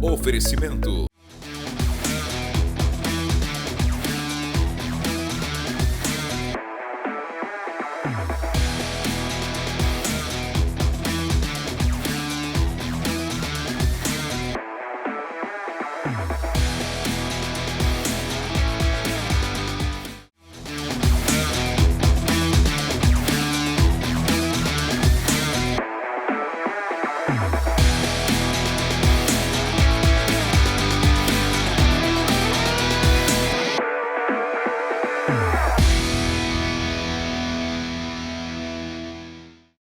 Oferecimento.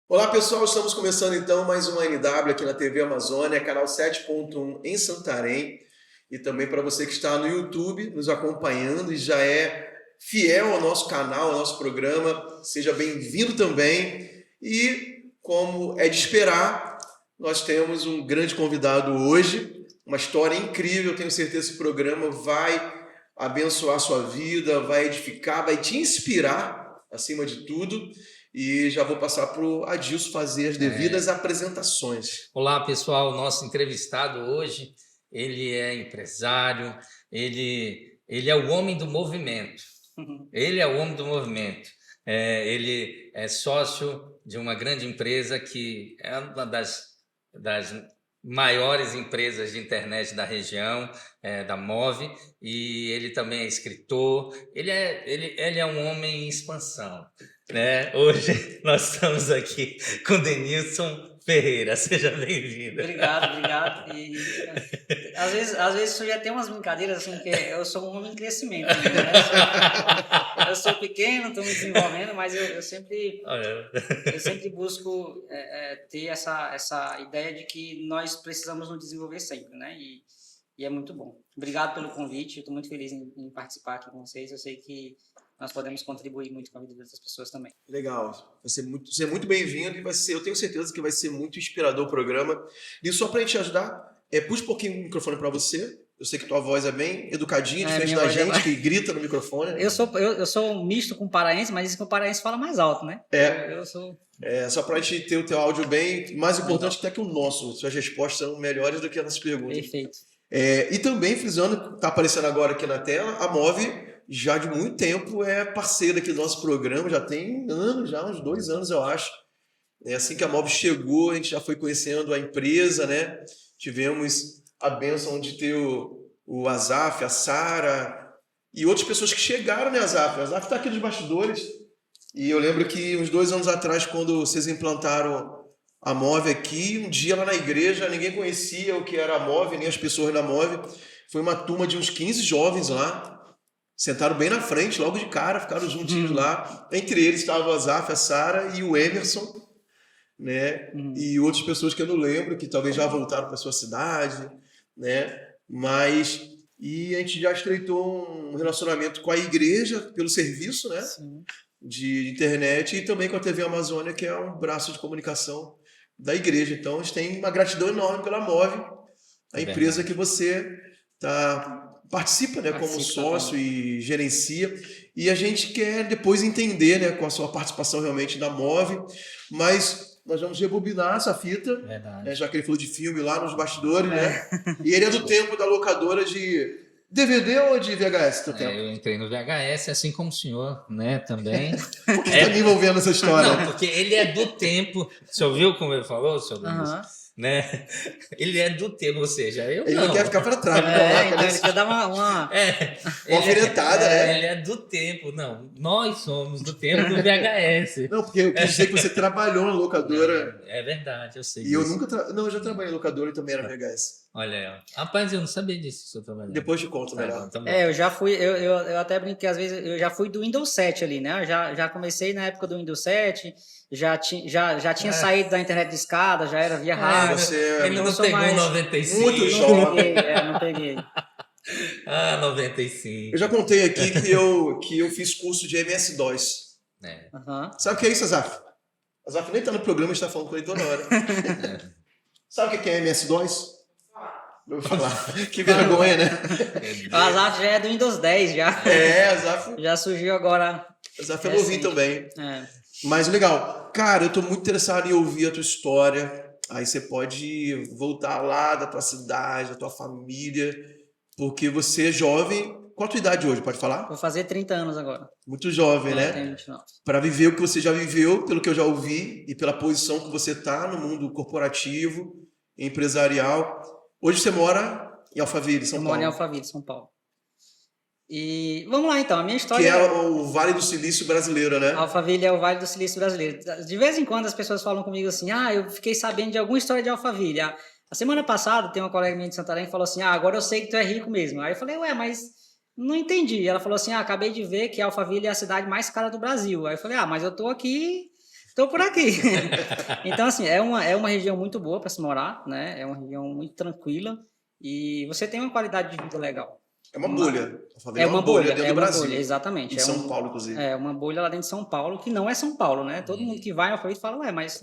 Olá pessoal, estamos começando então mais uma NW aqui na TV Amazônia, canal 7.1 em Santarém, e também para você que está no YouTube nos acompanhando e já é fiel ao nosso canal, ao nosso programa, seja bem-vindo também. E como é de esperar, nós temos um grande convidado hoje, uma história incrível. Tenho certeza que esse programa vai abençoar a sua vida, vai edificar, vai te inspirar acima de tudo. E já vou passar para o Adilson fazer as devidas apresentações. Olá, pessoal. Nosso entrevistado hoje, ele é empresário, ele é o homem do movimento. Ele é o homem do movimento. Ele é sócio de uma grande empresa que é uma das maiores empresas de internet da região, da Move, e ele também é escritor. Ele é um homem em expansão, né? Hoje nós estamos aqui com Denilson Ferreira. Seja bem-vindo. Obrigado. E às vezes isso já tem umas brincadeiras assim, que eu sou um homem em crescimento, né? Eu sou pequeno, estou me desenvolvendo, mas eu sempre busco ter essa ideia de que nós precisamos nos desenvolver sempre, né? E é muito bom. Obrigado pelo convite, estou muito feliz em participar aqui com vocês. Eu sei que nós podemos contribuir muito com a vida das pessoas também. Legal, vai ser muito bem-vindo e eu tenho certeza que vai ser muito inspirador o programa. E só para a gente ajudar, puxa um pouquinho o microfone para você. Eu sei que tua voz é bem educadinha, diferente da gente que grita no microfone. Eu sou um misto com paraense, mas dizem que o paraense fala mais alto, né? Eu sou... só para a gente ter o teu áudio bem, mais importante até que o nosso. Suas respostas são melhores do que as nossas perguntas. Perfeito. E também, frisando, está aparecendo agora aqui na tela, a Move já de muito tempo é parceira aqui do nosso programa, já tem anos, já uns 2 anos eu acho. Assim que a Move chegou, a gente já foi conhecendo a empresa, né? Tivemos a bênção de ter o Azaf, a Sara e outras pessoas que chegaram, né, Azaf? O Azaf está aqui nos bastidores. E eu lembro que uns 2 anos atrás, quando vocês implantaram a Move aqui, um dia lá na igreja, ninguém conhecia o que era a Move, nem as pessoas da Move. Foi uma turma de uns 15 jovens lá, sentaram bem na frente, logo de cara, ficaram juntinhos lá. Entre eles estavam o Azaf, a Sara e o Emerson, né? E outras pessoas que eu não lembro, que talvez já voltaram para sua cidade, né? E a gente já estreitou um relacionamento com a igreja pelo serviço, né? Sim. De internet, e também com a TV Amazônia, que é um braço de comunicação da igreja. Então, a gente tem uma gratidão enorme pela Move, a empresa que você participa, né, como sócio e gerencia. E a gente quer depois entender, né, com a sua participação realmente da Move, mas nós vamos rebobinar essa fita, né, já que ele falou de filme lá nos bastidores, né? E ele é do tempo da locadora de DVD ou de VHS? Eu entrei no VHS, assim como o senhor, né, também. Por que está me envolvendo nessa história? Não, porque ele é do tempo. Você ouviu como ele falou, senhor Luiz? Né? Ele é do tempo, ou seja, ele não quer ficar para trás. Então ele quer dar uma alfinetada, né? Ele é do tempo. Não, nós somos do tempo do VHS. Não, porque eu quis dizer que você trabalhou na locadora. É verdade, eu sei. E eu nunca eu já trabalhei em locadora e também era VHS. Olha aí, ó. Rapaz, eu não sabia disso, seu trabalho. Depois te conto, melhor. Eu já fui, eu até brinquei, às vezes, eu já fui do Windows 7 ali, né? Eu já comecei na época do Windows 7, já tinha saído da internet de escada, já era via rádio. Ele não pegou mais... 95. Muito jovem. Não peguei. 95. Eu já contei aqui que eu fiz curso de MS-DOS. Sabe o que é isso, Azaf? Azaf nem tá no programa, a gente tá falando com ele toda hora. Sabe o que é MS-DOS? Vou falar. Que vergonha, né? O Azaf já é do Windows 10, já. Azaf. Já surgiu agora. Azaf eu ouvi também. Mas legal. Cara, eu tô muito interessado em ouvir a tua história. aí você pode voltar lá da tua cidade, da tua família, porque você é jovem. Qual a tua idade hoje, pode falar? Vou fazer 30 anos agora. Muito jovem, Eu tenho né? 29. Para viver o que você já viveu, pelo que eu já ouvi, e pela posição que você está no mundo corporativo, empresarial. Hoje você mora em Alphaville, São Eu Paulo. moro em Alphaville, São Paulo. E vamos lá então, a minha Que história... é o Vale do Silício brasileiro, né? Alphaville é o Vale do Silício brasileiro. De vez em quando as pessoas falam comigo assim, eu fiquei sabendo de alguma história de Alphaville. A semana passada tem uma colega minha de Santarém que falou assim, agora eu sei que tu é rico mesmo. Aí eu falei, mas não entendi. Ela falou assim, acabei de ver que Alphaville é a cidade mais cara do Brasil. Aí eu falei, mas eu tô aqui, tô por aqui. Então assim, é uma região muito boa para se morar, né? É uma região muito tranquila e você tem uma qualidade de vida legal. É uma bolha. É uma bolha dentro do Brasil. Bolha, exatamente. Em São Paulo, inclusive. É uma bolha lá dentro de São Paulo, que não é São Paulo, né? Todo mundo que vai ao Alphaville fala, mas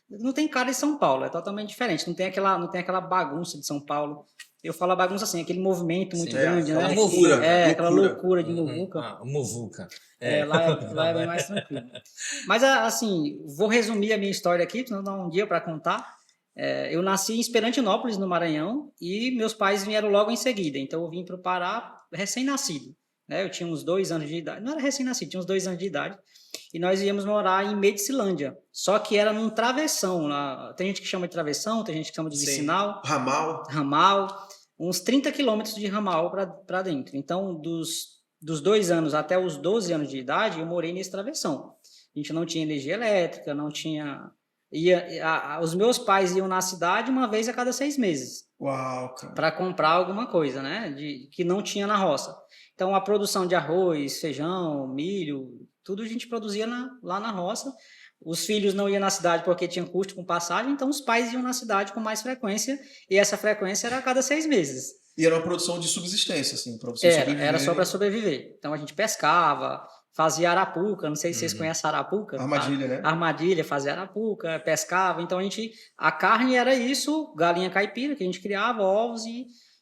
não tem cara de São Paulo, é totalmente diferente. Não tem aquela bagunça de São Paulo. Eu falo a bagunça assim, aquele movimento muito grande, né? Aquela loucura de muvuca. Muvuca. Lá é bem mais tranquilo. Mas, assim, vou resumir a minha história aqui, senão dá um dia para contar. Eu nasci em Esperantinópolis, no Maranhão, e meus pais vieram logo em seguida. Então, eu vim para o Pará recém-nascido. Né? Eu tinha uns 2 anos de idade. Não era recém-nascido, tinha uns 2 anos de idade. E nós íamos morar em Medicilândia. Só que era num travessão. Tem gente que chama de travessão, tem gente que chama de vicinal. Ramal. Uns 30 quilômetros de ramal para dentro. Então, dos 2 anos até os 12 anos de idade, eu morei nesse travessão. A gente não tinha energia elétrica, não tinha... os meus pais iam na cidade uma vez a cada 6 meses. Uau, cara. Para comprar alguma coisa, né? Que não tinha na roça. Então, a produção de arroz, feijão, milho, tudo a gente produzia lá na roça. Os filhos não iam na cidade porque tinha custo com passagem, então os pais iam na cidade com mais frequência, e essa frequência era a cada 6 meses. E era uma produção de subsistência, assim, para você sobreviver. Era só para sobreviver. Então, a gente pescava, fazia arapuca, não sei se vocês conhecem arapuca. Armadilha, né? Armadilha, fazia arapuca, pescava. Então, a carne era isso, galinha caipira, que a gente criava, ovos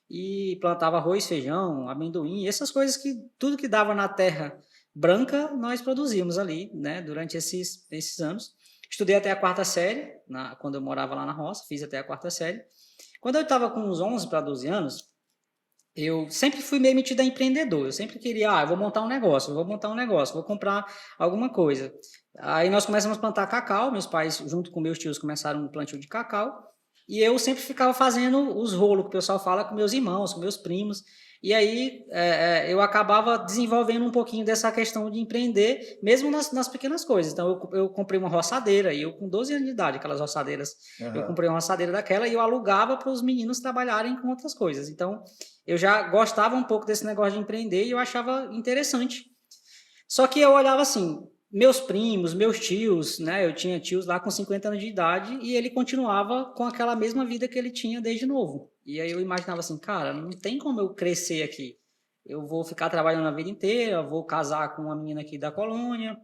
e plantava arroz, feijão, amendoim, essas coisas tudo que dava na terra branca, nós produzimos ali, né, durante esses anos. Estudei até a 4ª série, quando eu morava lá na roça, fiz até a 4ª série. Quando eu estava com uns 11 para 12 anos, eu sempre fui meio metido a empreendedor. Eu sempre queria, eu vou montar um negócio, vou comprar alguma coisa. Aí nós começamos a plantar cacau, meus pais, junto com meus tios, começaram um plantio de cacau, e eu sempre ficava fazendo os rolos, que o pessoal fala, com meus irmãos, com meus primos. E aí eu acabava desenvolvendo um pouquinho dessa questão de empreender, mesmo nas pequenas coisas. Então eu comprei uma roçadeira, e eu com 12 anos de idade, aquelas roçadeiras, eu comprei uma roçadeira daquela e eu alugava para os meninos trabalharem com outras coisas. Então eu já gostava um pouco desse negócio de empreender e eu achava interessante. Só que eu olhava assim, meus primos, meus tios, né? Eu tinha tios lá com 50 anos de idade e ele continuava com aquela mesma vida que ele tinha desde novo. E aí eu imaginava assim, cara, não tem como eu crescer aqui. Eu vou ficar trabalhando a vida inteira, vou casar com uma menina aqui da colônia,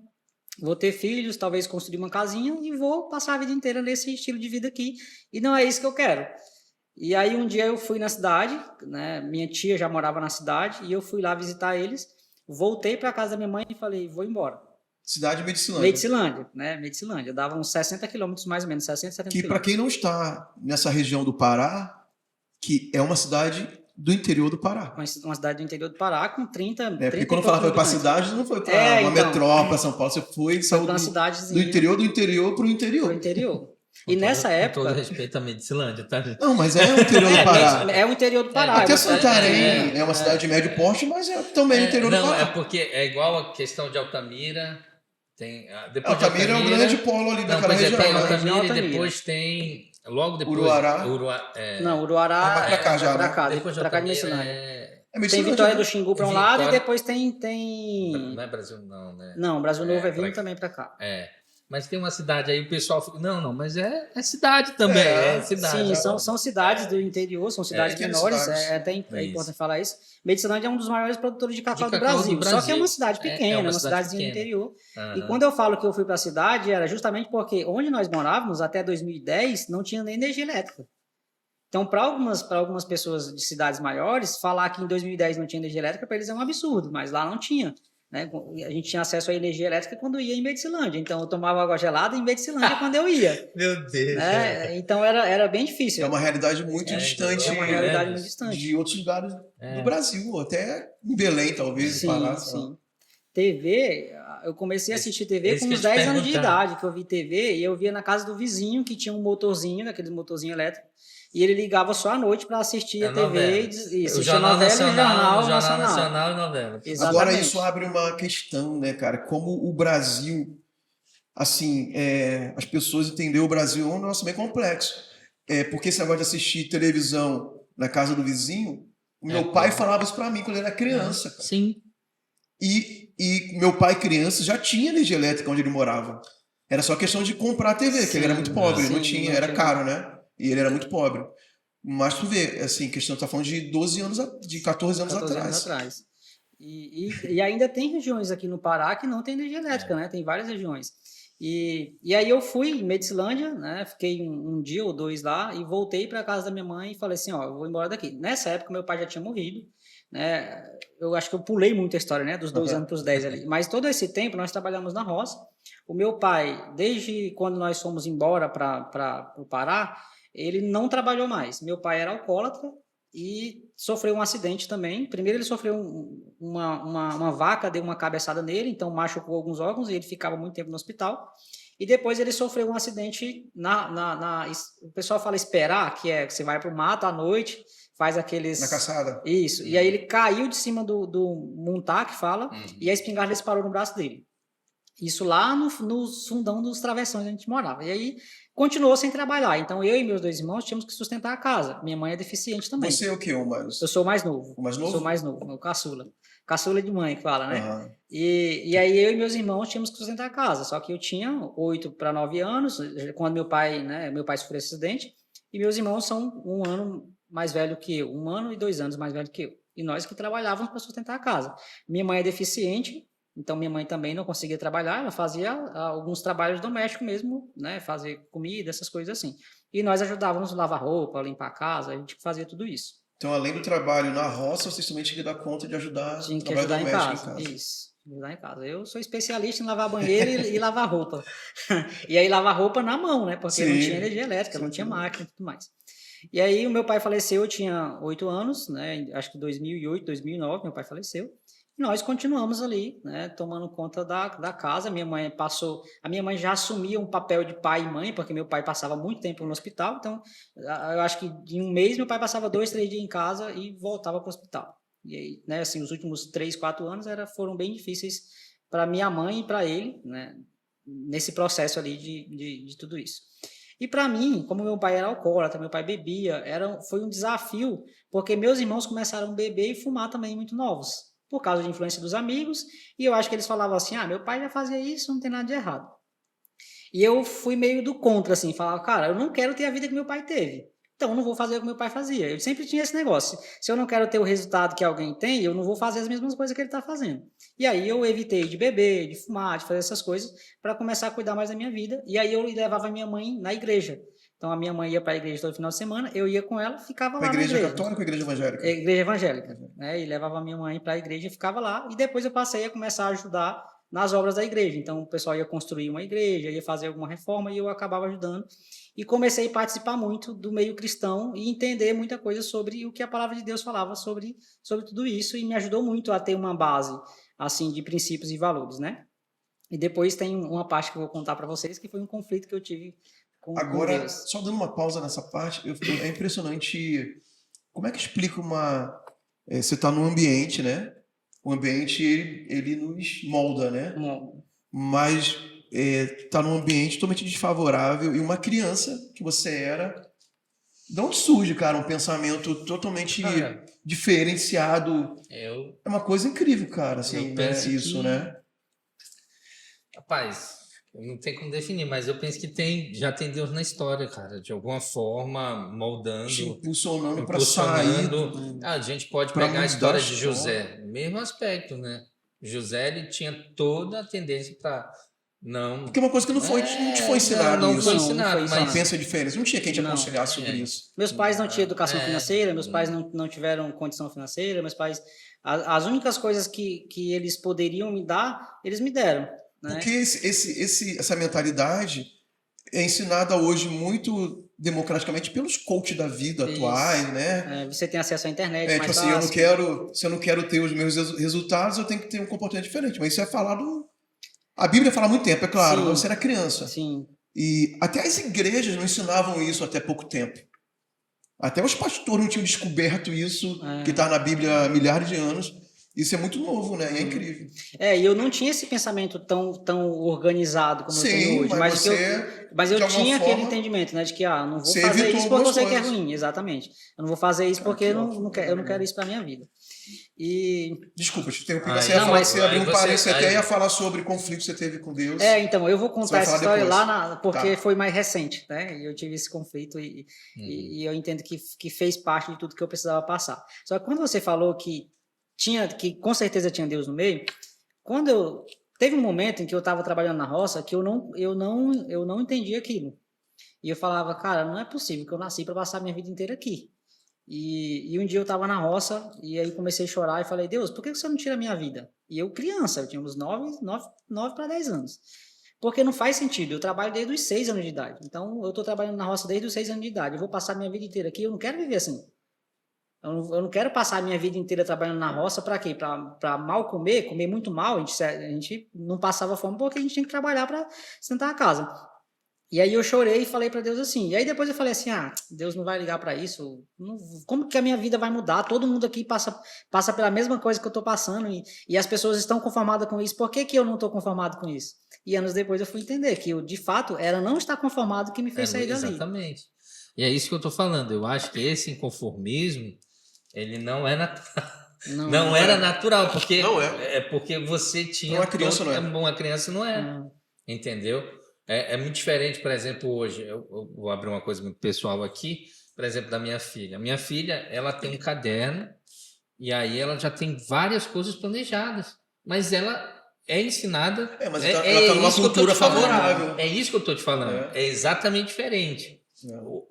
vou ter filhos, talvez construir uma casinha e vou passar a vida inteira nesse estilo de vida aqui. E não é isso que eu quero. E aí um dia eu fui na cidade, né? Minha tia já morava na cidade e eu fui lá visitar eles. Voltei para casa da minha mãe e falei, vou embora. Cidade de Medicilândia. Medicilândia. Dava uns 60 quilômetros mais ou menos, 60, 70 quilômetros. Que para quem não está nessa região do Pará, que é uma cidade do interior do Pará. Uma cidade do interior do Pará com 30... porque quando fala foi para a cidade, não foi para uma metrópole, São Paulo, você saiu do interior para o interior. Pro interior. E nessa época... Com todo respeito à Medicilândia, tá? Não, mas é o interior do Pará. É o interior do Pará. Até Santarém é uma cidade de médio porte, mas é também o interior do Pará. Não, é porque é igual a questão de Altamira. Altamira é um grande polo ali daquela região. Tem Altamira e depois tem... Logo depois... Uruará. Não, Uruará vai pra cá já, pra cá, depois pra cá de Medicilândia. Tem Vitória do Xingu para um lado e depois tem... Não é Brasil não, né? Não, Brasil Novo é vindo também para cá. Mas tem uma cidade aí, o pessoal fica... Não, mas é cidade também, cidade. Sim, são cidades do interior, são cidades menores, é até importante falar isso. Medicilândia é um dos maiores produtores de cacau do Brasil, só que é uma cidade pequena, uma cidadezinha do interior. E quando eu falo que eu fui para a cidade, era justamente porque onde nós morávamos, até 2010, não tinha nem energia elétrica. Então, para algumas pessoas de cidades maiores, falar que em 2010 não tinha energia elétrica, para eles é um absurdo, mas lá não tinha. né? A gente tinha acesso à energia elétrica quando ia em Medicilândia. Então, eu tomava água gelada em Medicilândia quando eu ia. Meu Deus. Né? Então, era bem difícil. É uma realidade muito distante. É uma realidade muito distante. De outros lugares do Brasil, até em Belém, talvez, sim, Pará. Sim. TV, eu comecei a assistir TV com uns 10 anos de idade, que eu vi TV, e eu via na casa do vizinho, que tinha um motorzinho, aquele motorzinho elétrico, e ele ligava só à noite para assistir a TV e assistir a novela e Jornal Nacional e novela. Exatamente. Agora, isso abre uma questão, né, cara? Como o Brasil, assim, as pessoas entenderam o Brasil é um negócio bem complexo. Porque esse negócio de assistir televisão na casa do vizinho, o meu pai falava isso para mim quando eu era criança. Cara. Sim. E meu pai, criança, já tinha energia elétrica onde ele morava. Era só questão de comprar a TV, que ele era muito pobre, ele não tinha, era caro, né? E ele era muito pobre. Mas tu vê, assim, questão tá falando de 14 anos atrás. E ainda tem regiões aqui no Pará que não tem energia elétrica, né? Tem várias regiões. E aí eu fui em Medicilândia, né? Fiquei um dia ou dois lá e voltei para casa da minha mãe e falei assim, ó, eu vou embora daqui. Nessa época meu pai já tinha morrido, né? Eu acho que eu pulei muita história, né? Dos 2 anos para os 10 ali. Mas todo esse tempo nós trabalhamos na roça. O meu pai, desde quando nós fomos embora para o Pará, ele não trabalhou mais. Meu pai era alcoólatra e sofreu um acidente também. Primeiro ele sofreu uma vaca, deu uma cabeçada nele, então machucou alguns órgãos e ele ficava muito tempo no hospital. E depois ele sofreu um acidente o pessoal fala esperar, que é que você vai para o mato à noite, faz aqueles... Na caçada. Isso. E aí ele caiu de cima do montá, que fala, e a espingarda disparou no braço dele. Isso lá no fundão dos travessões onde a gente morava. E aí continuou sem trabalhar. Então eu e meus 2 irmãos tínhamos que sustentar a casa. Minha mãe é deficiente também. Você é o quê? Eu sou o mais novo. O mais novo? Sou mais novo, meu caçula. Caçula de mãe, que fala, né? Uhum. E aí eu e meus irmãos tínhamos que sustentar a casa. Só que eu tinha 8 para 9 anos, quando meu pai sofreu esse acidente. E meus irmãos são 1 ano mais velho que eu. 1 ano e 2 anos mais velho que eu. E nós que trabalhávamos para sustentar a casa. Minha mãe é deficiente. Então, minha mãe também não conseguia trabalhar, ela fazia alguns trabalhos domésticos mesmo, né? Fazer comida, essas coisas assim. E nós ajudávamos a lavar roupa, limpar a casa, a gente fazia tudo isso. Então, além do trabalho na roça, vocês também tinham que dar conta de ajudar no trabalho doméstico em casa. Isso, ajudar em casa. Eu sou especialista em lavar banheiro e lavar roupa. E aí, lavar roupa na mão, né? Porque não tinha energia elétrica, não tinha máquina e tudo mais. E aí, o meu pai faleceu, eu tinha 8 anos, né? Acho que 2008, 2009, meu pai faleceu. Nós continuamos ali, né, tomando conta da casa. A minha mãe já assumia um papel de pai e mãe, porque meu pai passava muito tempo no hospital. Então, eu acho que em um mês meu pai passava 2, 3 dias em casa e voltava para o hospital. E aí, né, assim, os últimos 3, 4 anos foram bem difíceis para minha mãe e para ele, né, nesse processo ali de tudo isso. E para mim, como meu pai era alcoólatra, meu pai bebia, foi um desafio, porque meus irmãos começaram a beber e fumar também muito novos, por causa de influência dos amigos, e eu acho que eles falavam assim, meu pai já fazia isso, não tem nada de errado. E eu fui meio do contra, assim, falava, cara, eu não quero ter a vida que meu pai teve, então eu não vou fazer o que meu pai fazia. Eu sempre tinha esse negócio, se eu não quero ter o resultado que alguém tem, eu não vou fazer as mesmas coisas que ele está fazendo. E aí eu evitei de beber, de fumar, de fazer essas coisas, para começar a cuidar mais da minha vida, e aí eu levava a minha mãe na igreja. Então, a minha mãe ia para a igreja todo final de semana, eu ia com ela, ficava lá na igreja. Igreja católica ou igreja evangélica? Igreja evangélica, né? E levava a minha mãe para a igreja e ficava lá. E depois eu passei a começar a ajudar nas obras da igreja. Então, o pessoal ia construir uma igreja, ia fazer alguma reforma e eu acabava ajudando. E comecei a participar muito do meio cristão e entender muita coisa sobre o que a palavra de Deus falava sobre tudo isso. E me ajudou muito a ter uma base, assim, de princípios e valores, né? E depois tem uma parte que eu vou contar para vocês, que foi um conflito que eu tive Agora, só dando uma pausa nessa parte, é impressionante como é que explica você está num ambiente, né? O ambiente, ele nos molda, né? Mas está num ambiente totalmente desfavorável e uma criança que você era, de onde surge, cara, um pensamento totalmente diferenciado? É uma coisa incrível, cara, assim, né? Isso, né? Rapaz, não tem como definir, mas eu penso que já tem Deus na história, cara, de alguma forma moldando, te impulsionando para sair. A gente pode pegar a história de José, mesmo aspecto, né? José, ele tinha toda a tendência para Não. Porque é uma coisa que não te foi ensinado não isso. foi ensinado, não foi mas... Pensa diferente. Não tinha quem te Não. aconselhasse sobre isso. Meus pais não tinham educação financeira, meus pais não tiveram condição financeira, meus pais... As únicas coisas que eles poderiam me dar, eles me deram. Né? Porque essa mentalidade é ensinada hoje muito democraticamente pelos coaches da vida atuais, né? Você tem acesso à internet, tipo mais assim, fácil. se eu não quero ter os meus resultados, eu tenho que ter um comportamento diferente. Mas isso é falado... A Bíblia fala há muito tempo, é claro, quando você era criança. Sim. E até as igrejas não ensinavam isso até pouco tempo. Até os pastores não tinham descoberto isso, que está na Bíblia há milhares de anos. Isso é muito novo, né? E é incrível. E eu não tinha esse pensamento tão organizado como eu tenho hoje. Mas eu tinha aquele entendimento, né? De que não vou fazer isso porque eu sei que é ruim. Exatamente. Eu não vou fazer isso porque eu não quero isso para minha vida. Desculpa, te interrompi. Você ia falar que você abriu um parênteses, você até ia falar sobre conflito que você teve com Deus. Então, eu vou contar essa história porque foi mais recente, né? E eu tive esse conflito e eu entendo que fez parte de tudo que eu precisava passar. Só que quando você falou que com certeza tinha Deus no meio, teve um momento em que eu estava trabalhando na roça que eu não entendia aquilo. E eu falava, cara, não é possível que eu nasci para passar minha vida inteira aqui. E um dia eu estava na roça e aí comecei a chorar e falei, Deus, por que você não tira a minha vida? E eu criança, eu tinha uns 9 para 10 anos. Porque não faz sentido, eu trabalho desde os 6 anos de idade. Então eu estou trabalhando na roça desde os 6 anos de idade. Eu vou passar minha vida inteira aqui, eu não quero viver assim. Eu não quero passar a minha vida inteira trabalhando na roça para quê? Para mal comer muito mal. A gente não passava fome porque a gente tinha que trabalhar para sustentar a casa. E aí eu chorei e falei para Deus assim. E aí depois eu falei assim, Deus não vai ligar para isso. Como que a minha vida vai mudar? Todo mundo aqui passa pela mesma coisa que eu estou passando e as pessoas estão conformadas com isso. Por que eu não estou conformado com isso? E anos depois eu fui entender que de fato era não estar conformado que me fez sair dali. Exatamente. E é isso que eu estou falando. Eu acho que esse inconformismo ele não é natural. Não era natural, porque não porque você tinha... Uma criança não é. Uma criança não é. Entendeu? É muito diferente, por exemplo, hoje, eu vou abrir uma coisa muito pessoal aqui, por exemplo, da minha filha. Minha filha, ela tem um caderno e aí ela já tem várias coisas planejadas, mas ela é ensinada... mas ela está numa cultura favorável. É isso que eu estou te falando. É exatamente diferente.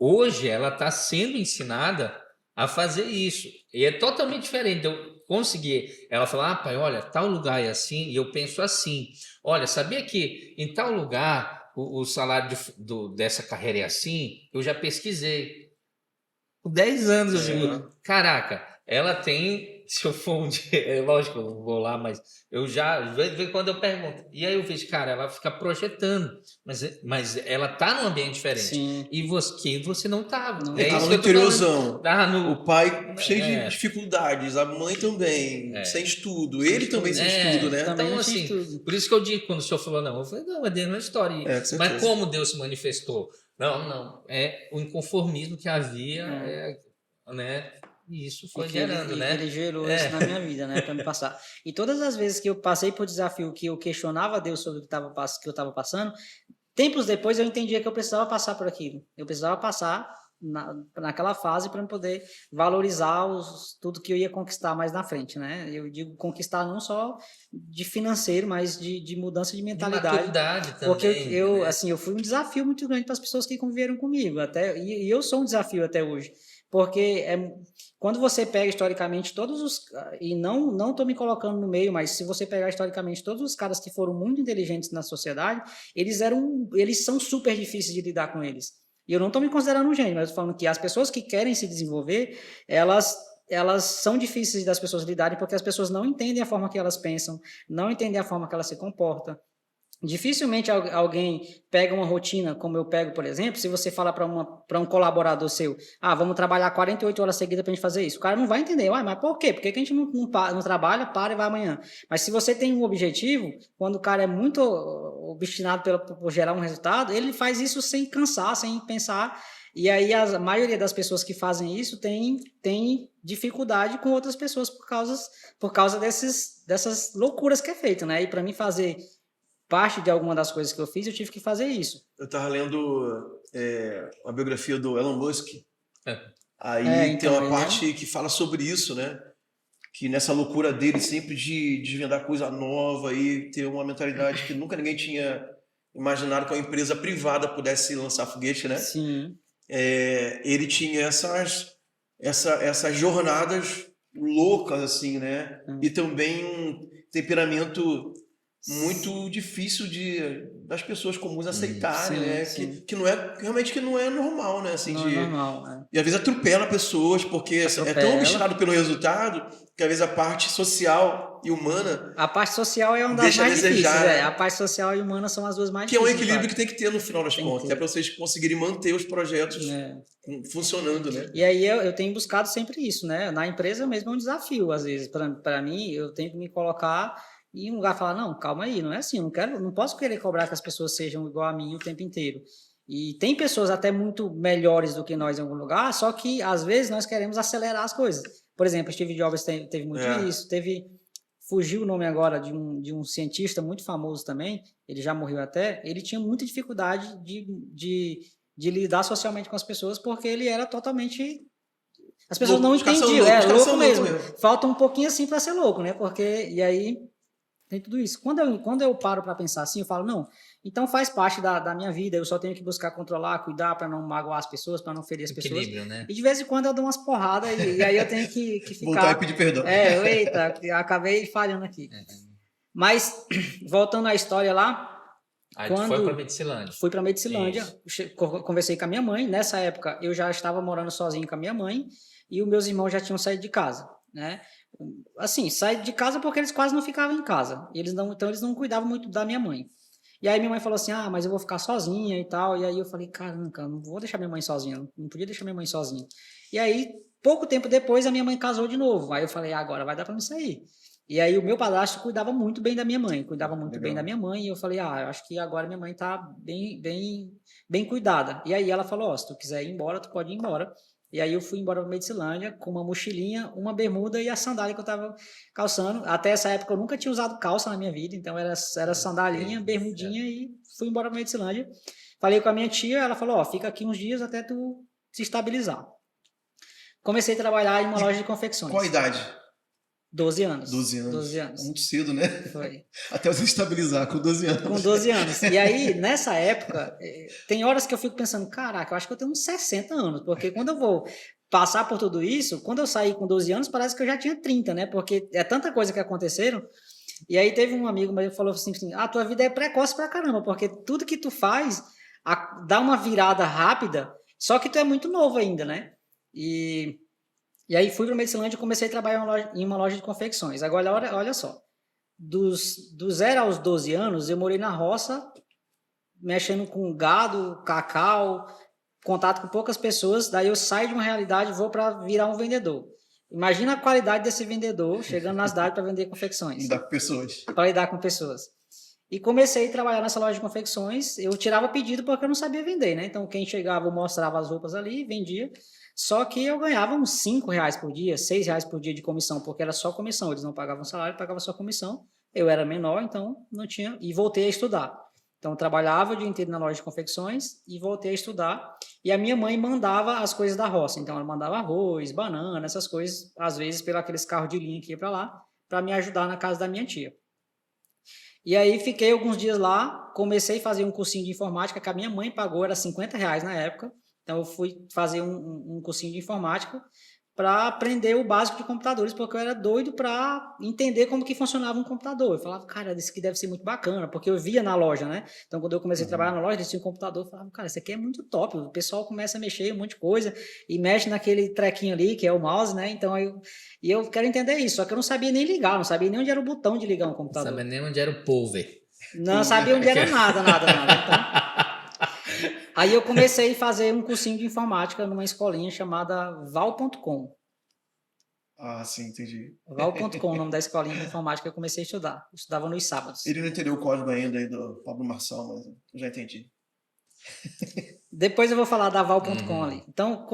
Hoje, ela está sendo ensinada a fazer isso. E é totalmente diferente. Eu consegui... Ela falar, pai, olha, tal lugar é assim, e eu penso assim. Olha, sabia que em tal lugar... O salário dessa carreira é assim, eu já pesquisei. Com 10 anos, eu digo, caraca, ela tem, se eu for um dia, lógico, eu não vou lá, mas eu já, quando eu pergunto, e aí eu vejo, cara, ela fica projetando, mas ela tá num ambiente diferente. Sim. E você não tava. Não, tava no interiorzão. O pai cheio de dificuldades, a mãe também, sem estudo, ele também sem estudo, né? Então, assim, por isso que eu digo, quando o senhor falou, eu falei, não, é dentro da história. Mas como Deus se manifestou? Não, é o inconformismo que havia, né? E isso foi gerando, né? Ele gerou isso na minha vida, né? Para me passar. E todas as vezes que eu passei por desafio, que eu questionava Deus sobre o que eu estava passando, tempos depois eu entendia que eu precisava passar por aquilo. Eu precisava passar naquela fase para poder valorizar tudo que eu ia conquistar mais na frente, né? Eu digo conquistar não só de financeiro, mas de mudança de mentalidade. Também, porque eu fui um desafio muito grande para as pessoas que conviveram comigo, e eu sou um desafio até hoje. Porque quando você pega historicamente e não estou me colocando no meio, mas se você pegar historicamente todos os caras que foram muito inteligentes na sociedade, eles são super difíceis de lidar com eles. E eu não estou me considerando um gênio, mas eu estou falando que as pessoas que querem se desenvolver, elas são difíceis das pessoas lidarem porque as pessoas não entendem a forma que elas pensam, não entendem a forma que elas se comportam. Dificilmente alguém pega uma rotina, como eu pego, por exemplo, se você fala para um colaborador seu, vamos trabalhar 48 horas seguidas para a gente fazer isso, o cara não vai entender, mas por quê? Por que a gente não trabalha, para e vai amanhã? Mas se você tem um objetivo, quando o cara é muito obstinado por gerar um resultado, ele faz isso sem cansar, sem pensar, e aí a maioria das pessoas que fazem isso tem dificuldade com outras pessoas por causa dessas loucuras que é feito, né? E para mim fazer parte de alguma das coisas que eu fiz, eu tive que fazer isso. Eu estava lendo a biografia do Elon Musk. Aí tem uma parte que fala sobre isso, né? Que nessa loucura dele sempre de desvendar coisa nova e ter uma mentalidade que nunca ninguém tinha imaginaram que uma empresa privada pudesse lançar foguete, né? Sim. Ele tinha essas jornadas loucas, assim, né? E também um temperamento muito difícil das pessoas comuns aceitarem, Sim, né? sim. Que não é realmente que não é normal, né? Assim, Não é normal, E às vezes atropela pessoas, porque assim, é tão Atropela. obstinado pelo resultado que às vezes a parte social e humana A parte social é uma das deixa a mais difíceis. desejar, né? A parte social e humana são as duas mais Que é um difíceis. equilíbrio que tem que ter no final das Tem que contas, ter. é para vocês conseguirem manter os projetos funcionando, né? E aí eu tenho buscado sempre isso, né? Na empresa mesmo é um desafio, às vezes. Para mim, eu tenho que me colocar em um lugar e falar, não, calma aí, não é assim, não posso querer cobrar que as pessoas sejam igual a mim o tempo inteiro. E tem pessoas até muito melhores do que nós em algum lugar, só que às vezes nós queremos acelerar as coisas. Por exemplo, Steve Jobs teve muito isso, fugiu o nome agora de um cientista muito famoso também, ele já morreu até, ele tinha muita dificuldade de lidar socialmente com as pessoas, porque ele era totalmente... As pessoas não entendiam, louco mesmo. Falta um pouquinho assim para ser louco, né? Porque, e aí, tem tudo isso. Quando eu paro para pensar assim, eu falo, não, então faz parte da minha vida, eu só tenho que buscar controlar, cuidar para não magoar as pessoas, para não ferir as pessoas. Né? E de vez em quando eu dou umas porradas e aí eu tenho que ficar... Voltar e pedir perdão. Eita, acabei falhando aqui. Mas, voltando à história lá... Aí tu foi para Medicilândia. Fui para Medicilândia, conversei com a minha mãe. Nessa época, eu já estava morando sozinho com a minha mãe e os meus irmãos já tinham saído de casa, né? Assim, saído de casa porque eles quase não ficavam em casa. Então, eles não cuidavam muito da minha mãe. E aí minha mãe falou assim, mas eu vou ficar sozinha e tal. E aí eu falei, caramba, não vou deixar minha mãe sozinha. Não podia deixar minha mãe sozinha. E aí, pouco tempo depois, a minha mãe casou de novo. Aí eu falei, agora vai dar para me sair. E aí o meu padrasto cuidava muito bem da minha mãe, e eu falei, eu acho que agora minha mãe tá bem cuidada. E aí ela falou, se tu quiser ir embora, tu pode ir embora. E aí eu fui embora para Medicilândia com uma mochilinha, uma bermuda e a sandália que eu tava calçando. Até essa época eu nunca tinha usado calça na minha vida, então era sandalinha, bermudinha e fui embora para Medicilândia. Falei com a minha tia, ela falou, fica aqui uns dias até tu se estabilizar. Comecei a trabalhar em uma loja de confecções. Qual a idade? 12 anos. 12 anos. Muito cedo, né? Foi. Até você estabilizar com 12 anos. Com 12 anos. E aí, nessa época, tem horas que eu fico pensando, caraca, eu acho que eu tenho uns 60 anos, porque quando eu vou passar por tudo isso, quando eu saí com 12 anos, parece que eu já tinha 30, né? Porque é tanta coisa que aconteceram. E aí teve um amigo meu que falou assim, tua vida é precoce pra caramba, porque tudo que tu faz dá uma virada rápida, só que tu é muito novo ainda, né? E aí fui para Medicilândia e comecei a trabalhar em uma loja de confecções. Agora, olha só, do 0 aos 12 anos, eu morei na roça, mexendo com gado, cacau, contato com poucas pessoas, daí eu saio de uma realidade e vou para virar um vendedor. Imagina a qualidade desse vendedor chegando na cidade para vender confecções. Lidar com pessoas. Para lidar com pessoas. E comecei a trabalhar nessa loja de confecções, eu tirava pedido porque eu não sabia vender, né? Então quem chegava, eu mostrava as roupas ali, vendia. Só que eu ganhava uns R$5 por dia, R$6 por dia de comissão, porque era só comissão, eles não pagavam salário, pagavam só comissão. Eu era menor, então não tinha, e voltei a estudar. Então eu trabalhava o dia inteiro na loja de confecções e voltei a estudar. E a minha mãe mandava as coisas da roça, então ela mandava arroz, banana, essas coisas, às vezes pelo aqueles carros de linha que ia para lá, para me ajudar na casa da minha tia. E aí fiquei alguns dias lá, comecei a fazer um cursinho de informática que a minha mãe pagou, era R$50 na época. Então, eu fui fazer um cursinho de informática para aprender o básico de computadores, porque eu era doido para entender como que funcionava um computador. Eu falava, cara, isso aqui deve ser muito bacana, porque eu via na loja, né? Então, quando eu comecei a trabalhar na loja, eles tinham um computador, eu falava, cara, isso aqui é muito top. O pessoal começa a mexer um monte de coisa e mexe naquele trequinho ali, que é o mouse, né? Então, eu quero entender isso, só que eu não sabia nem ligar, não sabia nem onde era o botão de ligar um computador. Não sabia nem onde era o power. Não sabia onde era nada. Então... Aí eu comecei a fazer um cursinho de informática numa escolinha chamada Val.com. Ah, sim, entendi. Val.com, o nome da escolinha de informática que eu comecei a estudar. Eu estudava nos sábados. Ele não entendeu o código ainda aí do Pablo Marçal, mas eu já entendi. Depois eu vou falar da Val.com ali. Então,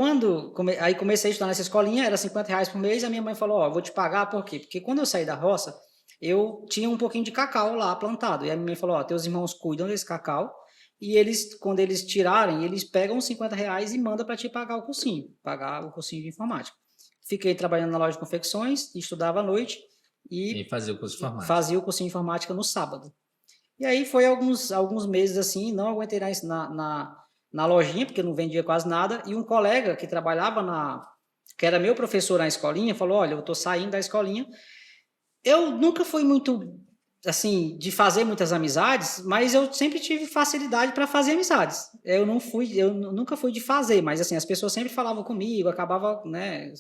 aí comecei a estudar nessa escolinha, era R$50 por mês, a minha mãe falou, vou te pagar, por quê? Porque quando eu saí da roça, eu tinha um pouquinho de cacau lá plantado. E a minha mãe falou, teus irmãos cuidam desse cacau, e eles, quando eles tirarem, eles pegam os R$50 e mandam para te pagar o cursinho de informática. Fiquei trabalhando na loja de confecções, estudava à noite e fazia o curso de informática. Fazia o cursinho de informática no sábado. E aí foi alguns meses assim, não aguentei na lojinha, porque eu não vendia quase nada, e um colega que trabalhava que era meu professor na escolinha, falou, olha, eu estou saindo da escolinha. Eu nunca fui muito, assim, de fazer muitas amizades, mas eu sempre tive facilidade para fazer amizades. Eu nunca fui de fazer, mas assim, as pessoas sempre falavam comigo, acabava, né?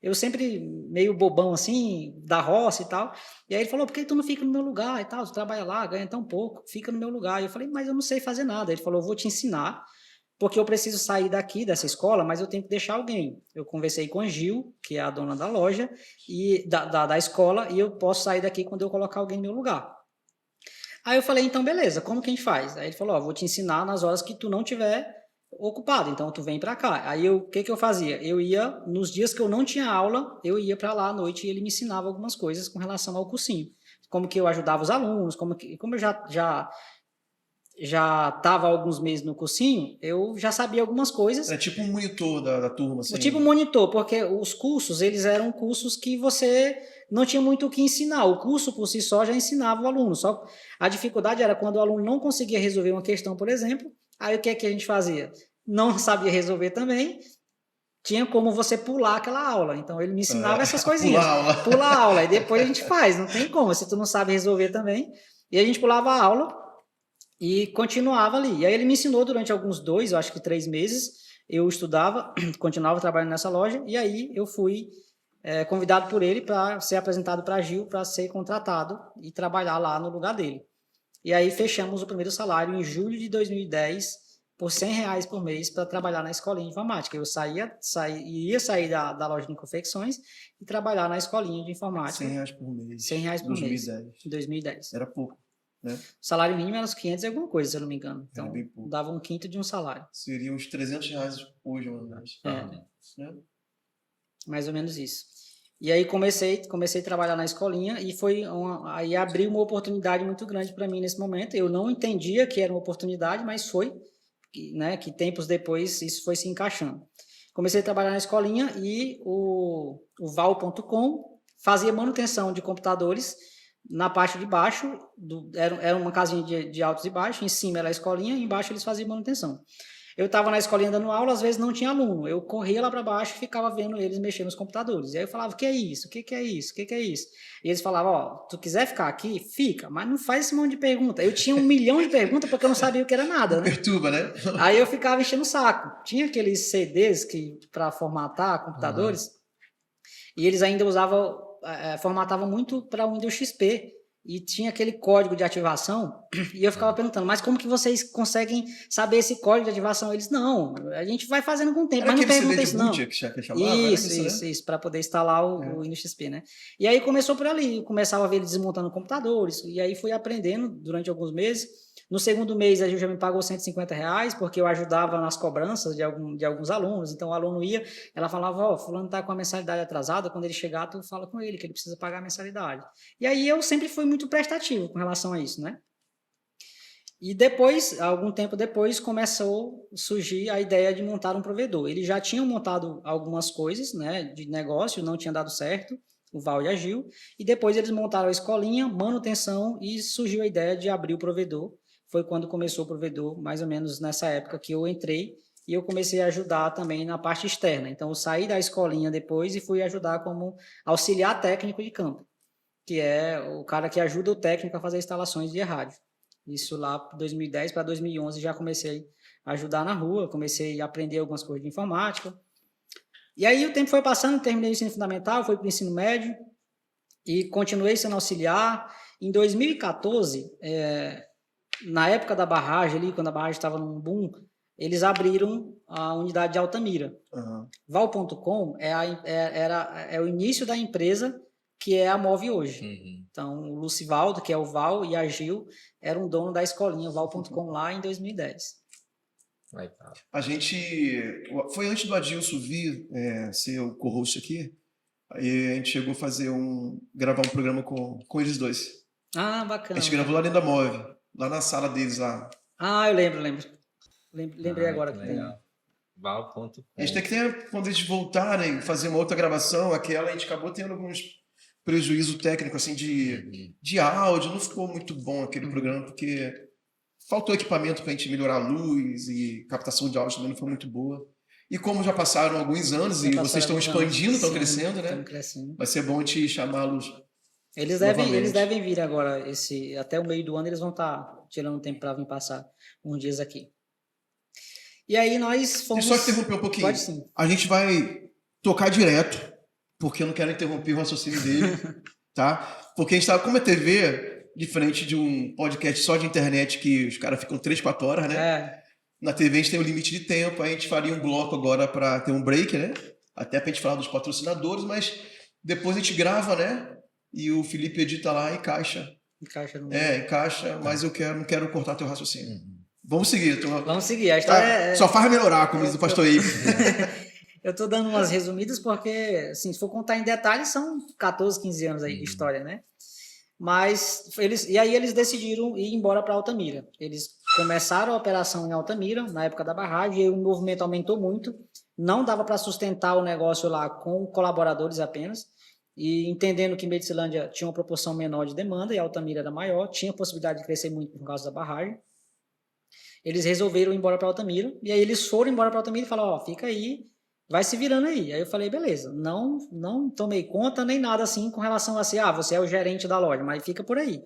Eu sempre meio bobão assim, da roça e tal. E aí ele falou, por que tu não fica no meu lugar e tal? Tu trabalha lá, ganha tão pouco, fica no meu lugar. E eu falei, mas eu não sei fazer nada. Ele falou, eu vou te ensinar, porque eu preciso sair daqui dessa escola, mas eu tenho que deixar alguém. Eu conversei com a Gil, que é a dona da loja, e da escola, e eu posso sair daqui quando eu colocar alguém no meu lugar. Aí eu falei, então beleza, como que a gente faz? Aí ele falou, ó, vou te ensinar nas horas que tu não tiver ocupado, então tu vem para cá. Aí o que eu fazia? Eu ia, nos dias que eu não tinha aula, eu ia para lá à noite e ele me ensinava algumas coisas com relação ao cursinho. Como que eu ajudava os alunos, como eu já estava há alguns meses no cursinho, eu já sabia algumas coisas. É tipo um monitor da turma, assim. Tipo monitor, porque os cursos, eles eram cursos que você não tinha muito o que ensinar. O curso por si só já ensinava o aluno. Só a dificuldade era quando o aluno não conseguia resolver uma questão, por exemplo, aí o que é que a gente fazia? Não sabia resolver também, tinha como você pular aquela aula. Então ele me ensinava essas coisinhas. Pula a aula, e depois a gente faz, não tem como, se tu não sabe resolver também. E a gente pulava a aula e continuava ali. E aí ele me ensinou durante alguns 2, eu acho que 3 meses, eu estudava, continuava trabalhando nessa loja, e aí eu fui convidado por ele para ser apresentado para a Gil, para ser contratado e trabalhar lá no lugar dele. E aí fechamos o primeiro salário em julho de 2010, por R$100 por mês, para trabalhar na escolinha de informática. Eu ia sair da loja de confecções e trabalhar na escolinha de informática. R$100 por mês. R$100 por 2010. mês. Em 2010. Era pouco, né? O salário mínimo era uns 500 e alguma coisa, se eu não me engano. Então, era bem pouco. dava um quinto de um salário. Seria uns R$300 hoje, mais ou menos. Né? Mais ou menos isso. E aí comecei a trabalhar na escolinha e aí abriu uma oportunidade muito grande para mim nesse momento. Eu não entendia que era uma oportunidade, mas foi, né, que tempos depois isso foi se encaixando. Comecei a trabalhar na escolinha e o Val.com fazia manutenção de computadores na parte de baixo, era uma casinha de altos e baixos, em cima era a escolinha e embaixo eles faziam manutenção. Eu estava na escolinha dando aula, às vezes não tinha aluno. Eu corria lá para baixo e ficava vendo eles mexendo nos computadores. E aí eu falava, o que é isso? O que é isso? O que é isso? E eles falavam, ó, tu quiser ficar aqui, fica, mas não faz esse monte de pergunta. Eu tinha 1 milhão de perguntas porque eu não sabia o que era nada, né? Perturba, né? Aí eu ficava enchendo o saco. Tinha aqueles CDs para formatar computadores, e eles ainda formatavam muito para o Windows XP. E tinha aquele código de ativação, e eu ficava perguntando, mas como que vocês conseguem saber esse código de ativação? Eles, não, a gente vai fazendo com o tempo, mas não pergunta isso não. Isso, para poder instalar o Windows XP, né? E aí começou por ali, eu começava a ver eles desmontando computadores, e aí fui aprendendo durante alguns meses. No segundo mês, a gente já me pagou R$150, porque eu ajudava nas cobranças de alguns alunos. Então, o aluno ia, ela falava, ó, fulano está com a mensalidade atrasada, quando ele chegar, tu fala com ele, que ele precisa pagar a mensalidade. E aí, eu sempre fui muito prestativo com relação a isso, né? E depois, algum tempo depois, começou a surgir a ideia de montar um provedor. Eles já tinham montado algumas coisas, né, de negócio, não tinha dado certo, o Val e a Gil, e depois eles montaram a escolinha, manutenção, e surgiu a ideia de abrir o provedor. Foi quando começou o provedor, mais ou menos nessa época que eu entrei, e eu comecei a ajudar também na parte externa. Então, eu saí da escolinha depois e fui ajudar como auxiliar técnico de campo, que é o cara que ajuda o técnico a fazer instalações de rádio. Isso lá, 2010 para 2011, já comecei a ajudar na rua, comecei a aprender algumas coisas de informática. E aí o tempo foi passando, terminei o ensino fundamental, fui para o ensino médio e continuei sendo auxiliar. Em 2014... na época da barragem ali, quando a barragem estava num boom, eles abriram a unidade de Altamira. Val.com é o início da empresa que é a Move hoje. Então, o Lucivaldo, que é o Val, e a Gil eram dono da escolinha Val.com lá em 2010. A gente... Foi antes do Adilson vir ser o co-host aqui, aí a gente chegou a gravar um programa com eles dois. Ah, bacana. A gente gravou lá dentro da Move. Lá na sala deles lá. Ah, eu lembro. Lembrei agora que tem. Val.com. A gente tem que ter, quando eles voltarem, fazer uma outra gravação, aquela, a gente acabou tendo alguns prejuízo técnico, assim, de áudio. Não ficou muito bom aquele programa, porque faltou equipamento para a gente melhorar a luz e captação de áudio também não foi muito boa. E como já passaram alguns anos e vocês estão expandindo, estão crescendo, né? Crescendo. Vai ser bom a gente chamá-los. Eles devem vir agora, até o meio do ano eles vão estar tirando um tempo para vir passar uns dias aqui. E aí nós fomos... Deixa eu só interromper um pouquinho. Pode sim. A gente vai tocar direto, porque eu não quero interromper o raciocínio dele, tá? Porque a gente estava, como é TV, diferente de um podcast só de internet que os caras ficam 3, 4 horas, né? Na TV a gente tem um limite de tempo, a gente faria um bloco agora para ter um break, né? Até pra gente falar dos patrocinadores, mas depois a gente grava, né? E o Felipe edita lá e encaixa. Encaixa, mas eu não quero cortar teu raciocínio. Vamos seguir. Vamos seguir. A história só faz melhorar, como diz o pastor aí. Eu tô dando umas resumidas porque, assim, se for contar em detalhes, são 14, 15 anos aí de história, né? Mas aí eles decidiram ir embora para Altamira. Eles começaram a operação em Altamira, na época da barragem, e o movimento aumentou muito. Não dava para sustentar o negócio lá com colaboradores apenas. E entendendo que Medicilândia tinha uma proporção menor de demanda e Altamira era maior, tinha possibilidade de crescer muito por causa da barragem. Eles resolveram ir embora para Altamira. E aí eles foram embora para Altamira e falaram, fica aí, vai se virando aí. Aí eu falei, beleza, não tomei conta nem nada assim com relação a assim, você é o gerente da loja, mas fica por aí.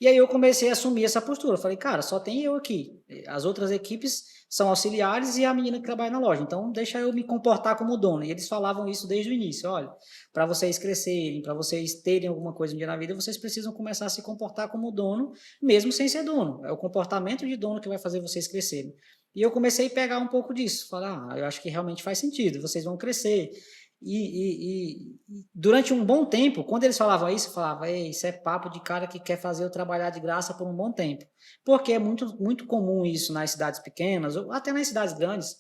E aí eu comecei a assumir essa postura. Eu falei, cara, só tem eu aqui. As outras equipes são auxiliares e a menina que trabalha na loja. Então, deixa eu me comportar como dono. E eles falavam isso desde o início. Olha, para vocês crescerem, para vocês terem alguma coisa um dia na vida, vocês precisam começar a se comportar como dono, mesmo sem ser dono. É o comportamento de dono que vai fazer vocês crescerem. E eu comecei a pegar um pouco disso. Falar, eu acho que realmente faz sentido. Vocês vão crescer. E durante um bom tempo, quando eles falavam isso, eu falava, isso é papo de cara que quer fazer eu trabalhar de graça por um bom tempo. Porque é muito, muito comum isso nas cidades pequenas, ou até nas cidades grandes,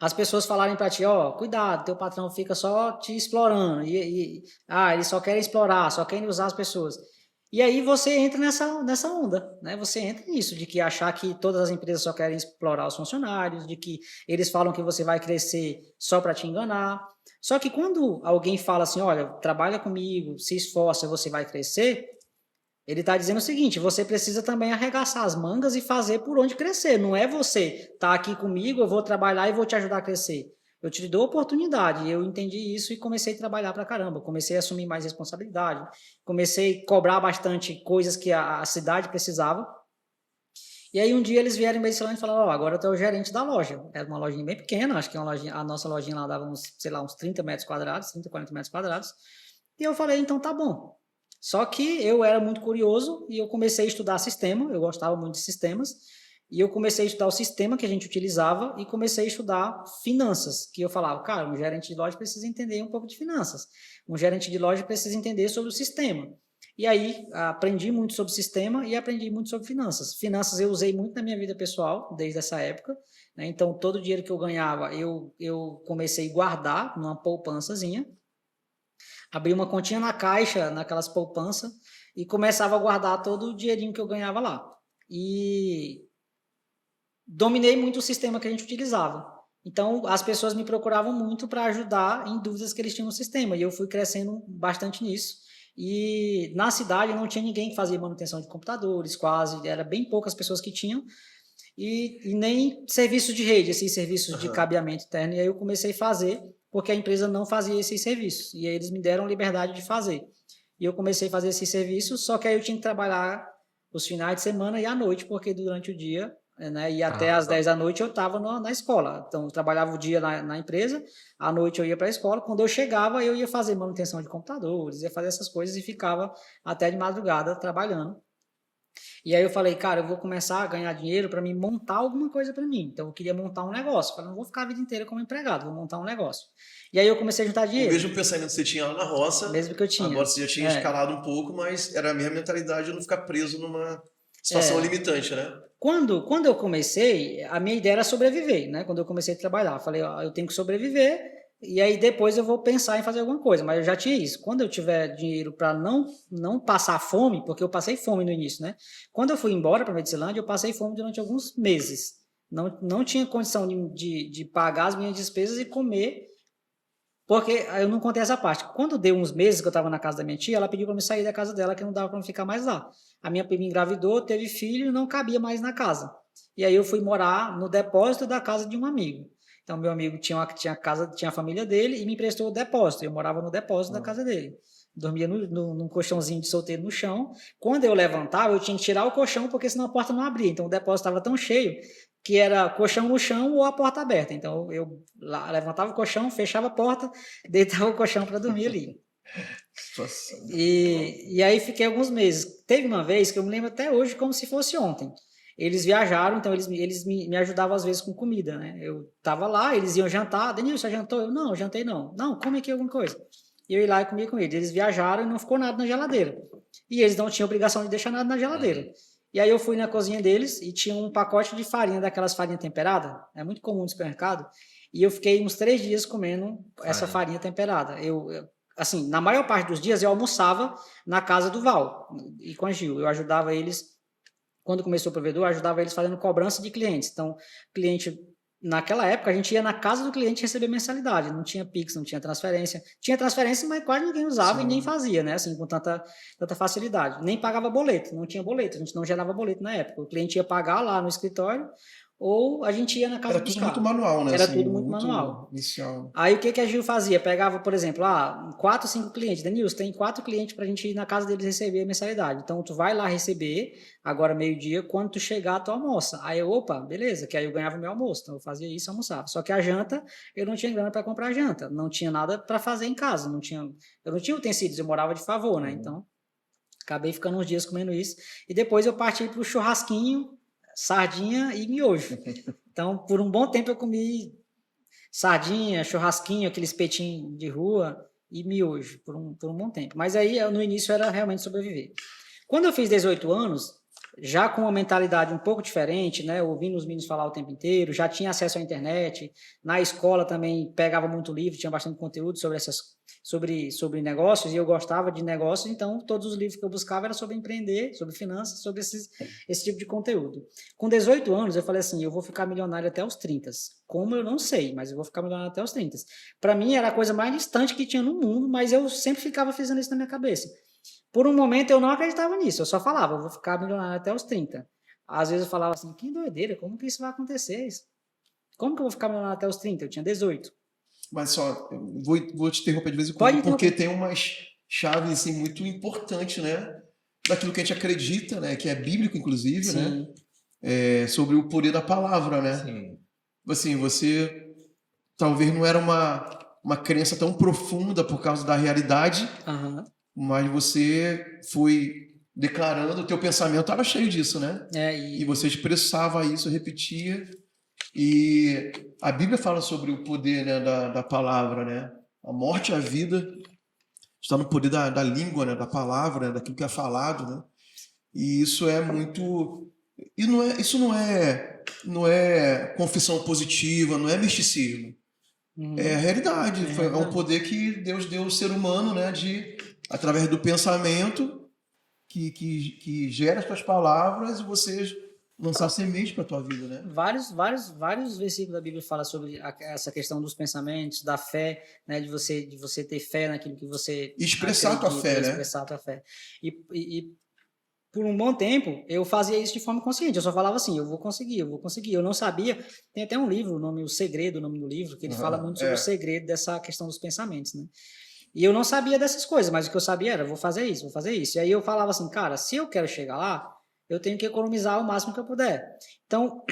as pessoas falarem para ti, cuidado, teu patrão fica só te explorando, eles só querem explorar, só querem usar as pessoas. E aí você entra nessa onda, né? Você entra nisso, de que achar que todas as empresas só querem explorar os funcionários, de que eles falam que você vai crescer só para te enganar. Só que quando alguém fala assim, olha, trabalha comigo, se esforça, você vai crescer, ele está dizendo o seguinte, você precisa também arregaçar as mangas e fazer por onde crescer. Não é você tá aqui comigo, eu vou trabalhar e vou te ajudar a crescer. Eu te dou oportunidade, eu entendi isso e comecei a trabalhar pra caramba, comecei a assumir mais responsabilidade, comecei a cobrar bastante coisas que a cidade precisava. E aí um dia eles vieram em Medicilândia e falaram, agora tu é o gerente da loja. Era uma lojinha bem pequena, acho que a nossa lojinha lá dava uns 30 metros quadrados, 30, 40 metros quadrados. E eu falei, então tá bom. Só que eu era muito curioso e eu comecei a estudar sistema, eu gostava muito de sistemas, e eu comecei a estudar o sistema que a gente utilizava e comecei a estudar finanças, que eu falava, cara, um gerente de loja precisa entender um pouco de finanças, um gerente de loja precisa entender sobre o sistema. E aí aprendi muito sobre sistema e aprendi muito sobre finanças. Finanças eu usei muito na minha vida pessoal, desde essa época, né? Então todo o dinheiro que eu ganhava eu comecei a guardar numa poupançazinha, abri uma continha na caixa, naquelas poupanças, e começava a guardar todo o dinheirinho que eu ganhava lá. E dominei muito o sistema que a gente utilizava. Então, as pessoas me procuravam muito para ajudar em dúvidas que eles tinham no sistema, e eu fui crescendo bastante nisso. E na cidade não tinha ninguém que fazia manutenção de computadores, quase, era bem poucas pessoas que tinham, e nem serviço de rede, esses serviços de cabeamento interno, e aí eu comecei a fazer, porque a empresa não fazia esses serviços, e aí eles me deram liberdade de fazer. E eu comecei a fazer esses serviços, só que aí eu tinha que trabalhar os finais de semana e à noite, porque durante o dia, né, e até às 10 da noite eu estava na escola. Então, eu trabalhava o dia na empresa, à noite eu ia para a escola. Quando eu chegava, eu ia fazer manutenção de computadores, ia fazer essas coisas e ficava até de madrugada trabalhando. E aí eu falei, cara, eu vou começar a ganhar dinheiro para me montar alguma coisa para mim. Então eu queria montar um negócio. Eu falei, não vou ficar a vida inteira como empregado, vou montar um negócio. E aí eu comecei a juntar dinheiro. O mesmo pensamento que você tinha lá na roça. Mesmo que eu tinha. Agora você já tinha escalado um pouco, mas era a mesma mentalidade de não ficar preso numa situação limitante, né? Quando eu comecei, a minha ideia era sobreviver, né? Quando eu comecei a trabalhar, eu falei, eu tenho que sobreviver. E aí depois eu vou pensar em fazer alguma coisa, mas eu já tinha isso. Quando eu tiver dinheiro para não passar fome, porque eu passei fome no início, né? Quando eu fui embora para Medicilândia, eu passei fome durante alguns meses. Não tinha condição de pagar as minhas despesas e comer Porque eu não contei essa parte. Quando deu uns meses que eu estava na casa da minha tia, ela pediu para me sair da casa dela, que não dava para me ficar mais lá. A minha prima engravidou, teve filho e não cabia mais na casa. E aí eu fui morar no depósito da casa de um amigo. Então, meu amigo tinha a família dele e me emprestou o depósito. Eu morava no depósito da casa dele. Dormia num colchãozinho de solteiro no chão. Quando eu levantava, eu tinha que tirar o colchão, porque senão a porta não abria. Então, o depósito estava tão cheio que era colchão no chão ou a porta aberta. Então, eu levantava o colchão, fechava a porta, deitava o colchão para dormir ali. E aí fiquei alguns meses. Teve uma vez que eu me lembro até hoje como se fosse ontem. Eles viajaram, então eles me ajudavam às vezes com comida, né? Eu tava lá, eles iam jantar. Denilson, você jantou? Eu, não, jantei não. Não, come aqui alguma coisa. E eu ia lá e comia com eles. Eles viajaram e não ficou nada na geladeira. E eles não tinham obrigação de deixar nada na geladeira. E aí eu fui na cozinha deles e tinha um pacote de farinha, daquelas farinhas temperadas. É muito comum no supermercado. E eu fiquei uns 3 dias comendo essa farinha temperada. Assim, na maior parte dos dias eu almoçava na casa do Val e com a Gil. Eu ajudava eles, quando começou o provedor, eu ajudava eles fazendo cobrança de clientes. Então, cliente, naquela época, a gente ia na casa do cliente receber mensalidade. Não tinha Pix, não tinha transferência. Tinha transferência, mas quase ninguém usava. Sim. E nem fazia, né? Assim, com tanta facilidade. Nem pagava boleto, não tinha boleto. A gente não gerava boleto na época. O cliente ia pagar lá no escritório, ou a gente ia na casa buscar. Era tudo muito manual, né? Era assim, tudo muito manual. Inicial. Aí o que a Gil fazia? Pegava, por exemplo, 4, 5 clientes. Denilson, tem 4 clientes para a gente ir na casa deles receber a mensalidade. Então, tu vai lá receber, agora meio-dia, quando tu chegar, tu almoça. Aí eu, opa, beleza, que aí eu ganhava meu almoço. Então, eu fazia isso e almoçava. Só que a janta, eu não tinha grana para comprar janta. Não tinha nada para fazer em casa. Eu não tinha utensílios, eu morava de favor, né? Então, acabei ficando uns dias comendo isso. E depois eu parti para o churrasquinho, sardinha e miojo. Então, por um bom tempo eu comi sardinha, churrasquinho, aquele espetinho de rua e miojo por um bom tempo. Mas aí, no início, era realmente sobreviver. Quando eu fiz 18 anos, já com uma mentalidade um pouco diferente, né, ouvindo os meninos falar o tempo inteiro, já tinha acesso à internet, na escola também pegava muito livro, tinha bastante conteúdo sobre negócios, e eu gostava de negócios, então todos os livros que eu buscava eram sobre empreender, sobre finanças, sobre esse tipo de conteúdo. Com 18 anos, eu falei assim, eu vou ficar milionário até os 30. Como eu não sei, mas eu vou ficar milionário até os 30. Para mim, era a coisa mais distante que tinha no mundo, mas eu sempre ficava fazendo isso na minha cabeça. Por um momento, eu não acreditava nisso, eu só falava, eu vou ficar milionário até os 30. Às vezes eu falava assim, que doideira, como que isso vai acontecer? Como que eu vou ficar milionário até os 30? Eu tinha 18. Mas só, vou te interromper de vez em quando, porque tem umas chaves assim, muito importantes, né? Daquilo que a gente acredita, né? Que é bíblico, inclusive, sim, né? Sobre o poder da palavra, né? Sim. Assim, você talvez não era uma crença tão profunda por causa da realidade, mas você foi declarando, o teu pensamento estava cheio disso, né? E você expressava isso, repetia. E a Bíblia fala sobre o poder, né, da palavra, né? A morte e a vida está no poder da língua, né, da palavra, né, daquilo que é falado, né? E isso é muito... E isso não é confissão positiva, não é misticismo. É a realidade. É um poder que Deus deu ao ser humano, né, através do pensamento que gera as tuas palavras e você lançar semente para a tua vida, né? Vários versículos da Bíblia falam sobre essa questão dos pensamentos, da fé, né? De você ter fé naquilo que você expressar a tua fé, né? Expressar a tua fé. E por um bom tempo eu fazia isso de forma consciente. Eu só falava assim, eu vou conseguir. Eu não sabia. Tem até um livro, O Segredo, o nome do livro, que ele fala muito sobre o segredo dessa questão dos pensamentos, né? E eu não sabia dessas coisas, mas o que eu sabia era, vou fazer isso. E aí eu falava assim, cara, se eu quero chegar lá, eu tenho que economizar o máximo que eu puder. Então,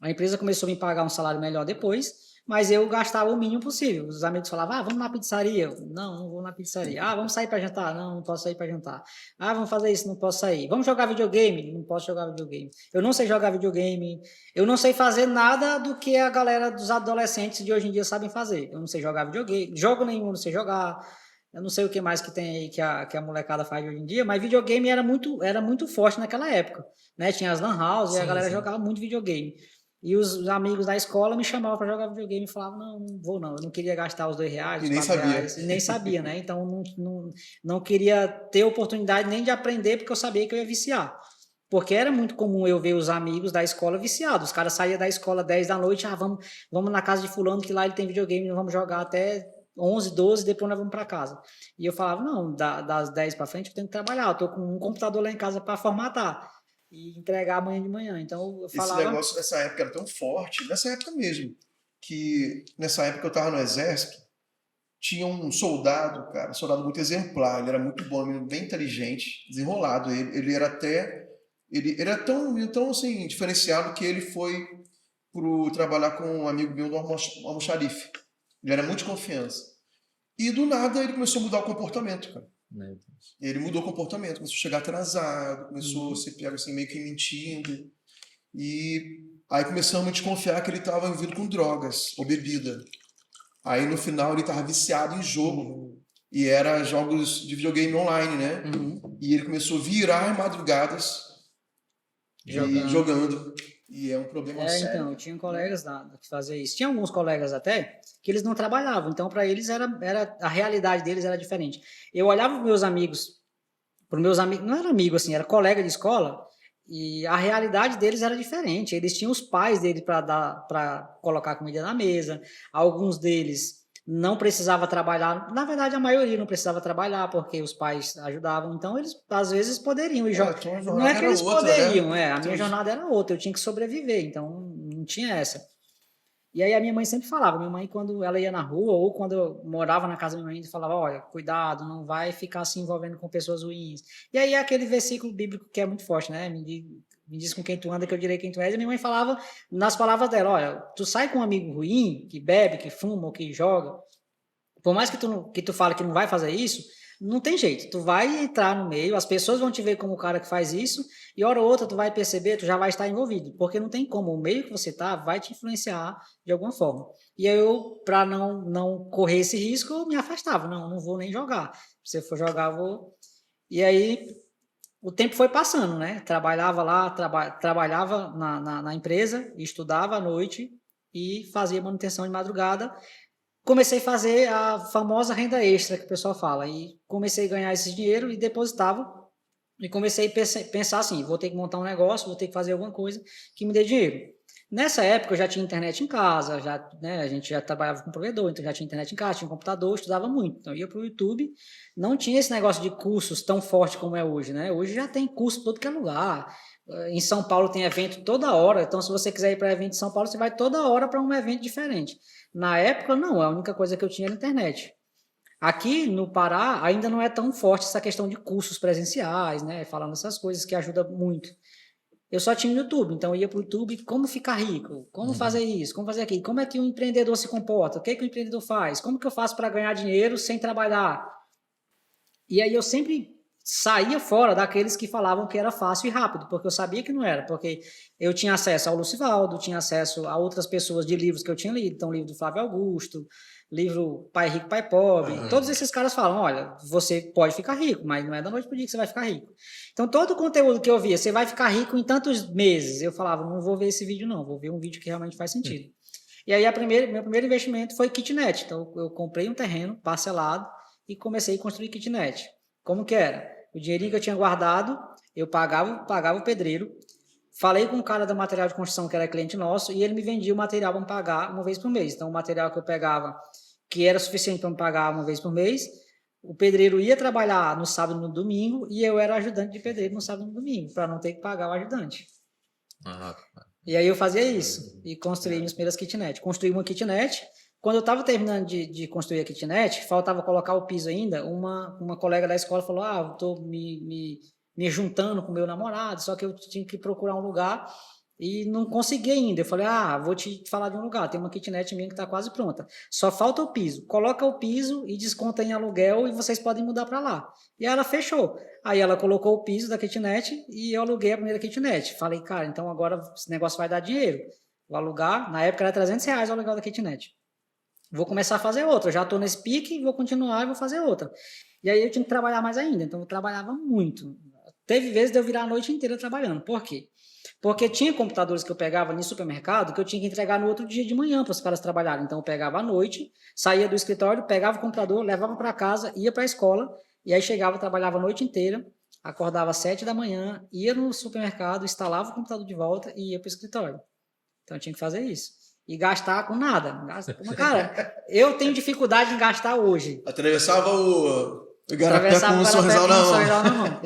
a empresa começou a me pagar um salário melhor depois, mas eu gastava o mínimo possível. Os amigos falavam, vamos na pizzaria. Não vou na pizzaria. Vamos sair para jantar. Não posso sair para jantar. Vamos fazer isso, não posso sair. Vamos jogar videogame? Não posso jogar videogame. Eu não sei jogar videogame. Eu não sei fazer nada do que a galera dos adolescentes de hoje em dia sabem fazer. Eu não sei jogar videogame. Jogo nenhum, não sei jogar. Eu não sei o que mais que tem aí que a molecada faz hoje em dia, mas videogame era muito forte naquela época, né? Tinha as lan houses e a galera jogava muito videogame. E os amigos da escola me chamavam para jogar videogame e falavam, não vou não, eu não queria gastar os R$2, e nem sabia. Reais, e nem sabia, né? Então não queria ter oportunidade nem de aprender, porque eu sabia que eu ia viciar. Porque era muito comum eu ver os amigos da escola viciados. Os caras saíam da escola 10 da noite, vamos na casa de fulano que lá ele tem videogame, vamos jogar até 11, 12, depois nós vamos para casa. E eu falava, não, das 10 para frente eu tenho que trabalhar, eu tô com um computador lá em casa para formatar e entregar amanhã de manhã. Então eu falava... Esse negócio nessa época era tão forte, nessa época mesmo, que nessa época eu estava no exército, tinha um soldado, cara, um soldado muito exemplar, ele era muito bom, bem inteligente, desenrolado, ele era até... Ele era tão assim, diferenciado que ele foi trabalhar com um amigo meu no almoxarife. Ele era muito de confiança. E do nada ele começou a mudar o comportamento, cara. Meu Deus. Ele mudou o comportamento, começou a chegar atrasado, começou a ser pego assim, meio que mentindo. E aí começamos a desconfiar que ele estava envolvido com drogas ou bebida. Aí no final ele estava viciado em jogo. E era jogos de videogame online, né? E ele começou a virar madrugadas jogando. E é um problema sério. Então, eu tinha colegas que faziam isso. Tinha alguns colegas até que eles não trabalhavam, então para eles a realidade deles era diferente. Eu olhava para meus amigos, não era amigo assim, era colega de escola, e a realidade deles era diferente. Eles tinham os pais deles para colocar comida na mesa. Alguns deles não precisava trabalhar, na verdade a maioria não precisava trabalhar porque os pais ajudavam, então eles às vezes poderiam ir jogar. Não é que eles poderiam, né? A minha jornada era outra, eu tinha que sobreviver, então não tinha essa. E aí a minha mãe sempre falava, minha mãe quando ela ia na rua ou quando eu morava na casa da minha mãe, falava, olha, cuidado, não vai ficar se envolvendo com pessoas ruins. E aí aquele versículo bíblico que é muito forte, né? Me diz com quem tu anda que eu direi quem tu és. E minha mãe falava nas palavras dela, olha, tu sai com um amigo ruim, que bebe, que fuma ou que joga, por mais que tu fale que não vai fazer isso, não tem jeito, tu vai entrar no meio, as pessoas vão te ver como o cara que faz isso, e hora ou outra tu vai perceber, tu já vai estar envolvido, porque não tem como, o meio que você tá vai te influenciar de alguma forma. E aí eu, para não correr esse risco, eu me afastava, não vou nem jogar, se eu for jogar, eu vou... E aí o tempo foi passando, né? Trabalhava lá, trabalhava na empresa, estudava à noite e fazia manutenção de madrugada. Comecei a fazer a famosa renda extra que o pessoal fala. E comecei a ganhar esse dinheiro e depositava. E comecei a pensar assim, vou ter que montar um negócio, vou ter que fazer alguma coisa que me dê dinheiro. Nessa época eu já tinha internet em casa, a gente já trabalhava com provedor, então já tinha internet em casa, tinha um computador, estudava muito. Então eu ia para o YouTube, não tinha esse negócio de cursos tão forte como é hoje, né? Hoje já tem curso em todo que é lugar. Em São Paulo tem evento toda hora, então se você quiser ir para evento em São Paulo, você vai toda hora para um evento diferente. Na época, não, a única coisa que eu tinha era a internet. Aqui no Pará ainda não é tão forte essa questão de cursos presenciais, né? Falando essas coisas que ajuda muito. Eu só tinha o YouTube, então eu ia para o YouTube, como ficar rico, como fazer isso, como fazer aquilo, como é que o empreendedor se comporta, o que é que o empreendedor faz, como que eu faço para ganhar dinheiro sem trabalhar. E aí eu sempre saía fora daqueles que falavam que era fácil e rápido, porque eu sabia que não era, porque eu tinha acesso ao Lucivaldo, tinha acesso a outras pessoas de livros que eu tinha lido, então livro do Flávio Augusto, livro Pai Rico, Pai Pobre, todos esses caras falam, olha, você pode ficar rico, mas não é da noite pro dia que você vai ficar rico. Então todo o conteúdo que eu via, você vai ficar rico em tantos meses, eu falava, não vou ver esse vídeo não, vou ver um vídeo que realmente faz sentido. E aí meu primeiro investimento foi kitnet, então eu comprei um terreno parcelado e comecei a construir kitnet. Como que era? O dinheirinho que eu tinha guardado, eu pagava o pedreiro, falei com o cara do material de construção, que era cliente nosso, e ele me vendia o material para me pagar uma vez por mês. Então, o material que eu pegava, que era suficiente para me pagar uma vez por mês, o pedreiro ia trabalhar no sábado e no domingo, e eu era ajudante de pedreiro no sábado e no domingo, para não ter que pagar o ajudante. E aí eu fazia isso, e construí minhas primeiras kitnet. Construí uma kitnet. Quando eu estava terminando de construir a kitnet, faltava colocar o piso ainda, uma colega da escola falou, eu estou me juntando com o meu namorado, só que eu tinha que procurar um lugar e não consegui ainda. Eu falei, vou te falar de um lugar, tem uma kitnet minha que está quase pronta. Só falta o piso. Coloca o piso e desconta em aluguel e vocês podem mudar para lá. E ela fechou. Aí ela colocou o piso da kitnet e eu aluguei a primeira kitnet. Falei, cara, então agora esse negócio vai dar dinheiro. Vou alugar, na época era R$300 o aluguel da kitnet. Vou começar a fazer outra, já estou nesse pique, vou continuar e vou fazer outra. E aí eu tinha que trabalhar mais ainda, então eu trabalhava muito. Teve vezes de eu virar a noite inteira trabalhando. Por quê? Porque tinha computadores que eu pegava no supermercado que eu tinha que entregar no outro dia de manhã para os caras trabalharem. Então eu pegava à noite, saía do escritório, pegava o computador, levava para casa, ia para a escola, e aí chegava, trabalhava a noite inteira, acordava às 7 da manhã, ia no supermercado, instalava o computador de volta e ia para o escritório. Então eu tinha que fazer isso. e gastar com nada. Cara, eu tenho dificuldade em gastar hoje. Atravessava o Igarapé com um sorrisal na mão.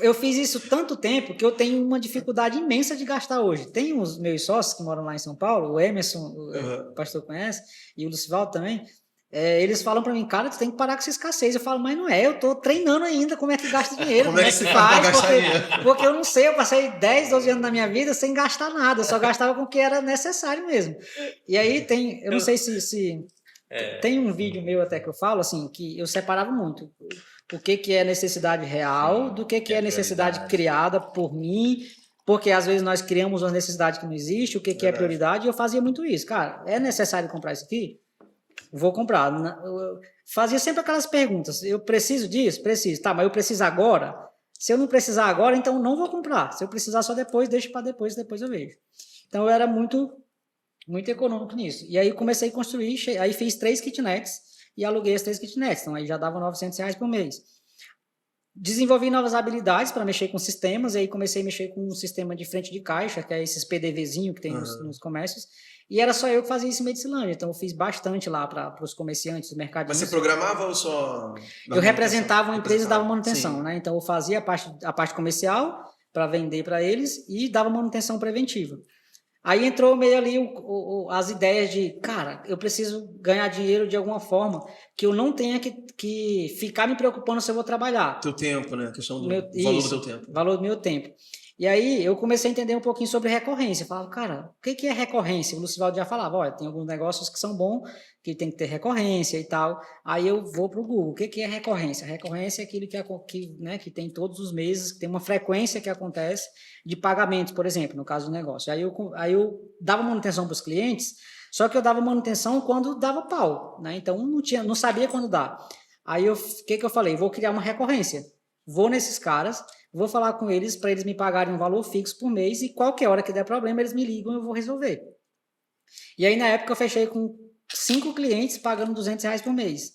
Eu fiz isso tanto tempo que eu tenho uma dificuldade imensa de gastar hoje. Tem os meus sócios que moram lá em São Paulo, o Emerson, o pastor conhece, e o Lucivaldo também. Eles falam para mim, cara, tu tem que parar com essa escassez. Eu falo, mas não é, eu tô treinando ainda como é que gasta dinheiro, como é que se faz, porque eu não sei, eu passei 10, 12 anos da minha vida sem gastar nada, eu só gastava com o que era necessário mesmo. E aí tem, eu não sei se tem um vídeo meu até que eu falo, assim, que eu separava muito o que é necessidade real do que é necessidade criada por mim, porque às vezes nós criamos uma necessidade que não existe, o que é prioridade, e eu fazia muito isso. Cara, é necessário comprar isso aqui? Vou comprar. Eu fazia sempre aquelas perguntas. Eu preciso disso? Preciso. Tá, mas eu preciso agora? Se eu não precisar agora, então não vou comprar. Se eu precisar só depois, deixo para depois eu vejo. Então eu era muito econômico nisso. E aí comecei a construir, aí fiz 3 kitnets e aluguei as 3 kitnets. Então aí já dava R$900 por mês. Desenvolvi novas habilidades para mexer com sistemas, e aí comecei a mexer com um sistema de frente de caixa, que é esses PDVzinho que tem nos comércios, e era só eu que fazia isso em Medicilândia, então eu fiz bastante lá para os comerciantes, os mercadinhos. Mas você programava ou só... Eu representava uma empresa e dava manutenção, né? Então eu fazia a parte comercial para vender para eles e dava manutenção preventiva. Aí entrou meio ali as ideias de, cara, eu preciso ganhar dinheiro de alguma forma, que eu não tenha que ficar me preocupando se eu vou trabalhar. Teu tempo, né? A questão do valor do teu tempo. Valor do meu tempo. E aí eu comecei a entender um pouquinho sobre recorrência. Eu falava, cara, o que é recorrência? O Lucivaldo já falava, olha, tem alguns negócios que são bons, que tem que ter recorrência e tal. Aí eu vou para o Google. O que é recorrência? Recorrência é aquilo que tem todos os meses, que tem uma frequência que acontece de pagamento, por exemplo, no caso do negócio. Aí eu dava manutenção para os clientes, só que eu dava manutenção quando dava pau, né? Então não sabia quando dar. Aí o que eu falei? Vou criar uma recorrência. Vou nesses caras, vou falar com eles para eles me pagarem um valor fixo por mês e qualquer hora que der problema eles me ligam e eu vou resolver. E aí na época eu fechei com 5 clientes pagando R$200 por mês.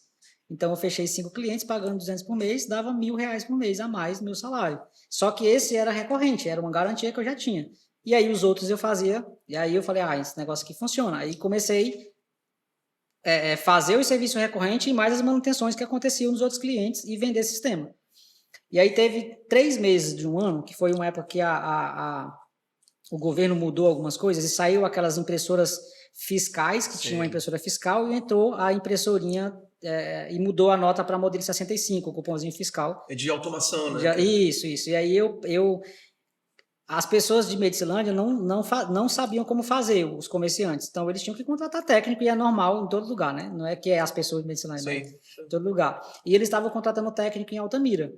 Então eu fechei 5 clientes pagando 200 por mês, dava R$1.000 por mês a mais do meu salário. Só que esse era recorrente, era uma garantia que eu já tinha. E aí os outros eu fazia, e aí eu falei, esse negócio aqui funciona. Aí comecei a fazer o serviço recorrente e mais as manutenções que aconteciam nos outros clientes e vender sistema. E aí teve 3 meses de um ano, que foi uma época que o governo mudou algumas coisas e saiu aquelas impressoras fiscais, que tinha uma impressora fiscal, e entrou a impressorinha e mudou a nota para modelo 65, o cupomzinho fiscal. É de automação, né? Isso. E aí as pessoas de Medicilândia não sabiam como fazer, os comerciantes. Então, eles tinham que contratar técnico, e é normal em todo lugar, né? Não é que é as pessoas de Medicilândia, mas em todo lugar. E eles estavam contratando técnico em Altamira.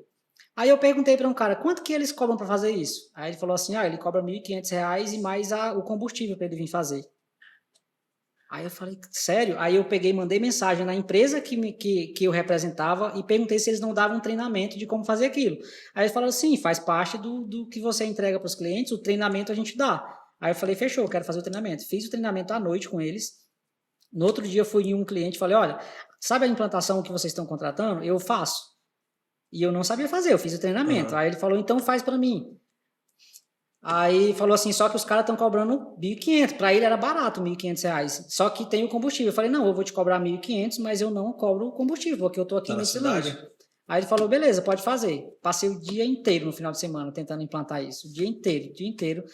Aí eu perguntei para um cara, quanto que eles cobram para fazer isso? Aí ele falou assim, ele cobra R$1.500 e mais o combustível para ele vir fazer. Aí eu falei, sério? Aí eu peguei, mandei mensagem na empresa que eu representava e perguntei se eles não davam um treinamento de como fazer aquilo. Aí eles falaram, sim, faz parte do que você entrega para os clientes, o treinamento a gente dá. Aí eu falei, fechou, quero fazer o treinamento. Fiz o treinamento à noite com eles. No outro dia eu fui em um cliente e falei, olha, sabe a implantação que vocês estão contratando? Eu faço. E eu não sabia fazer, eu fiz o treinamento. Aí ele falou, então faz para mim. Aí falou assim, só que os caras estão cobrando R$1.500. Para ele era barato, R$1.500. Só que tem o combustível. Eu falei, não, eu vou te cobrar R$1.500, mas eu não cobro o combustível, porque eu estou aqui em Medicilândia. Aí ele falou, beleza, pode fazer. Passei o dia inteiro no final de semana tentando implantar isso. O dia inteiro.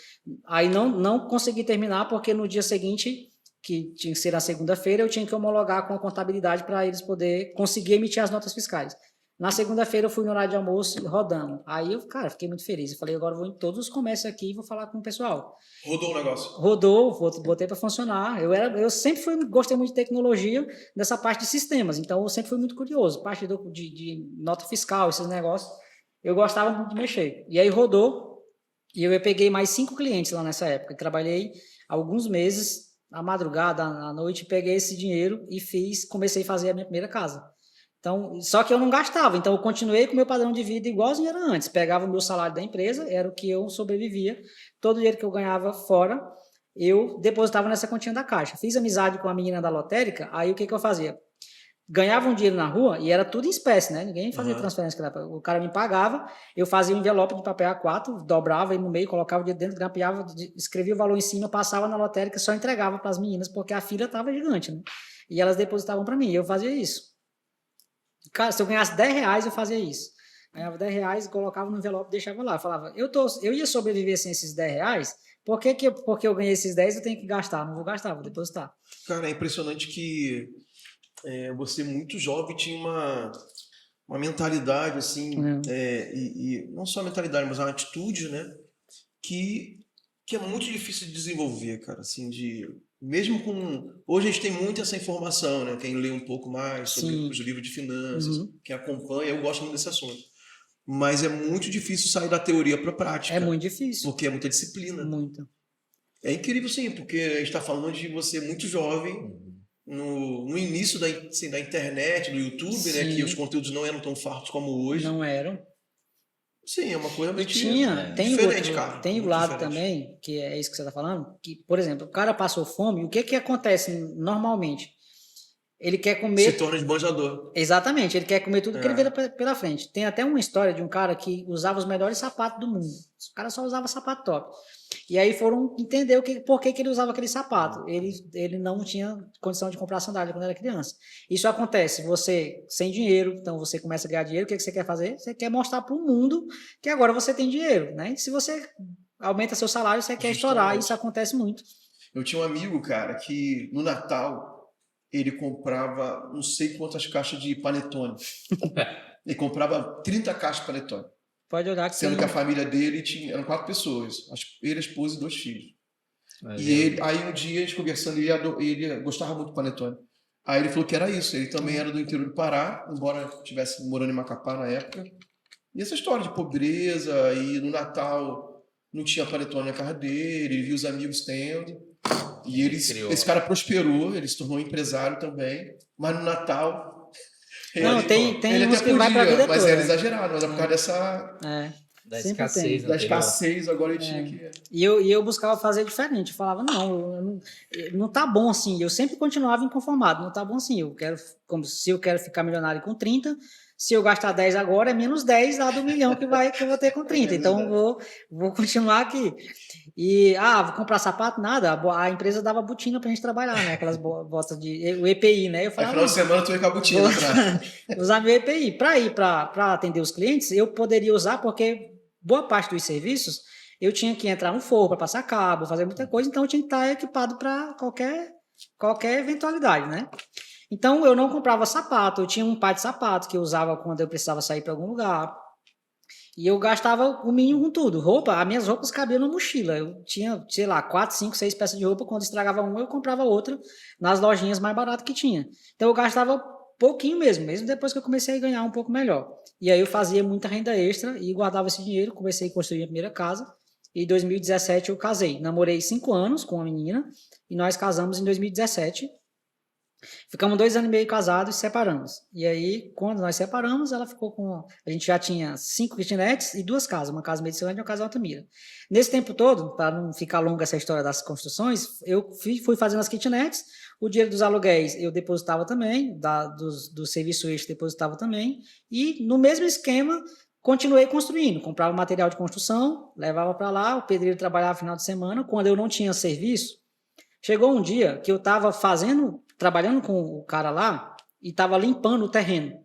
Aí não consegui terminar, porque no dia seguinte, que tinha que ser na segunda-feira, eu tinha que homologar com a contabilidade para eles poderem conseguir emitir as notas fiscais. Na segunda-feira eu fui no horário de almoço rodando. Aí eu, fiquei muito feliz. Eu falei, agora eu vou em todos os comércios aqui e vou falar com o pessoal. Rodou o negócio? Rodou, botei para funcionar. Eu sempre gostei muito de tecnologia, dessa parte de sistemas. Então eu sempre fui muito curioso. Parte de nota fiscal, esses negócios, eu gostava muito de mexer. E aí rodou, e eu peguei mais 5 clientes lá nessa época. Trabalhei alguns meses, à madrugada, à noite, peguei esse dinheiro e comecei a fazer a minha primeira casa. Então, só que eu não gastava, então eu continuei com o meu padrão de vida igualzinho era antes. Pegava o meu salário da empresa, era o que eu sobrevivia. Todo o dinheiro que eu ganhava fora, eu depositava nessa continha da Caixa. Fiz amizade com a menina da lotérica, aí o que eu fazia? ganhava um dinheiro na rua e era tudo em espécie, né? Ninguém fazia transferência. O cara me pagava, eu fazia um envelope de papel A4, dobrava aí no meio, colocava o dinheiro dentro, grampeava, escrevia o valor em cima, passava na lotérica e só entregava para as meninas, porque a fila estava gigante, né? E elas depositavam para mim, e eu fazia isso. Cara, se eu ganhasse R$10, eu fazia isso. Ganhava R$10, colocava no envelope e deixava lá. Eu falava, eu ia sobreviver sem esses R$10, porque eu ganhei esses 10 eu tenho que gastar? Não vou gastar, vou depositar. Cara, é impressionante que você muito jovem tinha uma mentalidade assim, e não só a mentalidade, mas a atitude, né? Que é muito difícil de desenvolver, cara, assim, mesmo com... Hoje a gente tem muito essa informação, né? Quem lê um pouco mais sobre os livros de finanças, quem acompanha, eu gosto muito desse assunto. Mas é muito difícil sair da teoria para a prática. É muito difícil. Porque é muita disciplina. Muito. É incrível, sim, porque a gente está falando de você muito jovem, no início da internet, do YouTube, né? Que os conteúdos não eram tão fartos como hoje. Não eram. Sim, é uma coisa muito tem diferente, cara. Tem o lado também, que é isso que você está falando, que, por exemplo, o cara passou fome, o que acontece normalmente? Ele quer comer... Se torna esbanjador. Exatamente, ele quer comer tudo que ele vê pela frente. Tem até uma história de um cara que usava os melhores sapatos do mundo. O cara só usava sapato top. E aí foram entender por que ele usava aquele sapato. Ele não tinha condição de comprar sandália quando era criança. Isso acontece, você sem dinheiro, então você começa a ganhar dinheiro, o que você quer fazer? Você quer mostrar para o mundo que agora você tem dinheiro, né? E se você aumenta seu salário, você quer estourar, isso acontece muito. Eu tinha um amigo, cara, que no Natal ele comprava não sei quantas caixas de panetone. Ele comprava 30 caixas de panetone. Pode olhar que sendo que a família dele eram 4 pessoas. Ele, a esposa e 2 filhos. Aí um dia, a gente conversando, ele gostava muito do panetone. Aí ele falou que era isso. Ele também era do interior do Pará, embora estivesse morando em Macapá na época. E essa história de pobreza, e no Natal não tinha panetone na casa dele, ele via os amigos tendo. E esse cara prosperou, ele se tornou empresário também. Mas no Natal... Não, tem ele uns que vai pra vida mas toda. Era exagerado, mas é por causa dessa... Da escassez. Da escassez, agora ele tinha que... E eu buscava fazer diferente. Eu falava, não tá bom assim. Eu sempre continuava inconformado. Não tá bom assim. Se eu quero ficar milionário com 30, se eu gastar 10 agora, é menos 10 lá do milhão que eu vou ter com 30. Então, vou continuar aqui. E, vou comprar sapato? Nada. A empresa dava botina pra gente trabalhar, né? Aquelas botas o EPI, né? Eu falava, final de semana tu ia com a botina atrás. Usar meu EPI. Para atender os clientes, eu poderia usar porque boa parte dos serviços eu tinha que entrar no forro para passar cabo, fazer muita coisa, então eu tinha que estar equipado para qualquer eventualidade, né? Então eu não comprava sapato, eu tinha um par de sapato que eu usava quando eu precisava sair para algum lugar. E eu gastava o mínimo com tudo. As minhas roupas cabiam na mochila. Eu tinha, sei lá, 4, 5, 6 peças de roupa. Quando estragava uma, eu comprava outra nas lojinhas mais baratas que tinha. Então eu gastava pouquinho mesmo depois que eu comecei a ganhar um pouco melhor. E aí eu fazia muita renda extra e guardava esse dinheiro, comecei a construir a primeira casa. E em 2017 eu casei. Namorei 5 anos com uma menina e nós casamos em 2017. Ficamos 2 anos e meio casados e separamos. E aí, quando nós separamos, ela ficou com... A gente já tinha 5 kitnets e 2 casas. Uma casa Medicilândia e uma casa Altamira. Nesse tempo todo, para não ficar longa essa história das construções, eu fui fazendo as kitnets. O dinheiro dos aluguéis eu depositava também, do serviço extra depositava também. E no mesmo esquema, continuei construindo. Comprava material de construção, levava para lá, o pedreiro trabalhava no final de semana. Quando eu não tinha serviço, chegou um dia que eu estava trabalhando com o cara lá e estava limpando o terreno.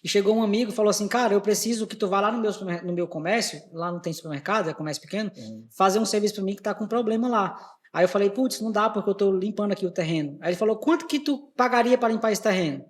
E chegou um amigo e falou assim, cara, eu preciso que tu vá lá no meu comércio, lá não tem supermercado, é comércio pequeno, fazer um serviço para mim que está com problema lá. Aí eu falei, putz, não dá porque eu estou limpando aqui o terreno. Aí ele falou, quanto que tu pagaria para limpar esse terreno?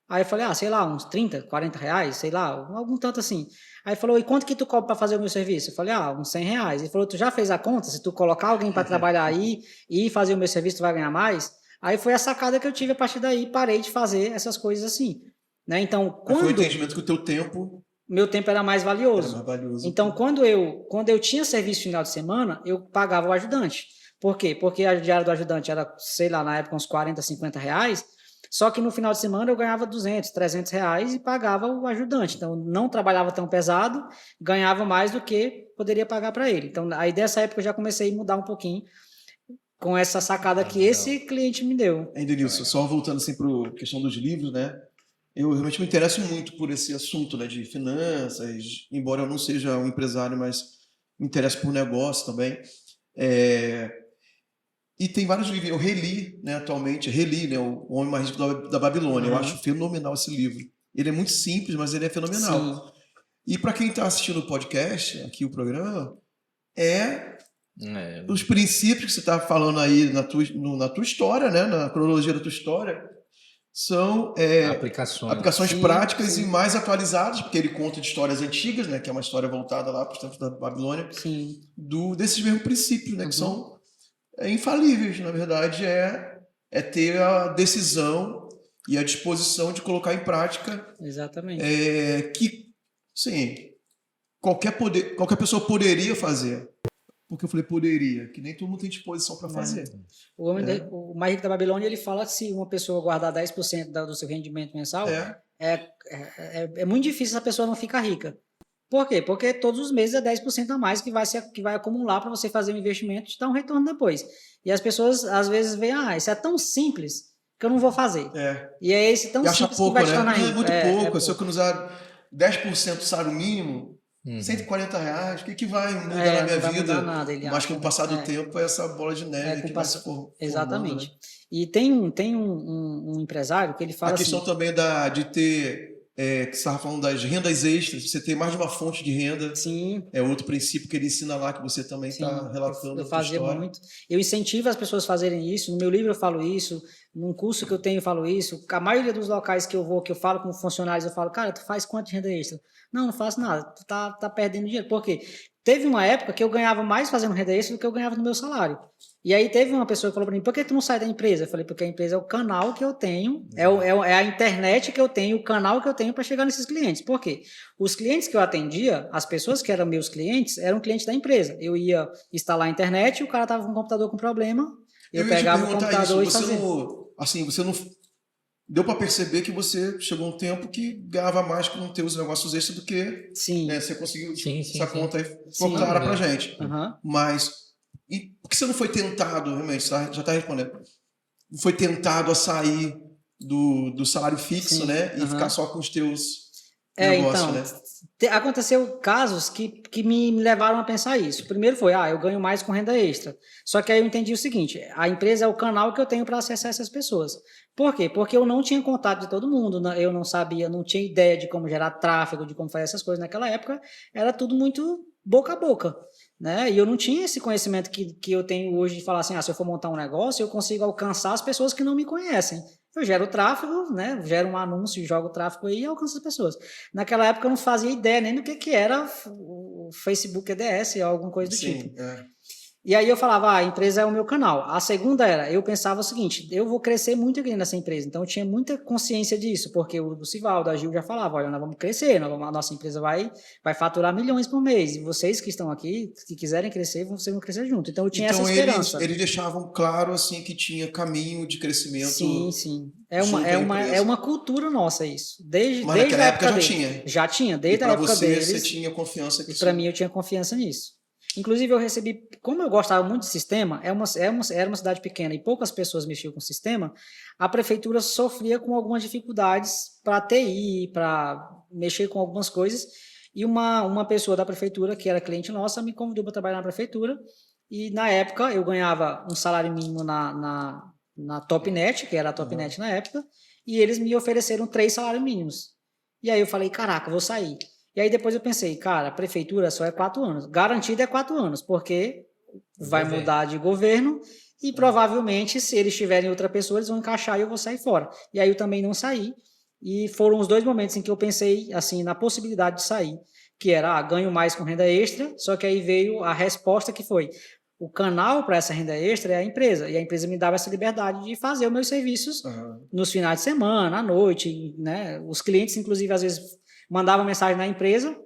Aí eu falei, sei lá, uns 30, 40 reais, sei lá, algum tanto assim. Aí ele falou, e quanto que tu cobra para fazer o meu serviço? Eu falei, uns 100 reais. Ele falou, tu já fez a conta? Se tu colocar alguém para trabalhar aí e fazer o meu serviço, tu vai ganhar mais? Aí foi a sacada que eu tive a partir daí, parei de fazer essas coisas assim. Né? Então, foi o entendimento que o teu tempo... Meu tempo era mais valioso. Então, quando eu tinha serviço final de semana, eu pagava o ajudante. Por quê? Porque a diária do ajudante era, sei lá, na época uns 40, 50 reais, só que no final de semana eu ganhava 200, 300 reais e pagava o ajudante. Então, não trabalhava tão pesado, ganhava mais do que poderia pagar para ele. Então, aí dessa época eu já comecei a mudar um pouquinho. com essa sacada que esse cliente me deu. Denilson, só voltando assim para a questão dos livros, né? Eu realmente me interesso muito por esse assunto, né, de finanças, embora eu não seja um empresário, mas me interesso por negócio também. E tem vários livros, eu reli, né, atualmente, né, O Homem Mais Rico da Babilônia. Eu acho fenomenal esse livro. Ele é muito simples, mas ele é fenomenal. Sim. E para quem está assistindo o podcast, aqui o programa, os princípios que você está falando aí na tua história, né, na cronologia da tua história, são aplicações práticas e mais atualizadas, porque ele conta de histórias antigas, né, que é uma história voltada lá para os tempos da Babilônia, desses mesmos princípios, né, que são infalíveis, na verdade, ter a decisão e a disposição de colocar em prática. Exatamente. Que, sim, qualquer pessoa poderia fazer. Porque eu falei poderia, que nem todo mundo tem disposição para fazer. O Mais Rico da Babilônia, ele fala que se uma pessoa guardar 10% do seu rendimento mensal, é muito difícil essa pessoa não ficar rica. Por quê? Porque todos os meses é 10% a mais que vai acumular para você fazer um investimento e te dar um retorno depois. E as pessoas, às vezes, veem, isso é tão simples que eu não vou fazer. E é esse tão simples pouco, que vai te tornar rico. É muito pouco. Se eu usar 10% do salário mínimo, R$140, o que vai mudar na minha vida? Nada, mas com o passar do tempo é essa bola de neve que vai se formando. Exatamente. Né? E tem um empresário que ele fala a questão também de ter, que você estava falando das rendas extras, você ter mais de uma fonte de renda. Sim. É outro princípio que ele ensina lá, que você também está relatando. Eu fazia muito. Eu incentivo as pessoas a fazerem isso. No meu livro eu falo isso. Num curso que eu tenho eu falo isso. A maioria dos locais que eu vou, que eu falo com funcionários, eu falo, cara, tu faz quanto de renda extra? Não faço nada. Tu tá perdendo dinheiro. Por quê? Teve uma época que eu ganhava mais fazendo renda extra do que eu ganhava no meu salário. E aí teve uma pessoa que falou para mim, por que tu não sai da empresa? Eu falei, porque a empresa é o canal que eu tenho, é a internet que eu tenho, o canal que eu tenho para chegar nesses clientes. Por quê? Os clientes que eu atendia, as pessoas que eram meus clientes, eram clientes da empresa. Eu ia instalar a internet, o cara tava com o computador com problema, eu pegava o computador e fazia. Você não... Deu para perceber que você chegou um tempo que ganhava mais com ter os negócios extras do que você conseguiu essa conta aí ficou clara pra gente. Mas por que você não foi tentado, realmente, já está respondendo, não foi tentado a sair do salário fixo, né, e ficar só com os teus negócios, né? Aconteceu casos que me levaram a pensar isso. O primeiro foi, eu ganho mais com renda extra. Só que aí eu entendi o seguinte, a empresa é o canal que eu tenho para acessar essas pessoas. Por quê? Porque eu não tinha contato de todo mundo, eu não sabia, não tinha ideia de como gerar tráfego, de como fazer essas coisas. Naquela época era tudo muito boca a boca, né? E eu não tinha esse conhecimento que eu tenho hoje de falar assim, se eu for montar um negócio, eu consigo alcançar as pessoas que não me conhecem. Eu gero tráfego, né? Gero um anúncio, jogo tráfego aí e alcanço as pessoas. Naquela época eu não fazia ideia nem do que era o Facebook EDS ou alguma coisa do tipo. E aí eu falava, a empresa é o meu canal. A segunda era, eu pensava o seguinte, eu vou crescer muito aqui nessa empresa. Então eu tinha muita consciência disso, porque o Sivaldo, a Gil já falava, olha, nós vamos crescer, a nossa empresa vai faturar milhões por mês. E vocês que estão aqui, que quiserem crescer, vocês vão crescer junto. Então eu tinha essa esperança. Eles deixavam claro assim que tinha caminho de crescimento. Sim. É uma cultura nossa isso. Mas naquela desde a época já tinha. Já tinha, desde a época deles. Você tinha confiança que para mim eu tinha confiança nisso. Inclusive, eu recebi, como eu gostava muito de sistema, era uma cidade pequena e poucas pessoas mexiam com o sistema, a prefeitura sofria com algumas dificuldades para TI, para mexer com algumas coisas, e uma pessoa da prefeitura, que era cliente nossa, me convidou para trabalhar na prefeitura, e na época eu ganhava um salário mínimo na Topnet, que era a Topnet na época, e eles me ofereceram 3 salários mínimos. E aí eu falei, caraca, vou sair. E aí depois eu pensei, cara, a prefeitura só é 4 anos. Garantido é 4 anos, porque vai mudar de governo e provavelmente, se eles tiverem outra pessoa, eles vão encaixar e eu vou sair fora. E aí eu também não saí. E foram os 2 momentos em que eu pensei assim na possibilidade de sair, que era, ganho mais com renda extra, só que aí veio a resposta que foi, o canal para essa renda extra é a empresa, e a empresa me dava essa liberdade de fazer os meus serviços nos finais de semana, à noite, né? Os clientes, inclusive, às vezes mandava mensagem na empresa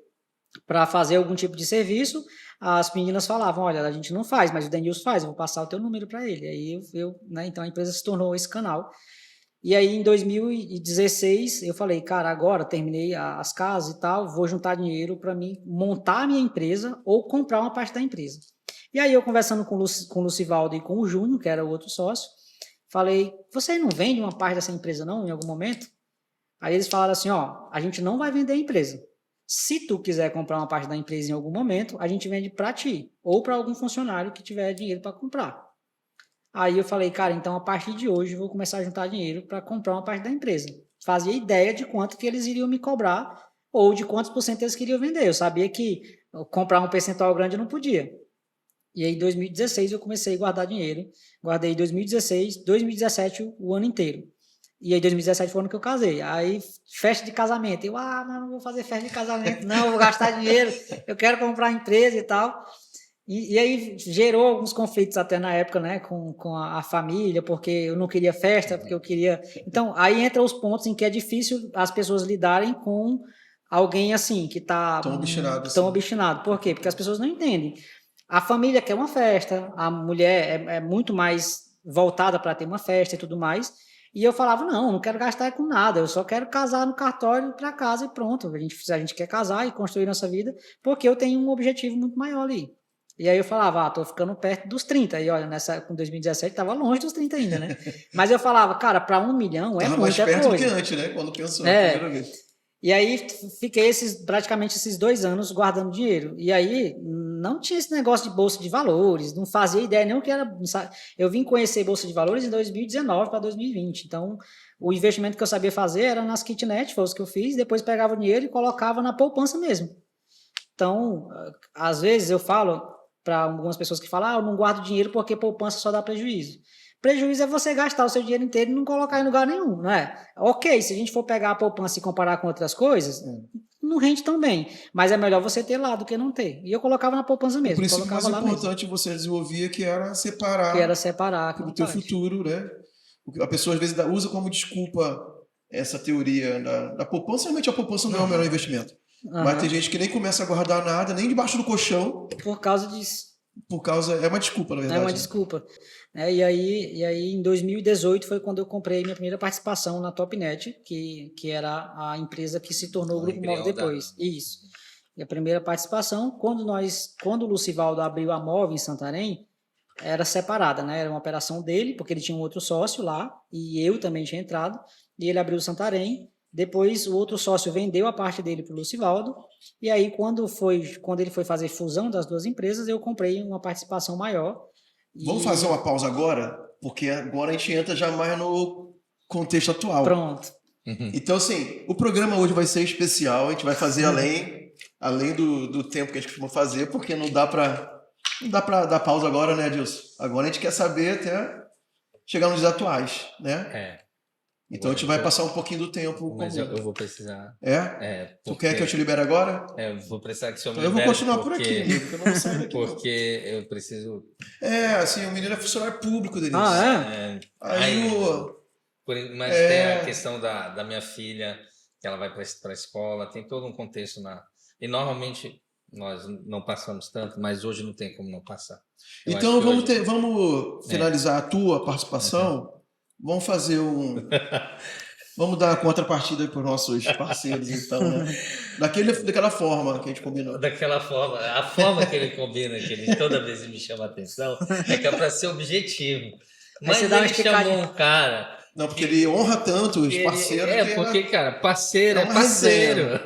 para fazer algum tipo de serviço, as meninas falavam, olha, a gente não faz, mas o Denilson faz, eu vou passar o teu número para ele. Aí né, então a empresa se tornou esse canal. E aí em 2016 eu falei, cara, agora terminei as casas e tal, vou juntar dinheiro para mim montar a minha empresa ou comprar uma parte da empresa. E aí eu conversando com o Lucivaldo e com o Júnior, que era o outro sócio, falei, você não vende uma parte dessa empresa não, em algum momento? Aí eles falaram assim, ó, a gente não vai vender a empresa. Se tu quiser comprar uma parte da empresa em algum momento, a gente vende para ti, ou para algum funcionário que tiver dinheiro para comprar. Aí eu falei, cara, então a partir de hoje eu vou começar a juntar dinheiro para comprar uma parte da empresa. Fazia ideia de quanto que eles iriam me cobrar, ou de quantos por cento eles queriam vender. Eu sabia que comprar um percentual grande eu não podia. E aí, em 2016, eu comecei a guardar dinheiro. Guardei 2016, 2017 o ano inteiro. E aí, 2017 foi o ano que eu casei. Aí, festa de casamento. Eu, mas não vou fazer festa de casamento. Não, vou gastar dinheiro. Eu quero comprar empresa e tal. E aí, gerou alguns conflitos até na época, né? Com a família, porque eu não queria festa, porque eu queria... Então, aí entra os pontos em que é difícil as pessoas lidarem com alguém assim, que está tão obstinado. Por quê? Porque as pessoas não entendem. A família quer uma festa, a mulher é muito mais voltada para ter uma festa e tudo mais. E eu falava, não quero gastar com nada, eu só quero casar no cartório para casa e pronto. A gente quer casar e construir nossa vida, porque eu tenho um objetivo muito maior ali. E aí eu falava, tô ficando perto dos 30. E olha, com 2017 tava longe dos 30 ainda, né? Mas eu falava, cara, para 1 milhão é muita coisa. Mais perto do que antes, né? Quando pensou na primeira vez. E aí fiquei praticamente esses 2 anos guardando dinheiro. E aí não tinha esse negócio de bolsa de valores, não fazia ideia nem o que era. Eu vim conhecer bolsa de valores em 2019 para 2020. Então, o investimento que eu sabia fazer era nas kitnet, foi os que eu fiz, depois pegava o dinheiro e colocava na poupança mesmo. Então, às vezes eu falo para algumas pessoas que falam, eu não guardo dinheiro porque poupança só dá prejuízo. Prejuízo é você gastar o seu dinheiro inteiro e não colocar em lugar nenhum, não é? Ok, se a gente for pegar a poupança e comparar com outras coisas, não rende tão bem. Mas é melhor você ter lá do que não ter. E eu colocava na poupança mesmo. O princípio mais importante você desenvolvia que era separar. O teu futuro, né? A pessoa às vezes usa como desculpa essa teoria da poupança. Realmente a poupança não é o melhor investimento. Mas tem gente que nem começa a guardar nada, nem debaixo do colchão. Por causa disso. É uma desculpa, na verdade. É uma desculpa. E aí, em 2018, foi quando eu comprei minha primeira participação na Topnet, que era a empresa que se tornou o Grupo Móvel depois. Isso. E a primeira participação, quando o Lucivaldo abriu a Móvel em Santarém, era separada, né? Era uma operação dele, porque ele tinha um outro sócio lá, e eu também tinha entrado, e ele abriu o Santarém. Depois, o outro sócio vendeu a parte dele para o Lucivaldo, e aí, quando ele foi fazer fusão das duas empresas, eu comprei uma participação maior. Vamos fazer uma pausa agora, porque agora a gente entra já mais no contexto atual. Pronto. Então, assim, o programa hoje vai ser especial, a gente vai fazer além do tempo que a gente costuma fazer, porque não dá para dar pausa agora, né, Adilson? Agora a gente quer saber até chegar nos dias atuais, né? Então a gente vai passar um pouquinho do tempo. Mas eu vou precisar. Tu quer que eu te libere agora? Eu vou precisar que o senhor me libere. Eu vou continuar por aqui, porque eu não vou sair daqui. Porque eu preciso. Assim, o menino é funcionário público, Denise. Mas tem a questão da minha filha, que ela vai para a escola, tem todo um contexto E normalmente nós não passamos tanto, mas hoje não tem como não passar. Então vamos finalizar a tua participação. Vamos fazer vamos dar a contrapartida para os nossos parceiros, então, né? Daquela forma que a gente combinou. Daquela forma. A forma que ele combina, que ele toda vez me chama a atenção, é que é para ser objetivo. Mas ele chamou um cara... Não, porque ele honra tanto os parceiros. Porque, cara, parceiro é parceiro.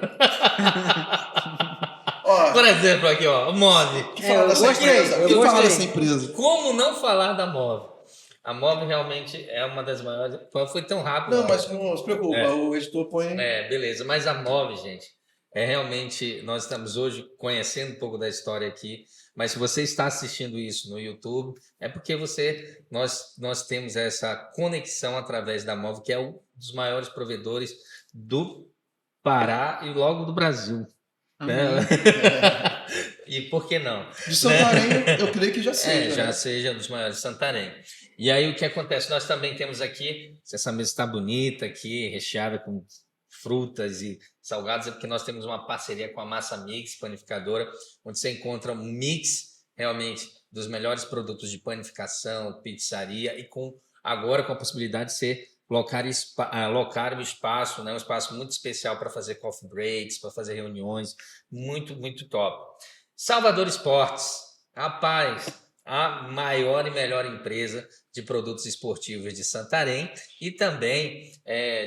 Por exemplo, aqui, ó, o Move. O que falar dessa empresa? Como não falar da Move? A Move realmente é uma das maiores. Foi tão rápido. Não, mas não se preocupa, o editor põe. Beleza. Mas a Move, gente, realmente. Nós estamos hoje conhecendo um pouco da história aqui. Mas se você está assistindo isso no YouTube, é porque nós temos essa conexão através da Move, que é um dos maiores provedores do Pará e logo do Brasil. Né? E por que não? De Santarém, eu creio que já seja. Já seja um dos maiores de Santarém. E aí o que acontece? Nós também temos aqui, essa mesa está bonita aqui, recheada com frutas e salgados, é porque nós temos uma parceria com a Massa Mix, panificadora, onde você encontra um mix realmente dos melhores produtos de panificação, pizzaria, e agora com a possibilidade de ser alocar o espaço, né? Um espaço muito especial para fazer coffee breaks, para fazer reuniões, muito, muito top. Salvador Esportes, Rapaz, a maior e melhor empresa de produtos esportivos de Santarém e também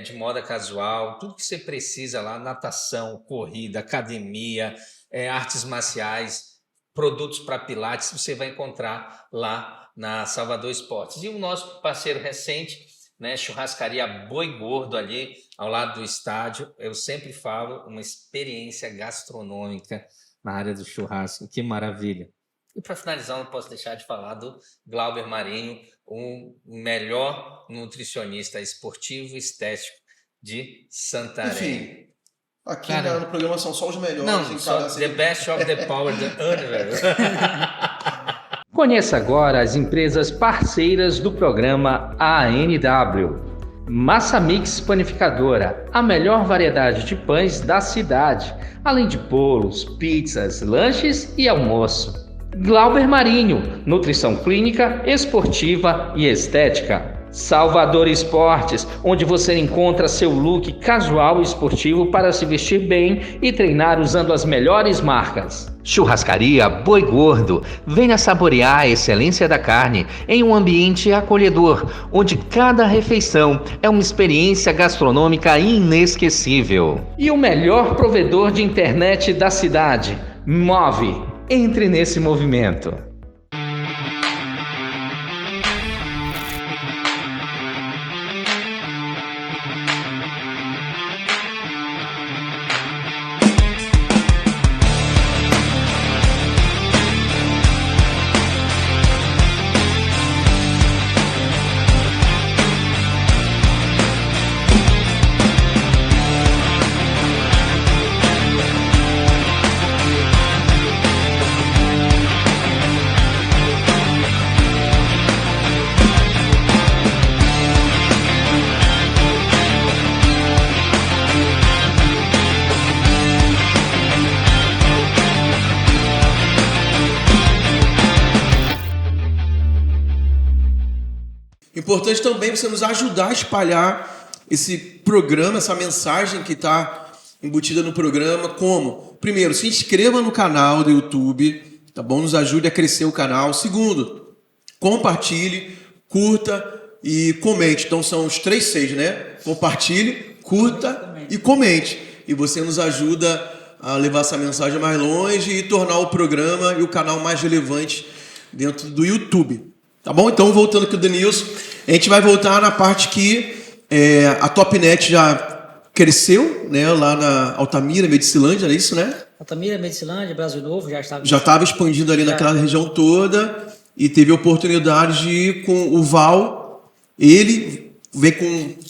de moda casual, tudo que você precisa lá, natação, corrida, academia, artes marciais, produtos para pilates, você vai encontrar lá na Salvador Esportes. E o nosso parceiro recente, né, Churrascaria Boi Gordo ali ao lado do estádio, eu sempre falo, uma experiência gastronômica na área do churrasco, que maravilha. E para finalizar, não posso deixar de falar do Glauber Marinho, o melhor nutricionista esportivo e estético de Santarém. Enfim, aqui no programa são só os melhores. Não, só the best of the power, the universe. Conheça agora as empresas parceiras do programa ANW. Massa Mix Panificadora, a melhor variedade de pães da cidade, além de bolos, pizzas, lanches e almoço. Glauber Marinho, nutrição clínica, esportiva e estética. Salvador Esportes, onde você encontra seu look casual e esportivo para se vestir bem e treinar usando as melhores marcas. Churrascaria Boi Gordo, venha saborear a excelência da carne em um ambiente acolhedor, onde cada refeição é uma experiência gastronômica inesquecível. E o melhor provedor de internet da cidade, Move. Entre nesse movimento. Importante também você nos ajudar a espalhar esse programa, essa mensagem que está embutida no programa. Como? Primeiro, se inscreva no canal do YouTube, tá bom? Nos ajude a crescer o canal. Segundo, compartilhe, curta e comente. Então são os 3 Cs, né? Compartilhe, curta e comente. E você nos ajuda a levar essa mensagem mais longe e tornar o programa e o canal mais relevante dentro do YouTube. Tá bom? Então, voltando aqui o Denilson, a gente vai voltar na parte que a Topnet já cresceu, né? Lá na Altamira, Medicilândia, é isso, né? Altamira, Medicilândia, Brasil Novo, já estava expandindo ali naquela região toda e teve a oportunidade de ir com o Val, ele vem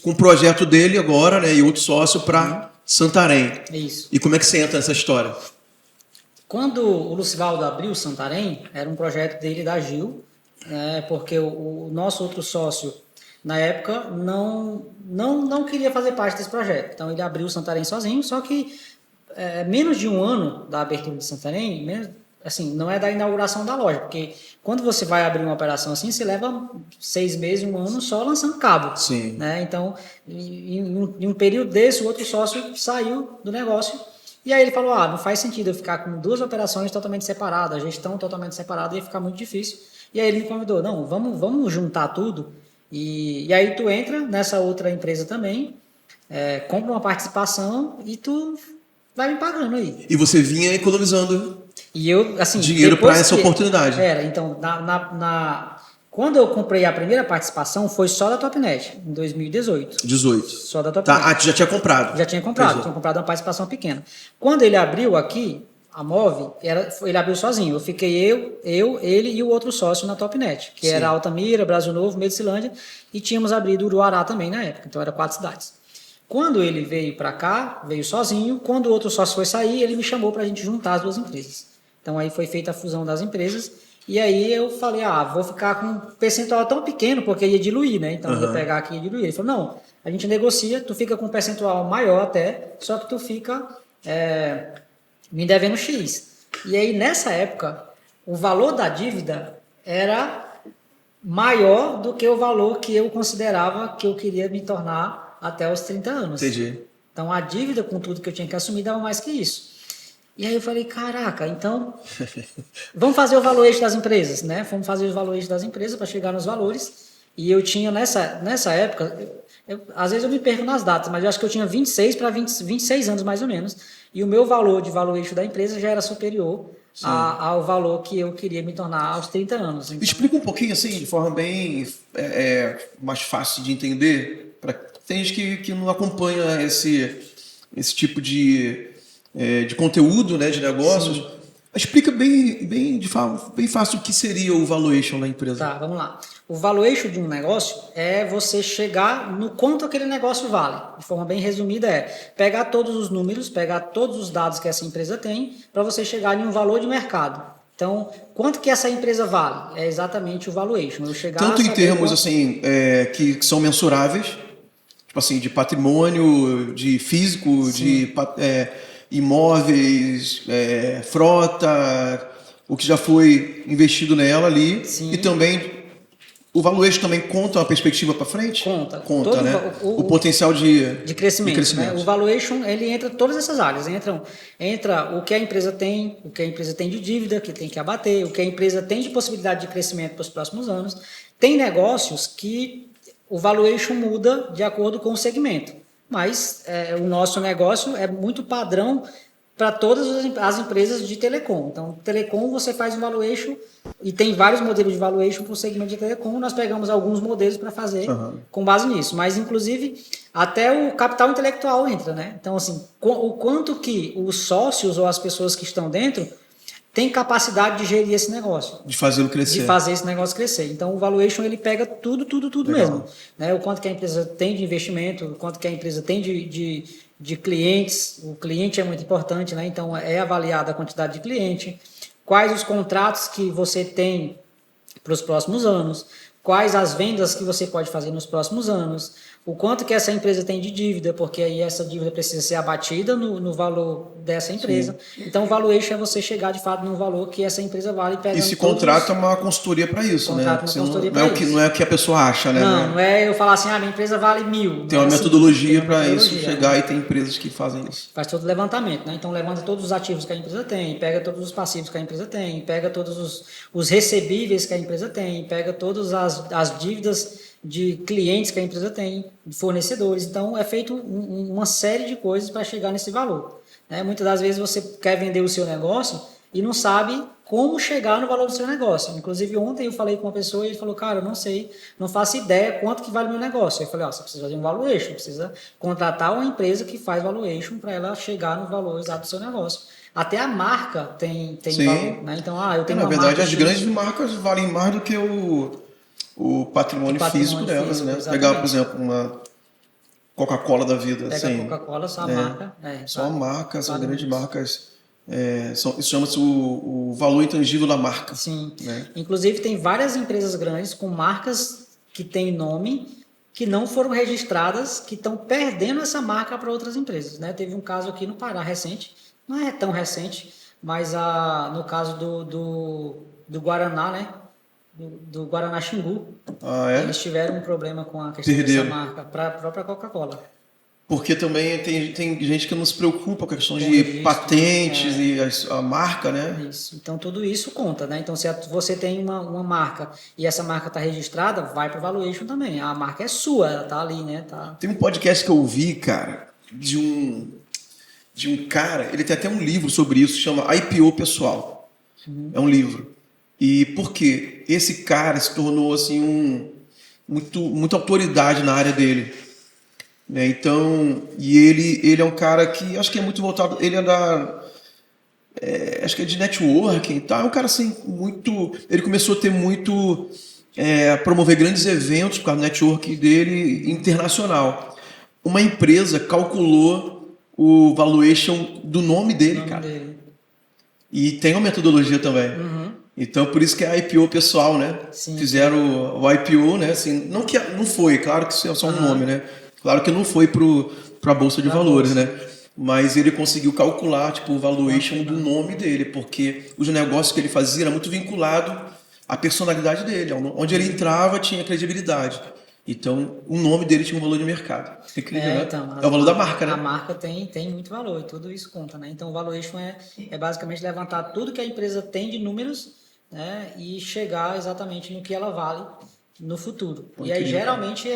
com o projeto dele agora, né? E outro sócio para Santarém. Isso. E como é que você entra nessa história? Quando o Lucivaldo abriu Santarém, era um projeto dele e da Gil, porque o nosso outro sócio, na época, não queria fazer parte desse projeto. Então, ele abriu o Santarém sozinho, só que menos de um ano da abertura de Santarém, assim, não é da inauguração da loja, porque quando você vai abrir uma operação assim, você leva 6 meses, 1 ano só lançando cabo. Sim. Né? Então, em um período desse, o outro sócio saiu do negócio. E aí ele falou, não faz sentido eu ficar com 2 operações totalmente separadas, a gestão totalmente separada, ia ficar muito difícil. E aí ele me convidou, não, vamos juntar tudo. E aí tu entra nessa outra empresa também, compra uma participação e tu vai me pagando aí. E você vinha economizando e eu, assim, dinheiro para essa oportunidade. Então, quando eu comprei a primeira participação, foi só da Topnet, em 2018. 18. Só da Topnet. Tá, tu já tinha comprado? Já tinha comprado, tinha comprado uma participação pequena. Quando ele abriu aqui, a Move, ele abriu sozinho. Eu fiquei ele e o outro sócio na Topnet, que era Altamira, Brasil Novo, Medicilândia, e tínhamos abrido Uruará também na época, então era 4 cidades. Quando ele veio para cá, veio sozinho. Quando o outro sócio foi sair, ele me chamou para a gente juntar as 2 empresas. Então aí foi feita a fusão das empresas, e aí eu falei, vou ficar com um percentual tão pequeno, porque ia diluir, né? Então ia pegar aqui e diluir. Ele falou, não, a gente negocia, tu fica com um percentual maior até, só que tu fica me devendo X. E aí, nessa época, o valor da dívida era maior do que o valor que eu considerava que eu queria me tornar até os 30 anos. Entendi. Então, a dívida com tudo que eu tinha que assumir dava mais que isso. E aí eu falei, caraca, então vamos fazer o valuation das empresas, né? Vamos fazer o valuation das empresas para chegar nos valores. E eu tinha nessa época, às vezes eu me perco nas datas, mas eu acho que eu tinha 26 para 26 anos mais ou menos. E o meu valor de valuation da empresa já era superior ao valor que eu queria me tornar aos 30 anos. Então, explica um pouquinho assim, de forma bem mais fácil de entender, para tem gente que não acompanha esse tipo de conteúdo, né, de negócios. Sim. Explica bem fácil o que seria o valuation da empresa. Tá, vamos lá. O valuation de um negócio é você chegar no quanto aquele negócio vale. De forma bem resumida pegar todos os números, pegar todos os dados que essa empresa tem para você chegar em um valor de mercado. Então, quanto que essa empresa vale? É exatamente o valuation. Eu chegar tanto em termos assim, que são mensuráveis, tipo assim, de patrimônio, de físico, de imóveis, frota, o que já foi investido nela ali. Sim. E também o valuation também conta uma perspectiva para frente? Conta, né? O potencial de crescimento. Né? O valuation, ele entra em todas essas áreas. Entra o que a empresa tem, o que a empresa tem de dívida, que tem que abater, o que a empresa tem de possibilidade de crescimento para os próximos anos. Tem negócios que o valuation muda de acordo com o segmento. Mas o nosso negócio é muito padrão para todas as empresas de telecom. Então, telecom você faz um valuation e tem vários modelos de valuation para o segmento de telecom. Nós pegamos alguns modelos para fazer com base nisso. Mas, inclusive, até o capital intelectual entra, né? Então, assim, o quanto que os sócios ou as pessoas que estão dentro têm capacidade de gerir esse negócio. De fazê-lo crescer. De fazer esse negócio crescer. Então, o valuation, ele pega tudo mesmo. Né? O quanto que a empresa tem de investimento, o quanto que a empresa tem de clientes. O cliente é muito importante, né? Então é avaliada a quantidade de cliente, quais os contratos que você tem para os próximos anos, quais as vendas que você pode fazer nos próximos anos, o quanto que essa empresa tem de dívida, porque aí essa dívida precisa ser abatida no valor dessa empresa. Sim. Então o valuation é você chegar de fato no valor que essa empresa vale. E se contrata uma consultoria para isso, né? Não é o que a pessoa acha, né? Não é eu falar assim, minha empresa vale 1.000. Tem uma metodologia para isso chegar e tem empresas que fazem isso. Faz todo o levantamento, né? Então levanta todos os ativos que a empresa tem, pega todos os passivos que a empresa tem, pega todos os recebíveis que a empresa tem, pega todas as dívidas de clientes que a empresa tem, de fornecedores. Então, é feito uma série de coisas para chegar nesse valor. Né? Muitas das vezes você quer vender o seu negócio e não sabe como chegar no valor do seu negócio. Inclusive, ontem eu falei com uma pessoa e ele falou, cara, eu não sei, não faço ideia quanto que vale o meu negócio. Eu falei, você precisa fazer um valuation, precisa contratar uma empresa que faz valuation para ela chegar no valor exato do seu negócio. Até a marca tem valor. Né? Então, eu tenho na verdade, as grandes marcas valem mais do que o patrimônio físico delas, né? Exatamente. Pegar, por exemplo, uma Coca-Cola da vida. Pega a Coca-Cola, só a marca. Só a marca, são grandes marcas. Isso chama-se o valor intangível da marca. Sim. Né? Inclusive, tem várias empresas grandes com marcas que têm nome que não foram registradas, que estão perdendo essa marca para outras empresas. Né? Teve um caso aqui no Pará recente, não é tão recente, mas no caso do Guaraná, né? Do Guaraná Xingu, eles tiveram um problema com a questão dessa marca para a própria Coca-Cola. Porque também tem gente que não se preocupa com a questão de patentes e a marca, né? Isso. Então tudo isso conta, né? Então se você tem uma marca e essa marca está registrada, vai para o valuation também. A marca é sua, ela está ali, né? Tem um podcast que eu ouvi, cara, de um cara, ele tem até um livro sobre isso, chama IPO Pessoal. É um livro. E por quê? Esse cara se tornou assim muita autoridade na área dele. Né? Então, e ele é um cara que acho que é muito voltado, ele é acho que é de networking, tá? É um cara assim ele começou a ter promover grandes eventos por causa do networking dele internacional. Uma empresa calculou o valuation do nome dele, cara. E tem uma metodologia também. Então, por isso que é IPO pessoal, né? Sim. Fizeram o IPO, né? Assim, não foi, claro que isso é só um nome, né? Claro que não foi para a Bolsa de Valores, né? Mas ele conseguiu calcular o valuation do nome dele, porque os negócios que ele fazia era muito vinculado à personalidade dele. Onde ele entrava tinha credibilidade. Então, o nome dele tinha um valor de mercado. Incrível, né? Então, É o valor da marca, né? A marca tem muito valor e tudo isso conta, né? Então, o valuation é basicamente levantar tudo que a empresa tem de números, né? E chegar exatamente no que ela vale no futuro. E aí, geralmente,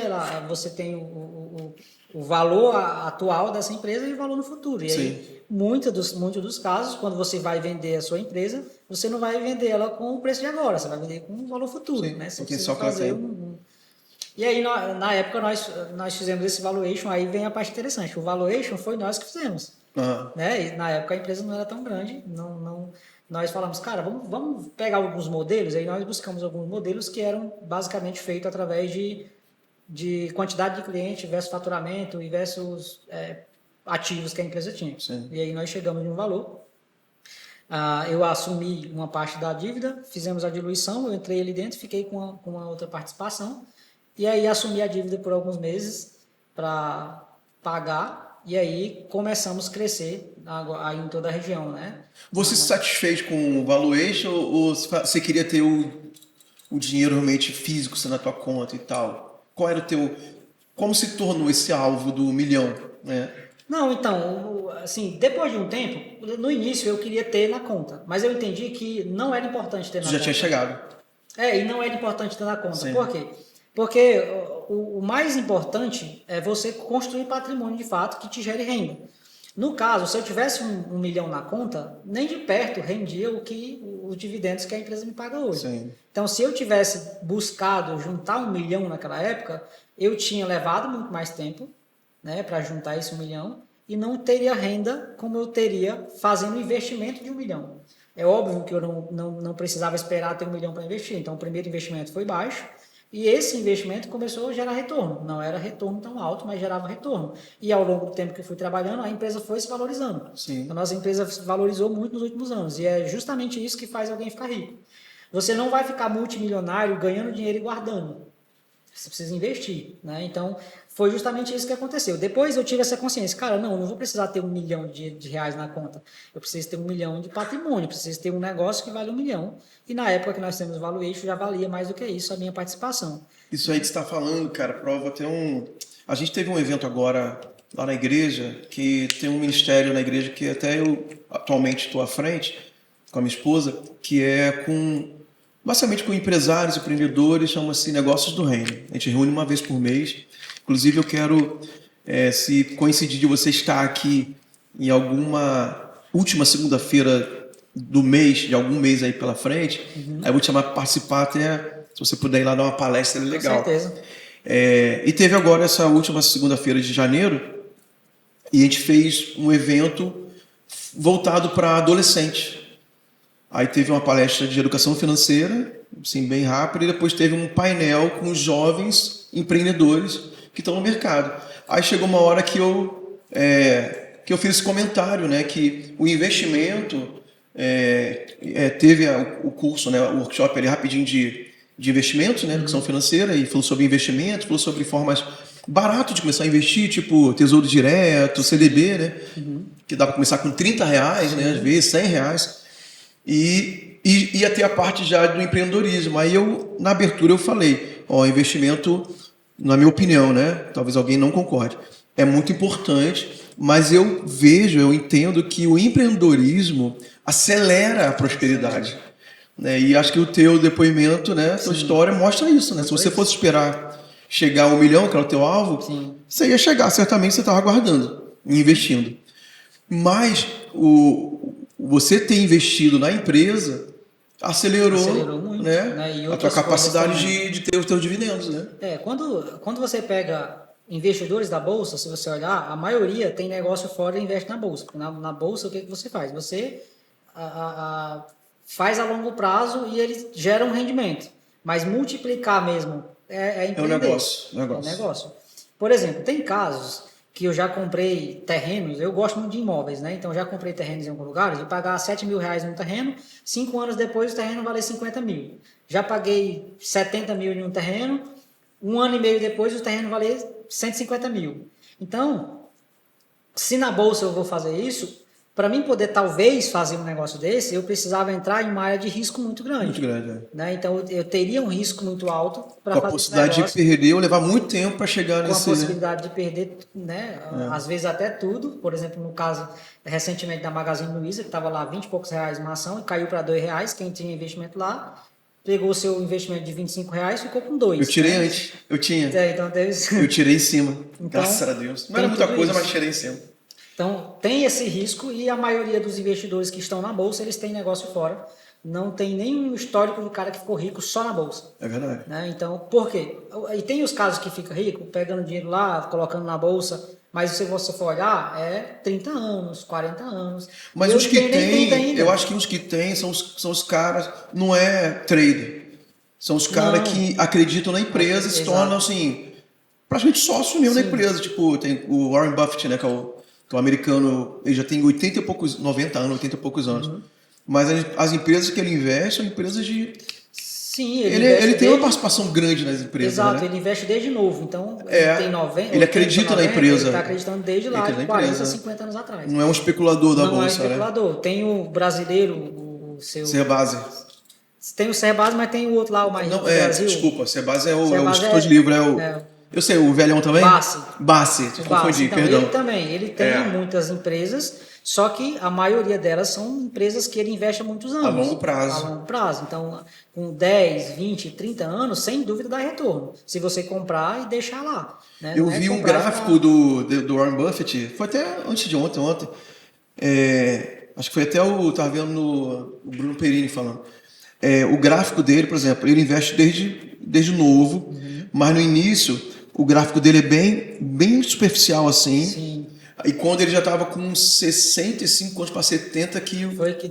você tem o valor atual dessa empresa e o valor no futuro. E aí, muitos dos casos, quando você vai vender a sua empresa, você não vai vender ela com o preço de agora, você vai vender com o valor futuro, né? Você precisa fazer E aí, na época, nós fizemos esse valuation, aí vem a parte interessante. O valuation foi nós que fizemos. Né? E na época a empresa não era tão grande, nós falamos, cara, vamos pegar alguns modelos, aí nós buscamos alguns modelos que eram basicamente feitos através de quantidade de cliente versus faturamento e versus ativos que a empresa tinha. Sim. E aí nós chegamos em um valor. Eu assumi uma parte da dívida, fizemos a diluição, eu entrei ali dentro, fiquei com uma outra participação. E aí assumi a dívida por alguns meses para pagar e aí começamos a crescer aí em toda a região, né? Você se satisfez com o valuation ou você queria ter o dinheiro realmente físico na tua conta e tal? Qual era o teu... Como se tornou esse alvo do 1 milhão, né? Não, então, assim, depois de um tempo, no início eu queria ter na conta, mas eu entendi que não era importante ter na conta. Já tinha chegado. E não era importante ter na conta. Sim. Por quê? Porque o mais importante é você construir patrimônio de fato que te gere renda. No caso, se eu tivesse 1 milhão na conta, nem de perto rendia os dividendos que a empresa me paga hoje. Sim. Então, se eu tivesse buscado juntar 1 milhão naquela época, eu tinha levado muito mais tempo, né, para juntar esse 1 milhão e não teria renda como eu teria fazendo investimento de 1 milhão. É óbvio que eu não precisava esperar ter 1 milhão para investir. Então, o primeiro investimento foi baixo. E esse investimento começou a gerar retorno. Não era retorno tão alto, mas gerava retorno. E ao longo do tempo que eu fui trabalhando, a empresa foi se valorizando. Sim. A nossa empresa se valorizou muito nos últimos anos. E é justamente isso que faz alguém ficar rico. Você não vai ficar multimilionário ganhando dinheiro e guardando. Você precisa investir, né? Então, foi justamente isso que aconteceu. Depois eu tive essa consciência. Cara, não vou precisar ter 1 milhão de reais na conta. Eu preciso ter 1 milhão de patrimônio. Eu preciso ter um negócio que vale 1 milhão. E na época que nós temos o valuation, já valia mais do que isso a minha participação. Isso aí que você está falando, cara, prova ter A gente teve um evento agora lá na igreja, que tem um ministério na igreja que até eu atualmente estou à frente, com a minha esposa, que é basicamente com empresários, empreendedores, chama-se Negócios do Reino. A gente reúne uma vez por mês. Inclusive, eu quero, se coincidir de você estar aqui em alguma última segunda-feira do mês, de algum mês aí pela frente, aí eu vou te chamar para participar até, se você puder ir lá dar uma palestra, é legal. Com certeza. E teve agora essa última segunda-feira de janeiro, e a gente fez um evento voltado para adolescente. Aí teve uma palestra de educação financeira, assim, bem rápida, e depois teve um painel com os jovens empreendedores que estão no mercado. Aí chegou uma hora que eu fiz esse comentário, né, que o investimento teve o curso, né, o workshop ali rapidinho de investimentos, né, educação financeira, e falou sobre investimentos, falou sobre formas baratas de começar a investir, tipo Tesouro Direto, CDB, né, que dá para começar com R$30, né, às vezes R$100. E ia ter a parte já do empreendedorismo. Aí na abertura eu falei, investimento, na minha opinião, né? Talvez alguém não concorde, é muito importante, mas eu entendo que o empreendedorismo acelera a prosperidade. Né? E acho que o teu depoimento, né? Tua história mostra isso, né? Se você fosse esperar chegar a 1 milhão, que era o teu alvo, você ia chegar, certamente você estava guardando e investindo. Mas você ter investido na empresa acelerou muito, né? A tua capacidade de ter os teus dividendos, né? Quando você pega investidores da Bolsa, se você olhar, a maioria tem negócio fora e investe na Bolsa. Na Bolsa, o que você faz? Você faz a longo prazo e eles geram um rendimento. Mas multiplicar mesmo é empreender. É um negócio. Por exemplo, tem casos que eu já comprei terrenos, eu gosto muito de imóveis, né? Então já comprei terrenos em alguns lugares, de pagar R$7 mil num terreno, 5 anos depois o terreno vale 50 mil. Já paguei 70 mil em um terreno, 1 ano e meio depois o terreno vale 150 mil. Então, se na Bolsa eu vou fazer isso, para mim poder talvez fazer um negócio desse, eu precisava entrar em uma área de risco muito grande. Muito grande, né? Então eu teria um risco muito alto para fazer esse com a possibilidade de perder ou levar muito tempo para chegar com nesse... a possibilidade de perder, né? Às vezes até tudo. Por exemplo, no caso recentemente da Magazine Luiza, que estava lá 20 e poucos reais uma ação e caiu para R$2, quem tinha investimento lá pegou o seu investimento de R$25 e ficou com 2. Eu tirei antes, eu tinha. Então, eu tirei em cima, então, graças a Deus. Não era muita coisa, mas tirei em cima. Então, tem esse risco e a maioria dos investidores que estão na Bolsa, eles têm negócio fora. Não tem nenhum histórico do cara que ficou rico só na Bolsa. É verdade. Né? Então, por quê? E tem os casos que fica rico, pegando dinheiro lá, colocando na Bolsa, mas se você for olhar, é 30 anos, 40 anos. Mas os que tem, eu acho que os que tem são os caras, não é trader. São os caras que acreditam na empresa e se tornam, assim, praticamente sócio mesmo na empresa. Tipo, tem o Warren Buffett, né, que é o americano, ele já tem 80 e poucos, 90 anos, 80 e poucos anos. Mas as empresas que ele investe são empresas de... Sim, ele tem uma participação grande nas empresas. Exato, né? Ele investe desde novo. Então, ele tem 90. Ele acredita 90, na empresa. Ele está acreditando desde lá, de 40, 50 anos atrás. Não é um especulador da Bolsa. Não é um especulador. Né? Tem o brasileiro, o seu. Cerbasi. Tem o Cerbasi, mas tem o outro lá, o mais rico do Brasil. Desculpa, Cerbasi é o escritor de livro. Eu sei, o velhão também? Bassi, confundi, então, perdão. Ele também, ele tem muitas empresas, só que a maioria delas são empresas que ele investe há muitos anos. A longo prazo. A longo prazo. Então, com 10, 20, 30 anos, sem dúvida dá retorno. Se você comprar e deixar lá. Né? Eu vi um gráfico do Warren Buffett, foi até antes de ontem. Acho que foi até estava vendo o Bruno Perini falando. O gráfico dele, por exemplo, ele investe desde novo, mas no início o gráfico dele é bem superficial assim. Sim. E quando ele já estava com 65 anos para 70 que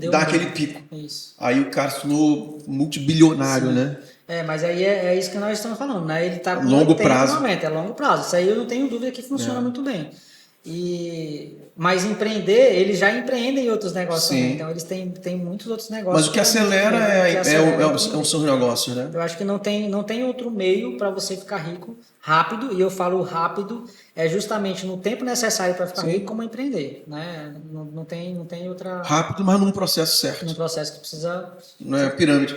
dá aquele pico. Isso. Aí o cara se tornou multibilionário, né? Mas aí é isso que nós estamos falando, né? Ele está com longo prazo. É longo prazo. Isso aí eu não tenho dúvida que funciona muito bem. Mas empreender, eles já empreendem em outros negócios também. Então eles têm muitos outros negócios. Mas o que acelera são os negócios, né? Eu acho que não tem outro meio para você ficar rico rápido, e eu falo rápido, é justamente no tempo necessário para ficar rico como empreender. Né? Não tem outra... Rápido, mas num processo certo. Num processo que precisa... Não é pirâmide.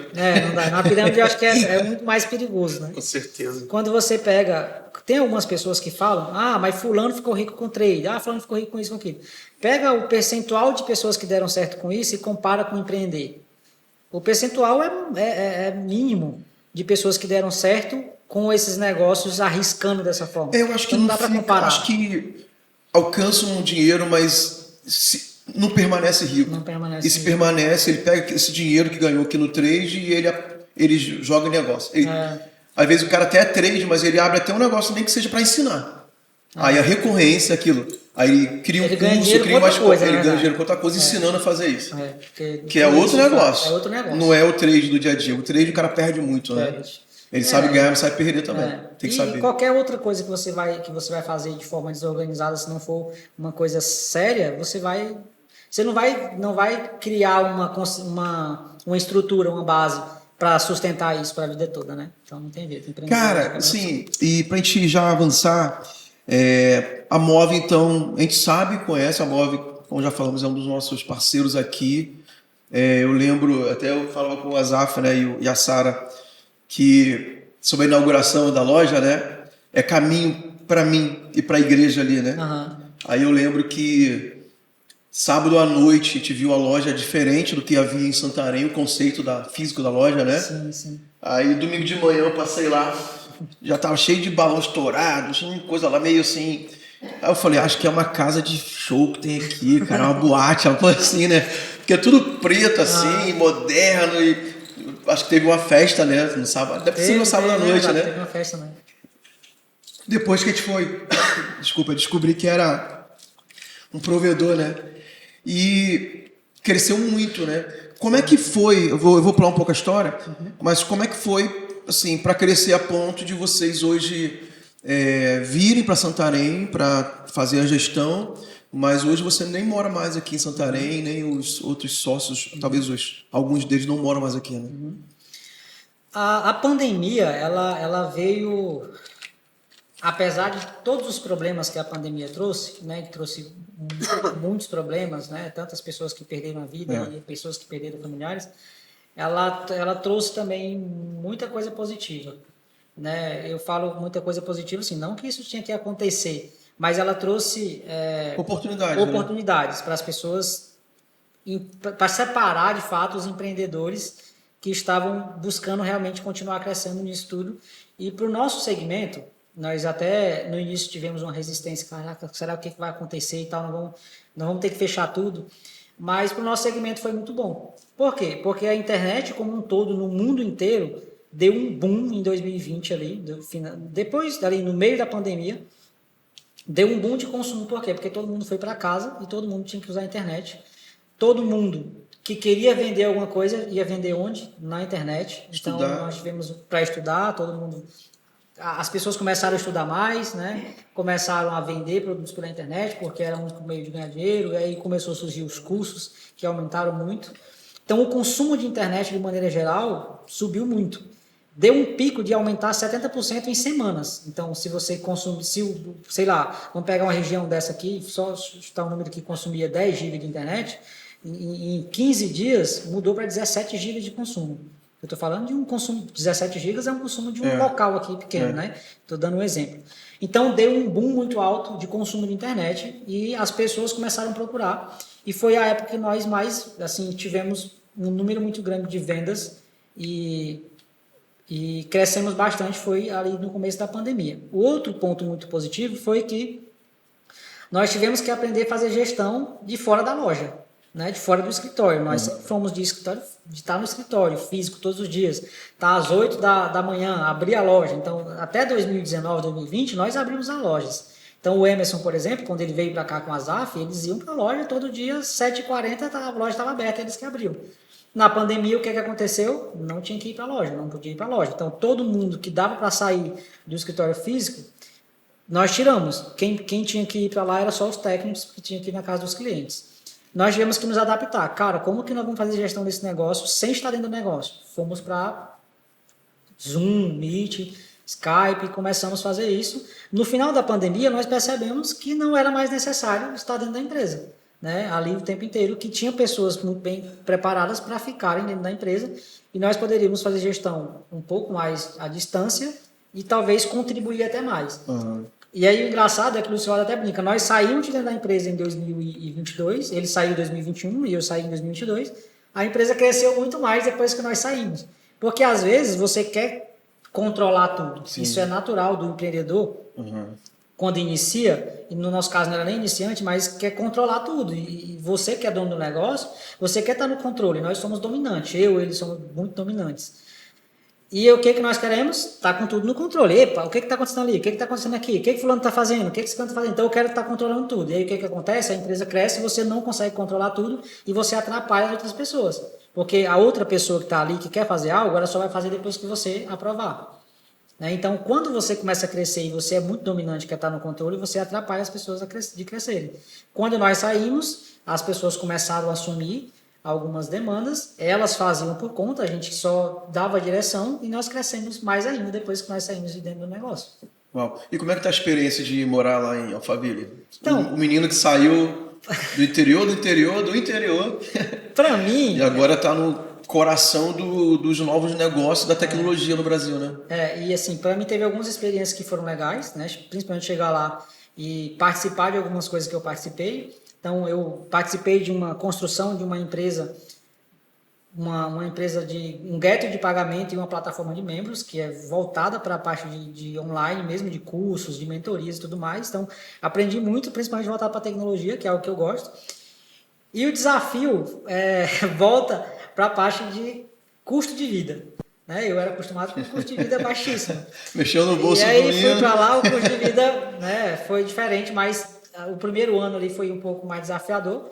Não dá. Na pirâmide eu acho que é muito mais perigoso. Né? Com certeza. Quando você pega... Tem algumas pessoas que falam, mas fulano ficou rico com trade, fulano ficou rico com isso, com aquilo. Pega o percentual de pessoas que deram certo com isso e compara com empreender. O percentual é mínimo de pessoas que deram certo com esses negócios arriscando dessa forma. Eu acho que não dá para comparar. Acho que alcançam um dinheiro, mas não permanece rico. Não permanece. E se permanece, ele pega esse dinheiro que ganhou aqui no trade e ele joga em negócio. Às vezes o cara até é trade, mas ele abre até um negócio nem que seja para ensinar. Aí a recorrência, aquilo. Aí ele cria um curso, cria mais coisa. Ele ganha dinheiro com outra coisa ensinando a fazer isso. Que é outro negócio. É outro negócio. Não é o trade do dia a dia. O trade o cara perde muito, né? Ele sabe ganhar, mas sabe perder também. Tem que saber. E qualquer outra coisa que você vai fazer de forma desorganizada, se não for uma coisa séria, você não vai criar uma estrutura, uma base para sustentar isso para a vida toda, né? Então não tem jeito. Cara, sim. E para a gente já avançar, a Move, então, a gente conhece a Move, como já falamos, é um dos nossos parceiros aqui. Eu lembro, até eu falava com o Azaf, né, e a Sara, que sobre a inauguração da loja, né, é caminho para mim e para a igreja ali, né? Aí eu lembro que sábado à noite a gente viu a loja diferente do que havia em Santarém, o conceito físico da loja, né? Sim. Aí domingo de manhã eu passei lá, já tava cheio de balão estourado, coisa lá meio assim. Aí eu falei, acho que é uma casa de show que tem aqui, cara, uma boate, uma coisa assim, né? Porque é tudo preto assim, moderno, e acho que teve uma festa, né? No sábado, deve ser no sábado à noite, né? Teve uma festa, né? Depois que a gente foi, descobri que era um provedor, né? E cresceu muito, né? Como é que foi? Eu vou pular um pouco a história, mas como é que foi, assim, para crescer a ponto de vocês hoje virem para Santarém para fazer a gestão, mas hoje você nem mora mais aqui em Santarém, nem os outros sócios, talvez alguns deles não moram mais aqui, né? A pandemia, ela veio apesar de todos os problemas que a pandemia trouxe, né, que trouxe muitos problemas, né, tantas pessoas que perderam a vida e pessoas que perderam familiares, ela trouxe também muita coisa positiva, né? Eu falo muita coisa positiva, assim, não que isso tinha que acontecer, mas ela trouxe oportunidades para as pessoas, para separar de fato os empreendedores que estavam buscando realmente continuar crescendo nisso tudo. E para o nosso segmento, nós até no início tivemos uma resistência, caraca, será o que vai acontecer e tal, não vamos ter que fechar tudo. Mas para o nosso segmento foi muito bom. Por quê? Porque a internet como um todo, no mundo inteiro, deu um boom em 2020 ali, depois ali no meio da pandemia, deu um boom de consumo. Por quê? Porque todo mundo foi para casa e todo mundo tinha que usar a internet. Todo mundo que queria vender alguma coisa ia vender onde? Na internet. Então nós tivemos para estudar, todo mundo... As pessoas começaram a estudar mais, né? Começaram a vender produtos pela internet, porque era um meio de ganhar dinheiro, e aí começou a surgir os cursos, que aumentaram muito. Então, o consumo de internet, de maneira geral, subiu muito. Deu um pico de aumentar 70% em semanas. Então, se você consumir, sei lá, vamos pegar uma região dessa aqui, só chutar um número que consumia 10 GB de internet, em 15 dias mudou para 17 GB de consumo. Eu estou falando de um consumo, 17 GB é um consumo de um local aqui pequeno, né? Estou dando um exemplo. Então, deu um boom muito alto de consumo de internet e as pessoas começaram a procurar. E foi a época que nós mais, assim, tivemos um número muito grande de vendas e crescemos bastante, foi ali no começo da pandemia. O outro ponto muito positivo foi que nós tivemos que aprender a fazer gestão de fora da loja, né, de fora do escritório. Nós sempre fomos de estar no escritório físico todos os dias, estar às 8 da manhã, abrir a loja. Então, até 2019, 2020, nós abrimos as lojas. Então, o Emerson, por exemplo, quando ele veio para cá com a Zaf, eles iam para a loja todo dia, 7h40, a loja estava aberta, eles que abriam. Na pandemia, o que aconteceu? Não tinha que ir para a loja, não podia ir para a loja. Então, todo mundo que dava para sair do escritório físico, nós tiramos. Quem tinha que ir para lá era só os técnicos que tinham que ir na casa dos clientes. Nós tivemos que nos adaptar. Cara, como que nós vamos fazer gestão desse negócio sem estar dentro do negócio? Fomos para Zoom, Meet, Skype, começamos a fazer isso. No final da pandemia, nós percebemos que não era mais necessário estar dentro da empresa, né? Ali o tempo inteiro, que tinha pessoas muito bem preparadas para ficarem dentro da empresa e nós poderíamos fazer gestão um pouco mais à distância e talvez contribuir até mais. E aí o engraçado é que o Luciano até brinca, nós saímos de dentro da empresa em 2022, ele saiu em 2021 e eu saí em 2022, a empresa cresceu muito mais depois que nós saímos. Porque às vezes você quer controlar tudo. Sim. Isso é natural do empreendedor, quando inicia, e no nosso caso não era nem iniciante, mas quer controlar tudo. E você que é dono do negócio, você quer estar no controle. Nós somos dominantes, eles somos muito dominantes. E o que nós queremos? Estar com tudo no controle. Epa, o que está acontecendo ali? O que está acontecendo aqui? O que fulano está fazendo? O que esse canto está fazendo? Então eu quero estar controlando tudo. E aí o que acontece? A empresa cresce, você não consegue controlar tudo e você atrapalha as outras pessoas. Porque a outra pessoa que está ali, que quer fazer algo, ela só vai fazer depois que você aprovar. Então, quando você começa a crescer e você é muito dominante, quer estar no controle, você atrapalha as pessoas de crescerem. Quando nós saímos, as pessoas começaram a assumir algumas demandas, elas faziam por conta, a gente só dava direção e nós crescemos mais ainda depois que nós saímos de dentro do negócio. Uau. E como é que tá a experiência de morar lá em Alphaville? Então, o menino que saiu do interior, para mim... E agora está no coração dos novos negócios da tecnologia no Brasil, né? E assim, para mim teve algumas experiências que foram legais, né? Principalmente chegar lá e participar de algumas coisas que eu participei. Então, eu participei de uma construção de uma empresa, uma empresa de um gateway de pagamento e uma plataforma de membros, que é voltada para a parte de online mesmo, de cursos, de mentorias e tudo mais. Então, aprendi muito, principalmente voltado para a tecnologia, que é algo que eu gosto. E o desafio volta para a parte de custo de vida. Né? Eu era acostumado com o custo de vida baixíssimo. Mexeu no bolso do menino. E aí fui para lá, o custo de vida, né, foi diferente, mas... O primeiro ano ali foi um pouco mais desafiador,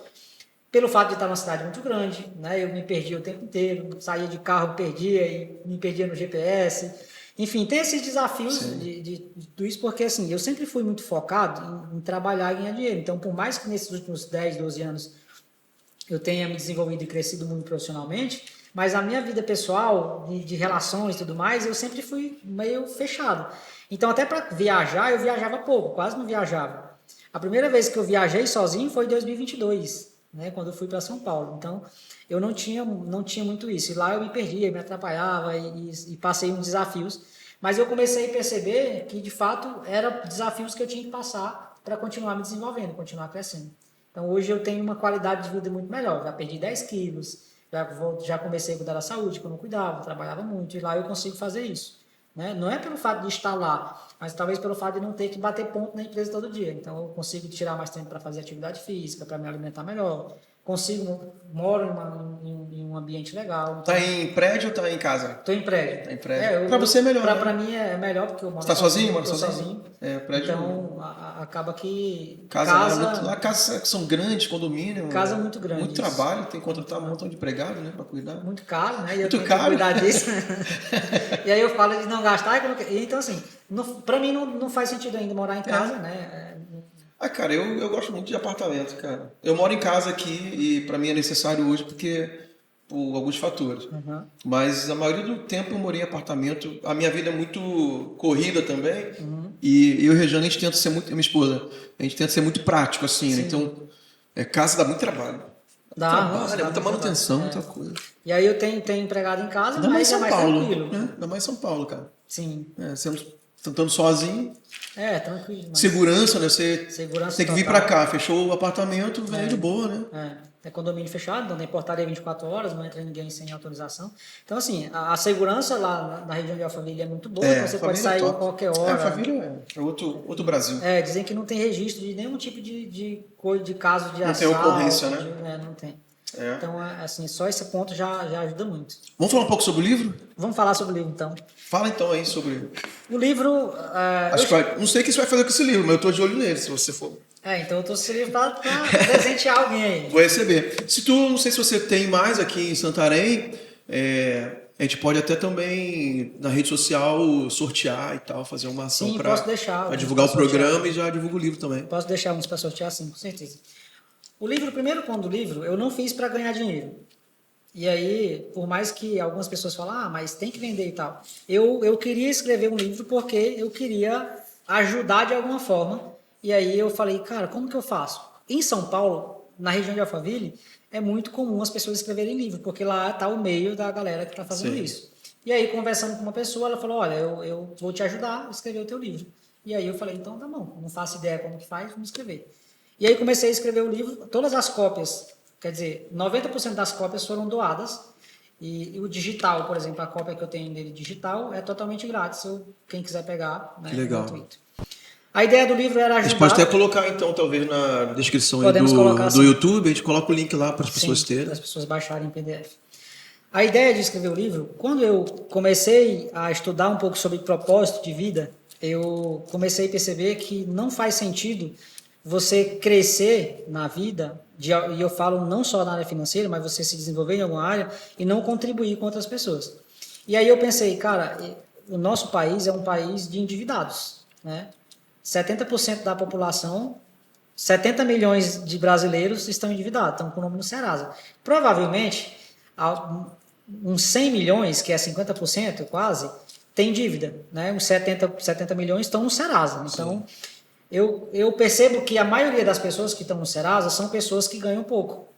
pelo fato de estar numa cidade muito grande, né? Eu me perdia o tempo inteiro, saía de carro, perdia e me perdia no GPS. Enfim, tem esses desafios de tudo isso, porque assim, eu sempre fui muito focado em trabalhar e ganhar dinheiro. Então, por mais que nesses últimos 10, 12 anos eu tenha me desenvolvido e crescido muito profissionalmente, mas a minha vida pessoal, de relações e tudo mais, eu sempre fui meio fechado. Então, até para viajar, eu viajava pouco, quase não viajava. A primeira vez que eu viajei sozinho foi em 2022, né, quando eu fui para São Paulo. Então, eu não tinha muito isso. E lá eu me perdia, me atrapalhava e passei uns desafios. Mas eu comecei a perceber que, de fato, eram desafios que eu tinha que passar para continuar me desenvolvendo, continuar crescendo. Então, hoje eu tenho uma qualidade de vida muito melhor. Já perdi 10 quilos, já comecei a cuidar da saúde, que eu não cuidava, trabalhava muito. E lá eu consigo fazer isso. Né? Não é pelo fato de estar lá, mas talvez pelo fato de não ter que bater ponto na empresa todo dia. Então, eu consigo tirar mais tempo para fazer atividade física, para me alimentar melhor. Moro em um ambiente legal. Tá em prédio ou tá em casa? Tô em prédio. Tá em prédio. Pra você é melhor, né? Pra mim é melhor, porque eu moro Você tá sozinho? Tô sozinho. Prédio. Então, acaba que... Casas que são grandes, condomínio. Casa muito grande. Muito trabalho, tem que contratar um montão de empregado, né, pra cuidar. Muito caro, né? E muito eu tenho caro. que cuidar disso. E aí eu falo de não gastar. Então, assim, pra mim não faz sentido ainda morar em casa, né? Cara, eu gosto muito de apartamento, cara. Eu moro em casa aqui e pra mim é necessário hoje por alguns fatores. Uhum. Mas a maioria do tempo eu morei em apartamento. A minha vida é muito corrida também. Uhum. E eu e a Regiane, a gente tenta ser muito... Minha esposa, a gente tenta ser muito prático, assim, né? Então, casa dá muito trabalho. Dá muita manutenção, muita coisa. E aí eu tenho empregado em casa, Ainda mais mas São é mais Paulo, tranquilo. né? Ainda mais São Paulo, cara. Sim. Estando sozinho. Tranquilo. Mas... Segurança, né? Você tem que vir pra cá. Fechou o apartamento, vem de boa, né? É condomínio fechado, não tem portaria 24 horas, não entra ninguém sem autorização. Então, assim, a segurança lá na região de Alphaville é muito boa, então você pode sair a qualquer hora. Alphaville é outro Brasil. Dizem que não tem registro de nenhum tipo de caso de assalto. Não tem ocorrência, né? Não tem. Então, assim, só esse ponto já ajuda muito. Vamos falar um pouco sobre o livro? Vamos falar sobre o livro, então. Fala então aí sobre... O livro... Não sei o que você vai fazer com esse livro, mas eu tô de olho nele, se você for. Então eu tô esse livro pra presentear alguém aí. Vou receber. Não sei se você tem mais aqui em Santarém, a gente pode até também, na rede social, sortear e tal, fazer uma ação para divulgar o programa e já divulga o livro também. Posso deixar uns para sortear, sim, com certeza. O primeiro ponto do livro, eu não fiz para ganhar dinheiro. E aí, por mais que algumas pessoas falam, mas tem que vender e tal. Eu queria escrever um livro porque eu queria ajudar de alguma forma. E aí eu falei, cara, como que eu faço? Em São Paulo, na região de Alphaville, é muito comum as pessoas escreverem livro, porque lá está o meio da galera que está fazendo isso. E aí, conversando com uma pessoa, ela falou, olha, eu vou te ajudar a escrever o teu livro. E aí eu falei, então tá bom, não faço ideia como que faz, vamos escrever. E aí comecei a escrever o livro, todas as cópias, quer dizer, 90% das cópias foram doadas, e o digital, por exemplo, a cópia que eu tenho dele digital é totalmente grátis, quem quiser pegar, né, legal. É gratuito. A ideia do livro era ajudar... A gente pode até colocar, então, talvez na descrição do YouTube, a gente coloca o link lá para as pessoas terem. Para as pessoas baixarem em PDF. A ideia de escrever o livro, quando eu comecei a estudar um pouco sobre propósito de vida, eu comecei a perceber que não faz sentido você crescer na vida, e eu falo não só na área financeira, mas você se desenvolver em alguma área e não contribuir com outras pessoas. E aí eu pensei, cara, o nosso país é um país de endividados, né? 70% da população, 70 milhões de brasileiros estão endividados, estão com o nome no Serasa. Provavelmente, uns 100 milhões, que é 50% quase, tem dívida, né? Uns 70 milhões estão no Serasa. Então, eu percebo que a maioria das pessoas que estão no Serasa são pessoas que ganham pouco.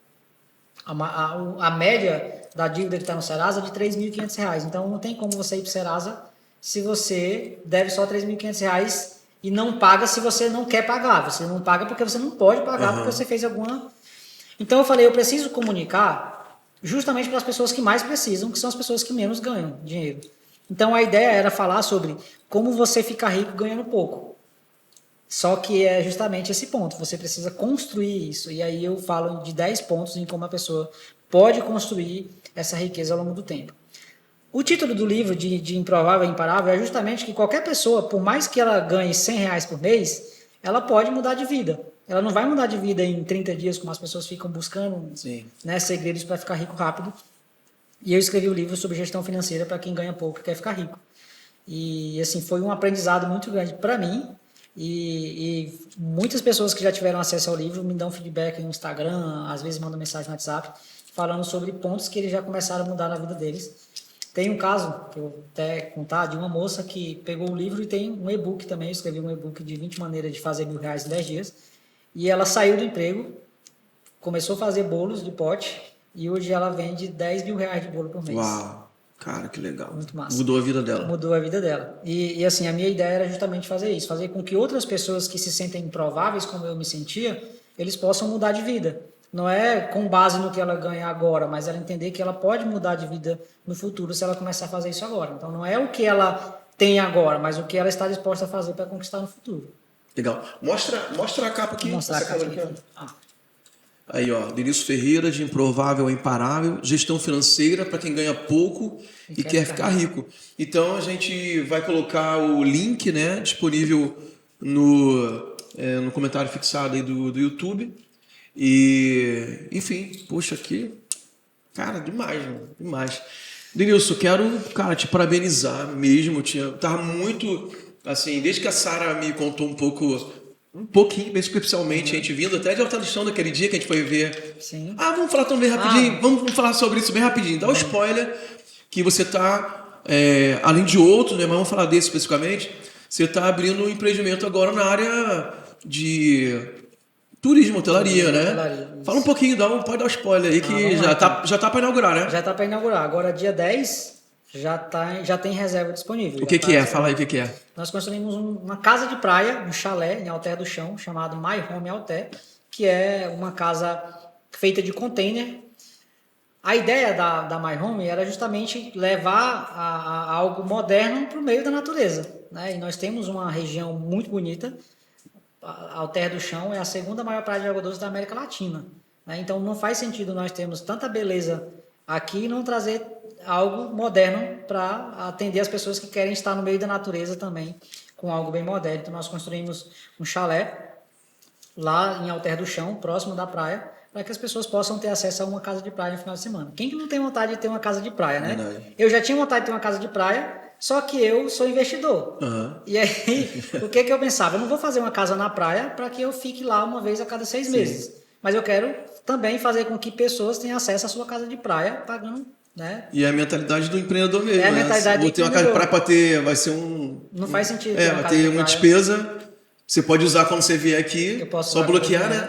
A média da dívida que está no Serasa é de R$ 3.500. Então, não tem como você ir para o Serasa se você deve só R$ 3.500 e não paga se você não quer pagar. Você não paga porque você não pode pagar porque você fez alguma... Então, eu falei, eu preciso comunicar justamente para as pessoas que mais precisam, que são as pessoas que menos ganham dinheiro. Então, a ideia era falar sobre como você ficar rico ganhando pouco. Só que é justamente esse ponto, você precisa construir isso. E aí eu falo de 10 pontos em como a pessoa pode construir essa riqueza ao longo do tempo. O título do livro, de Improvável e Imparável, é justamente que qualquer pessoa, por mais que ela ganhe R$100 por mês, ela pode mudar de vida. Ela não vai mudar de vida em 30 dias, como as pessoas ficam buscando, né, segredos para ficar rico rápido. E eu escrevi o livro sobre gestão financeira para quem ganha pouco e quer ficar rico. E assim, foi um aprendizado muito grande para mim. E muitas pessoas que já tiveram acesso ao livro me dão feedback no Instagram, às vezes mandam mensagem no WhatsApp, falando sobre pontos que eles já começaram a mudar na vida deles. Tem um caso que eu até contar de uma moça que pegou um livro e tem um e-book também. Eu escrevi um e-book de 20 maneiras de fazer R$1.000 em 10 dias. E ela saiu do emprego, começou a fazer bolos de pote e hoje ela vende R$10.000 de bolo por mês. Uau, cara, que legal. Muito massa. Mudou a vida dela. Mudou a vida dela. E assim, a minha ideia era justamente fazer isso, fazer com que outras pessoas que se sentem improváveis, como eu me sentia, eles possam mudar de vida. Não é com base no que ela ganha agora, mas ela entender que ela pode mudar de vida no futuro se ela começar a fazer isso agora. Então não é o que ela tem agora, mas o que ela está disposta a fazer para conquistar no futuro. Legal. Mostra a capa aqui. Vou mostrar a Essa capa capa aqui. aqui. Aí, ó, Denício Ferreira, de Improvável a Imparável, gestão financeira para quem ganha pouco e quer ficar rico. Então a gente vai colocar o link, né, disponível no comentário fixado aí do YouTube. E, enfim, poxa, aqui, cara, demais, mano, demais. Denilson, quero, cara, te parabenizar mesmo. Tava muito, assim, desde que a Sara me contou um pouquinho, bem superficialmente, a gente vindo até de Alta do Chão daquele dia que a gente foi ver. Sim. Vamos falar também rapidinho, vamos falar sobre isso bem rapidinho. Dá um spoiler que você tá, além de outros, né, mas vamos falar desse especificamente, você tá abrindo um empreendimento agora na área de turismo, hotelaria, né? Hotelaria, fala um pouquinho, pode dar um spoiler aí que já tá para inaugurar, né? Já está para inaugurar. Agora, dia 10, já tem reserva disponível. O que é? Fala aí o que é. Nós construímos uma casa de praia, um chalé em Alter do Chão, chamado My Home Alter, que é uma casa feita de container. A ideia da My Home era justamente levar a algo moderno para o meio da natureza, né? E nós temos uma região muito bonita. Alter do Chão é a segunda maior praia de água doce da América Latina, né? Então não faz sentido nós termos tanta beleza aqui e não trazer algo moderno para atender as pessoas que querem estar no meio da natureza também, com algo bem moderno. Então nós construímos um chalé lá em Alter do Chão, próximo da praia, para que as pessoas possam ter acesso a uma casa de praia no final de semana. Quem que não tem vontade de ter uma casa de praia, né? Verdade. Eu já tinha vontade de ter uma casa de praia, só que eu sou investidor. Uhum. E aí, o que eu pensava? Eu não vou fazer uma casa na praia para que eu fique lá uma vez a cada 6 meses. Mas eu quero também fazer com que pessoas tenham acesso à sua casa de praia, pagando, né? E é a mentalidade do empreendedor mesmo. É a mentalidade do empreendedor. Vou ter uma casa de praia para ter, vai ser Não faz sentido. Vai ter uma despesa. Você pode usar quando você vier aqui, só bloquear, né?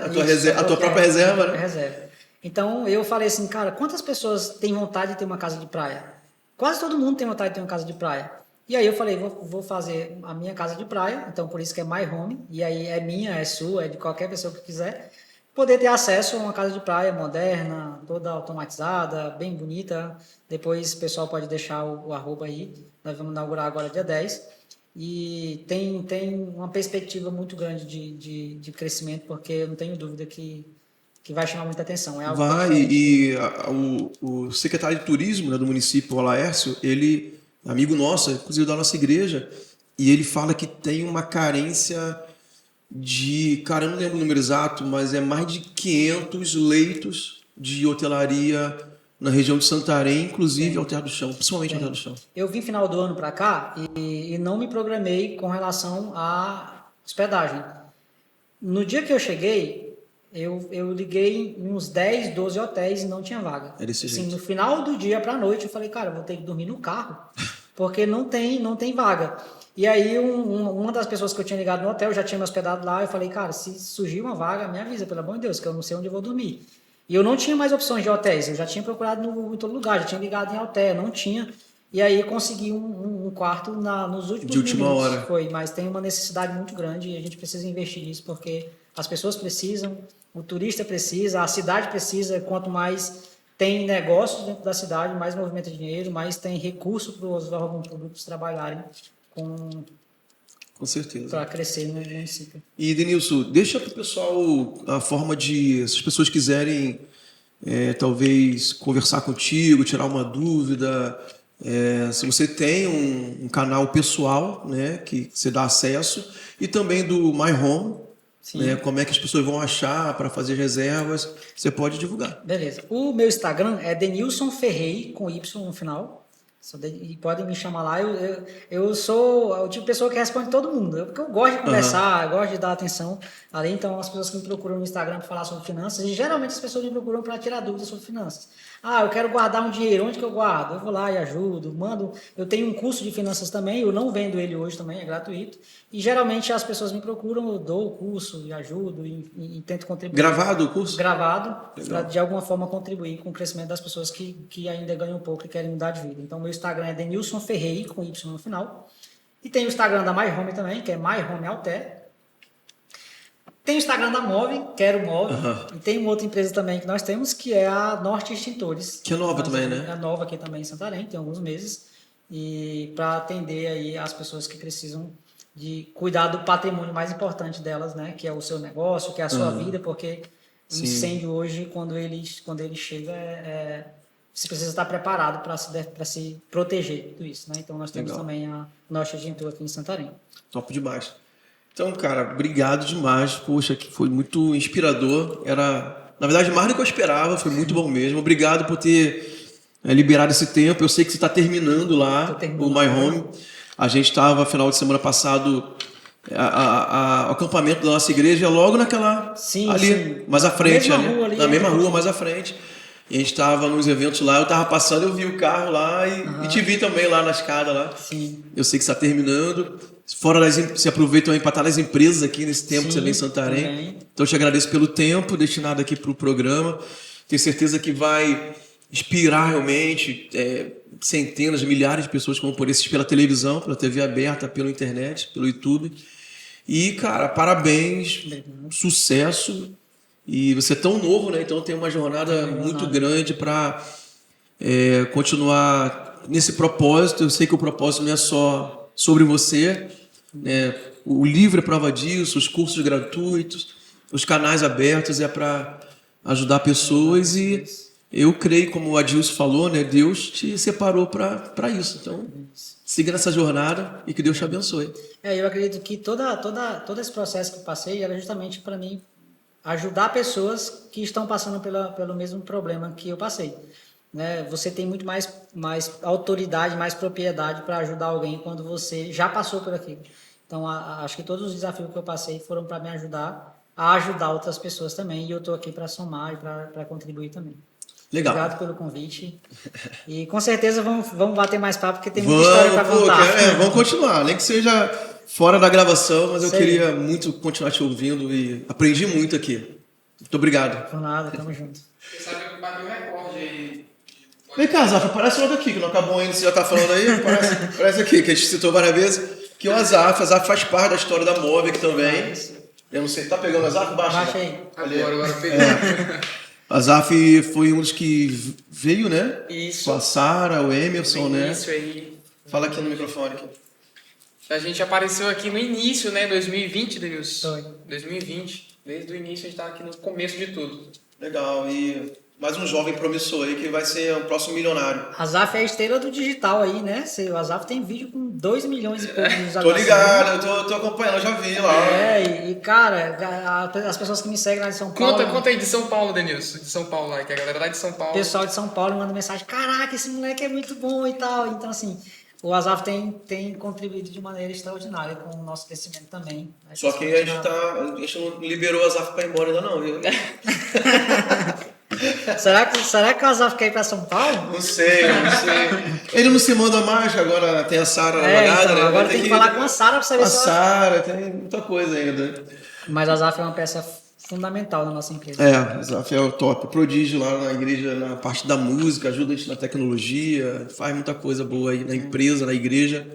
A tua própria reserva, né? Então, eu falei assim, cara, quantas pessoas têm vontade de ter uma casa de praia? Quase todo mundo tem vontade de ter uma casa de praia. E aí eu falei, vou fazer a minha casa de praia, então por isso que é My Home, e aí é minha, é sua, é de qualquer pessoa que quiser, poder ter acesso a uma casa de praia moderna, toda automatizada, bem bonita. Depois o pessoal pode deixar o arroba aí, nós vamos inaugurar agora dia 10. E tem uma perspectiva muito grande de crescimento, porque eu não tenho dúvida que vai chamar muita atenção. É algo o secretário de turismo, né, do município, o Laércio, ele, amigo nosso, inclusive da nossa igreja, e ele fala que tem uma carência de, cara, eu não lembro o número exato, mas é mais de 500 leitos de hotelaria na região de Santarém, inclusive Alter do Chão, principalmente Alter do Chão. Eu vim final do ano para cá e não me programei com relação à hospedagem. No dia que eu cheguei, eu liguei em uns 10, 12 hotéis e não tinha vaga. É desse jeito. No final do dia para a noite, eu falei, cara, eu vou ter que dormir no carro, porque não tem vaga. E aí, uma das pessoas que eu tinha ligado no hotel, já tinha me hospedado lá, eu falei, cara, se surgir uma vaga, me avisa, pelo amor de Deus, que eu não sei onde eu vou dormir. E eu não tinha mais opções de hotéis, eu já tinha procurado em todo lugar, já tinha ligado em hotel, não tinha. E aí consegui um quarto nos últimos de última minutos. Hora. Foi, mas tem uma necessidade muito grande e a gente precisa investir nisso, porque as pessoas precisam, o turista precisa, a cidade precisa. Quanto mais tem negócios dentro da cidade, mais movimento de dinheiro, mais tem recurso para os órgãos públicos trabalharem com certeza, para crescer no município. E, Denilson, deixa para o pessoal a forma de, se as pessoas quiserem talvez conversar contigo, tirar uma dúvida, se você tem um canal pessoal, né, que você dá acesso, e também do My Home, né, como é que as pessoas vão achar para fazer reservas, você pode divulgar. Beleza. O meu Instagram é Denilson Ferrei, com Y no final. E podem me chamar lá. Eu sou o tipo de pessoa que responde todo mundo. Porque eu gosto de conversar, eu gosto de dar atenção. Além, então, as pessoas que me procuram no Instagram para falar sobre finanças, e geralmente as pessoas me procuram para tirar dúvidas sobre finanças. eu quero guardar um dinheiro, onde que eu guardo? Eu vou lá e ajudo, mando. Eu tenho um curso de finanças também, eu não vendo ele hoje também, é gratuito. E geralmente as pessoas me procuram, eu dou o curso e ajudo e tento contribuir. Gravado o curso? Gravado, para de alguma forma contribuir com o crescimento das pessoas que ainda ganham pouco e querem mudar de vida. Então, meu Instagram é Denilson Ferrei, com Y no final. E tem o Instagram da My Home também, que é My Home Alter. Tem o Instagram da Move, Quero Move. E tem uma outra empresa também que nós temos, que é a Norte Extintores. Que é nova também, né? É nova aqui também em Santarém, tem alguns meses. E para atender aí as pessoas que precisam de cuidar do patrimônio mais importante delas, né? Que é o seu negócio, que é a sua vida, porque o incêndio hoje, quando ele chega, você precisa estar preparado para se proteger de tudo isso, né? Então nós temos também a Norte Extintor aqui em Santarém. Top demais. Então, cara, obrigado demais. Poxa, que foi muito inspirador. Na verdade, mais do que eu esperava, foi muito bom mesmo. Obrigado por ter liberado esse tempo. Eu sei que você está terminando lá o My Home. A gente estava, final de semana passado, o acampamento da nossa igreja logo naquela... mais à frente. Na mesma rua, mais à frente. E a gente estava nos eventos lá, eu estava passando, eu vi o carro lá e te vi também lá na escada lá. Sim. Eu sei que você está terminando. Você aproveita também para estar nas empresas aqui nesse tempo que você vem em Santarém. Também. Então eu te agradeço pelo tempo destinado aqui para o programa. Tenho certeza que vai inspirar realmente centenas, milhares de pessoas que vão poder assistir pela televisão, pela TV aberta, pela internet, pelo YouTube. E, cara, parabéns, sucesso. E você é tão novo, né? Então tem uma jornada muito grande para continuar nesse propósito. Eu sei que o propósito não é só sobre você, né? O livro é prova disso, os cursos gratuitos, os canais abertos é para ajudar pessoas e eu creio, como o Adilson falou, né? Deus te separou para isso. Então, siga nessa jornada e que Deus te abençoe. Eu acredito que todo esse processo que eu passei era justamente para mim ajudar pessoas que estão passando pelo mesmo problema que eu passei. Né? Você tem muito mais autoridade, mais propriedade para ajudar alguém quando você já passou por aquilo. Então, acho que todos os desafios que eu passei foram para me ajudar a ajudar outras pessoas também. E eu estou aqui para somar e para contribuir também. Legal. Obrigado pelo convite. E com certeza vamos bater mais papo, porque tem muita história para contar. Vamos continuar, nem que seja fora da gravação, mas eu queria muito continuar te ouvindo e aprendi muito aqui. Muito obrigado. Por nada, tamo junto. Você sabe que bateu recorde aí. Vem cá, Azaf, aparece logo aqui, que não acabou ainda, você já tá falando aí, aparece aqui, que a gente citou várias vezes, que o Azaf faz parte da história da Move aqui também. Eu não sei, tá pegando o Azaf? Baixa aí. Agora peguei. Azaf foi um dos que veio, né? Isso. Com a Sara, o Emerson, né? Isso aí. Fala aqui no microfone. Aqui. A gente apareceu aqui no início, né? 2020, Denilson. Foi. 2020. Desde o início a gente tá aqui no começo de tudo. Legal, e mais um jovem promissor aí que vai ser o próximo milionário. Azaf é a estrela do digital aí, né? O Azaf tem vídeo com 2 milhões e poucos de Tô visualizações. ligado, eu tô acompanhando, eu já vi lá. Cara, as pessoas que me seguem lá de São Paulo... Conta aí de São Paulo, Denilson. De São Paulo lá, que a galera lá de São Paulo... O pessoal de São Paulo manda mensagem, caraca, esse moleque é muito bom e tal. Então, assim, o Azaf tem contribuído de maneira extraordinária com o nosso crescimento também. Só que a gente não liberou o Azaf pra ir embora ainda não, viu? Será que o Azaf quer ir pra São Paulo? Não sei. Ele não se manda mais, agora tem a Sara na jogada, então, né? agora tem que falar com a Sara pra saber se... A Sara, tem muita coisa ainda. Mas o Azaf é uma peça fundamental na nossa empresa. O Azaf é o top, prodígio lá na igreja, na parte da música, ajuda a gente na tecnologia, faz muita coisa boa aí na empresa, na igreja.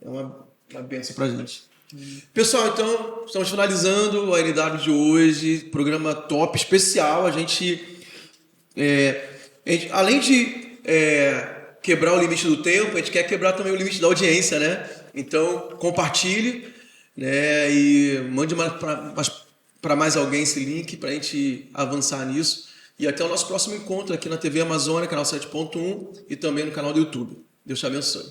É uma bênção pra gente. Pessoal, então, estamos finalizando a NW de hoje, programa top, especial. A gente além de quebrar o limite do tempo, a gente quer quebrar também o limite da audiência, né? Então, compartilhe, né? E mande para mais alguém esse link para a gente avançar nisso. E até o nosso próximo encontro aqui na TV Amazônia, canal 7.1 e também no canal do YouTube. Deus te abençoe.